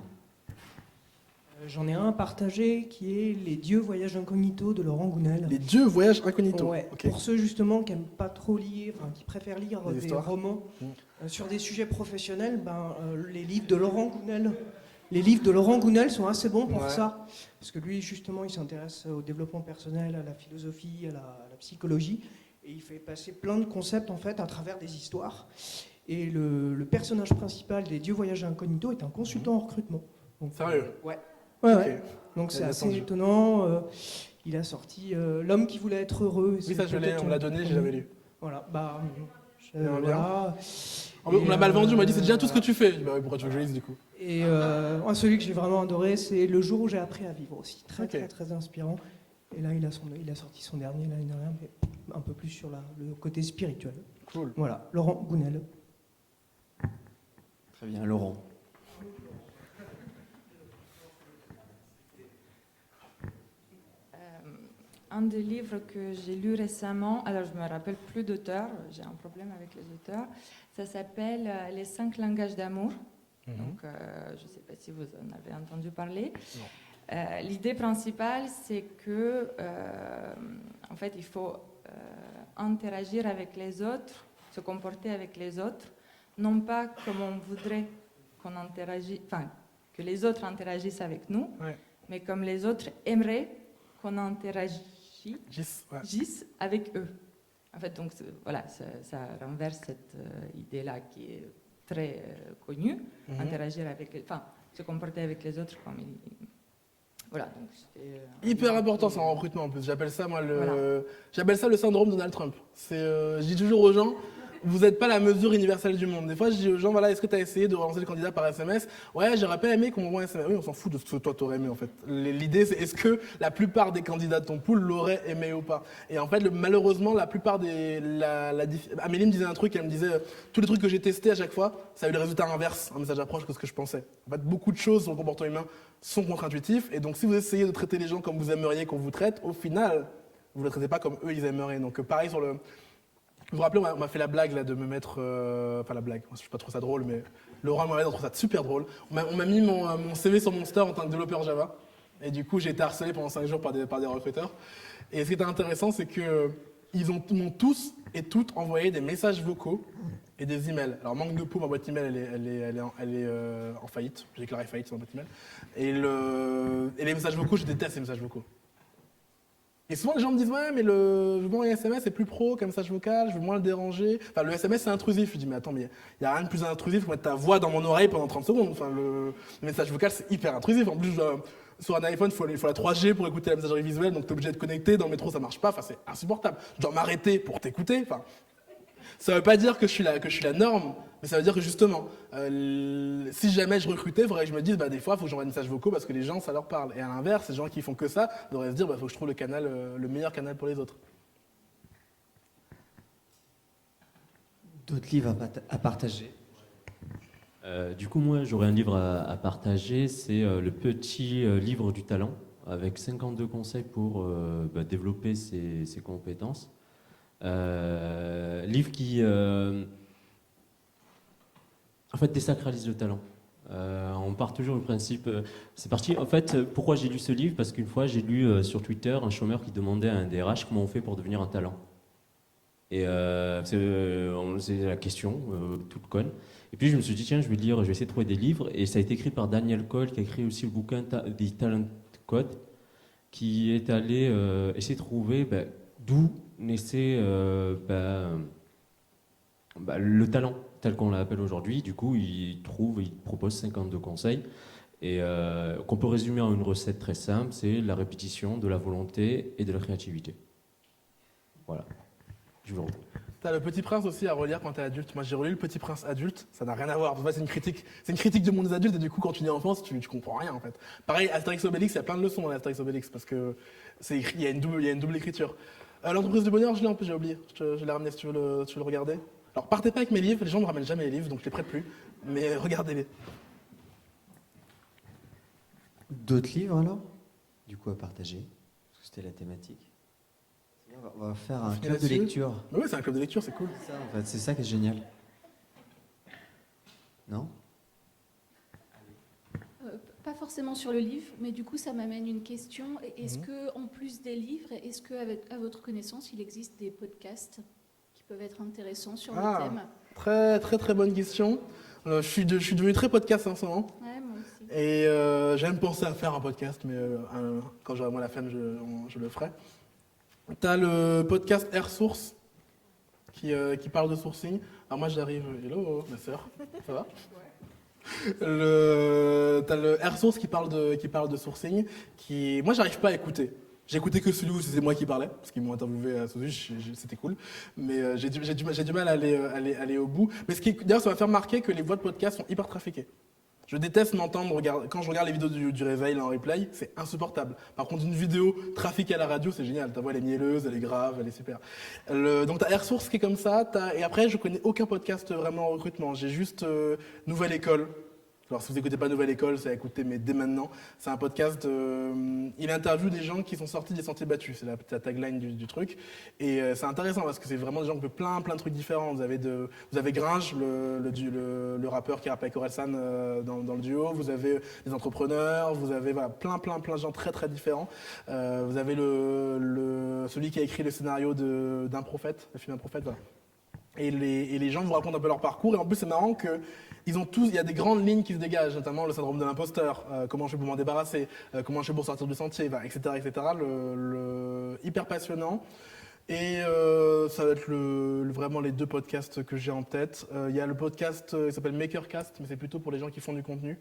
J'en ai un à partager qui est Les Dieux voyagent incognito de Laurent Gounel. Les dieux voyagent incognito. Ouais, Ok. pour ceux justement qui n'aiment pas trop lire, qui préfèrent lire Des des histoires. romans sur des sujets professionnels, les livres de Laurent Gounel, sont assez bons pour Ouais. ça, parce que lui justement il s'intéresse au développement personnel, à la philosophie, à la psychologie, et il fait passer plein de concepts en fait à travers des histoires. Et le personnage principal des Dieux voyagent incognito est un consultant en recrutement. Donc, Sérieux? Ouais. Ok. Donc c'est Il a assez attendu. étonnant. Il a sorti L'homme qui voulait être heureux. Oui, ça, on me l'a donné, j'ai jamais lu. Voilà, J'aimerais bien. voilà. On me l'a mal vendu, on m'a dit c'est déjà tout ce que tu fais. Je dis, oui, pourquoi tu veux que je lise du coup? Et celui que j'ai vraiment adoré, c'est Le jour où j'ai appris à vivre aussi. Très, Ok. très, très inspirant. Et là, il a sorti son dernier l'année dernière. Mais un peu plus sur le côté spirituel. Cool. Voilà, Laurent Gounel. Très bien, Laurent. Un des livres que j'ai lu récemment, alors je me rappelle plus d'auteur, j'ai un problème avec les auteurs, ça s'appelle Les 5 langages d'amour. Donc, je ne sais pas si vous en avez entendu parler. L'idée principale, c'est que, en fait, il faut interagir avec les autres, se comporter avec les autres, non pas comme on voudrait qu'on interagisse, enfin, que les autres interagissent avec nous, mais comme les autres aimeraient qu'on interagisse avec eux. En fait, donc, voilà, ça renverse cette idée-là qui est très connue, interagir avec, enfin, se comporter avec les autres comme ils... Voilà, donc hyper important ça en recrutement en plus. J'appelle ça moi j'appelle ça le syndrome Donald Trump. Je dis toujours aux gens, vous n'êtes pas la mesure universelle du monde. Des fois je dis aux gens, voilà, est-ce que tu as essayé de relancer le candidat par SMS? Ouais, j'aurais pas aimé qu'on m'envoie un SMS. Oui, on s'en fout de ce que toi t'aurais aimé en fait. L'idée c'est est-ce que la plupart des candidats de ton pool l'auraient aimé ou pas. Et en fait malheureusement la plupart Amélie me disait un truc, elle me disait tous les trucs que j'ai testés à chaque fois, ça a eu le résultat inverse, un message approche que ce que je pensais. En fait beaucoup de choses sur le comportement humain sont contre-intuitifs, et donc si vous essayez de traiter les gens comme vous aimeriez qu'on vous traite, au final, vous ne les traitez pas comme eux ils aimeraient. Donc pareil sur le... Vous vous rappelez, on m'a fait la blague là, de me mettre... Enfin la blague, je ne pas trop ça drôle, mais Laurent m'a trouvé ça super drôle. On m'a mis mon CV sur mon store en tant que développeur Java, et du coup j'ai été harcelé pendant 5 jours par des recruteurs. Et ce qui était intéressant, c'est qu'ils m'ont tous et toutes envoyé des messages vocaux et des emails. Alors manque de peau, ma boîte email elle est en faillite. J'ai déclaré faillite sur ma boîte email. Et les messages vocaux, je déteste les messages vocaux. Et souvent les gens me disent ouais mais je veux un SMS c'est plus pro qu'un message vocal, je veux moins le déranger. Enfin le SMS c'est intrusif. Je dis mais attends mais il y a rien de plus intrusif que mettre ta voix dans mon oreille pendant 30 secondes. Enfin le message vocal c'est hyper intrusif. En plus sur un iPhone il faut la 3G pour écouter la messagerie visuelle, donc t'es obligé de connecter, dans le métro ça marche pas, enfin c'est insupportable. Je dois m'arrêter pour t'écouter. Enfin ça veut pas dire que je suis la norme, mais ça veut dire que justement, si jamais je recrutais, il faudrait que je me dise, des fois, il faut que j'envoie des messages vocaux parce que les gens, ça leur parle. Et à l'inverse, les gens qui font que ça devraient se dire, il faut que je trouve le meilleur canal pour les autres. D'autres livres à partager? Du coup, moi, j'aurais un livre à partager, c'est le petit livre du talent, avec 52 conseils pour développer ses compétences. Livre qui en fait désacralise le talent. On part toujours du principe, c'est parti. En fait, pourquoi j'ai lu ce livre? Parce qu'une fois j'ai lu sur Twitter un chômeur qui demandait à un DRH comment on fait pour devenir un talent. Et c'est la question toute conne. Et puis je me suis dit tiens, je vais essayer de trouver des livres. Et ça a été écrit par Daniel Cole qui a écrit aussi le bouquin The Talent Code, qui est allé essayer de trouver d'où naissait le talent tel qu'on l'appelle aujourd'hui. Du coup, il propose 52 conseils et qu'on peut résumer en une recette très simple, c'est la répétition, de la volonté et de la créativité. Voilà. Je vous remercie. T'as le Petit Prince aussi à relire quand t'es adulte. Moi j'ai relu le Petit Prince adulte, ça n'a rien à voir. En fait, c'est une critique du monde des adultes et du coup quand tu es enfance, tu comprends rien en fait. Pareil, Astérix Obélix, il y a plein de leçons dans Astérix Obélix parce que il y a une double écriture. L'entreprise du bonheur, je l'ai en plus, j'ai oublié. Je l'ai ramené si tu veux le regarder. Alors partez pas avec mes livres, les gens me ramènent jamais les livres, donc je les prête plus. Mais regardez-les. D'autres livres alors? Du coup à partager, parce que c'était la thématique. On va faire un club de lecture. Oui, c'est un club de lecture, c'est cool. Ça, en fait, c'est ça qui est génial. Non? Pas forcément sur le livre, mais du coup ça m'amène une question. Est-ce que en plus des livres, est-ce que à votre connaissance, il existe des podcasts qui peuvent être intéressants sur le thème? Très très très bonne question. Je suis devenu très podcast en ce moment. Ouais, moi aussi. Et j'aime penser à faire un podcast, mais quand j'aurai moins la flemme, je le ferai. T'as le podcast AirSource qui parle de sourcing. Alors moi j'arrive, hello ma sœur, ça va? T'as le AirSource qui parle de sourcing, moi j'arrive pas à écouter. J'ai écouté que celui où c'était moi qui parlais, parce qu'ils m'ont interviewé à ce sujet, c'était cool. Mais j'ai du mal à aller au bout. Mais d'ailleurs ça m'a fait remarquer que les voix de podcast sont hyper trafiquées. Je déteste m'entendre, quand je regarde les vidéos du réveil là, en replay, c'est insupportable. Par contre, une vidéo trafic à la radio, c'est génial. Ta voix, elle est mielleuse, elle est grave, elle est super. Donc, t'as AirSource qui est comme ça. Et après, je connais aucun podcast vraiment en recrutement. J'ai juste Nouvelle École. Alors, si vous n'écoutez pas Nouvelle École, c'est à écouter, mais dès maintenant. C'est un podcast, il interviewe des gens qui sont sortis des sentiers battus. C'est la tagline du truc. Et c'est intéressant parce que c'est vraiment des gens qui font plein de trucs différents. Vous avez Gringe, le rappeur qui rappe avec Orelsan dans le duo. Vous avez des entrepreneurs. Vous avez voilà, plein de gens très très différents. Vous avez celui qui a écrit le scénario d'un prophète, le film d'un prophète. Voilà. Et les gens vous racontent un peu leur parcours. Et en plus, c'est marrant que il y a des grandes lignes qui se dégagent, notamment le syndrome de l'imposteur, comment je fais pour m'en débarrasser, comment je fais pour sortir du sentier, etc. Hyper passionnant. Et ça va être vraiment les 2 podcasts que j'ai en tête. Il y a le podcast, il s'appelle Makercast, mais c'est plutôt pour les gens qui font du contenu,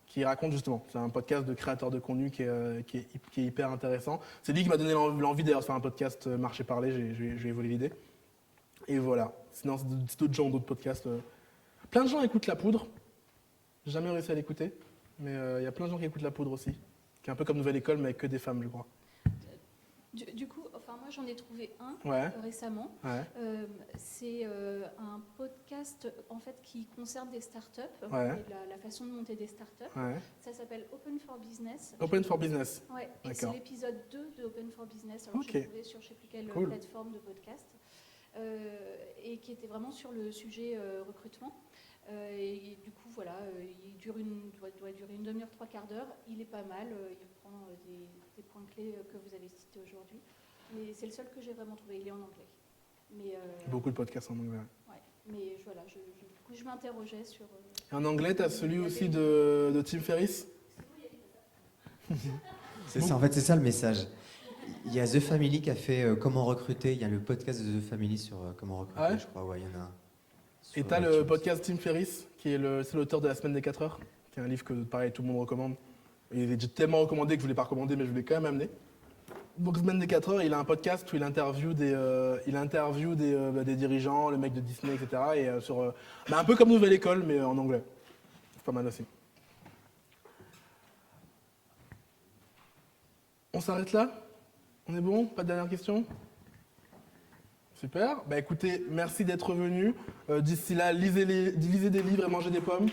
qui raconte justement. C'est un podcast de créateurs de contenu qui est hyper intéressant. C'est lui qui m'a donné l'envie d'ailleurs de faire un podcast marché-parler, j'ai évolué l'idée. Et voilà. Sinon, c'est d'autres gens, d'autres podcasts. Plein de gens écoutent La Poudre. J'ai jamais réussi à l'écouter. Mais il y a plein de gens qui écoutent La Poudre aussi. Qui est un peu comme Nouvelle École, mais avec que des femmes, je crois. Du coup, enfin, moi j'en ai trouvé un récemment. Ouais. C'est un podcast en fait, qui concerne des startups et la façon de monter des startups. Ouais. Ça s'appelle Open for Business. Open for Business. Ouais, et c'est l'épisode 2 de Open for Business. Alors, Ok. j'ai trouvé sur je ne sais plus quelle Cool. plateforme de podcast. Et qui était vraiment sur le sujet recrutement. Et du coup, voilà, il doit durer une demi-heure, 3/4 d'heure. Il est pas mal, il prend des points clés que vous avez cités aujourd'hui. Mais c'est le seul que j'ai vraiment trouvé, il est en anglais. Mais, Beaucoup de podcasts en anglais. Ouais, mais voilà, du coup, je m'interrogeais sur... Et en anglais, tu as celui aussi de Tim Ferriss. C'est ça, en fait, c'est ça le message. Il y a The Family qui a fait Comment recruter. Il y a le podcast de The Family sur comment recruter, Ah ouais, je crois. Ouais, il y en a. Et tu as le podcast Tim Ferriss, qui est c'est l'auteur de La Semaine des 4 heures, qui est un livre que, pareil, tout le monde recommande. Et il est déjà tellement recommandé que je ne voulais pas recommander, mais je voulais quand même amener. Donc, Semaine des 4 heures, il a un podcast où il interviewe des dirigeants, le mec de Disney, etc. Et un peu comme Nouvelle École, mais en anglais. C'est pas mal aussi. On s'arrête là? On est bon? Pas de dernière question? Super. Bah écoutez, merci d'être venus. D'ici là, lisez des livres et mangez des pommes.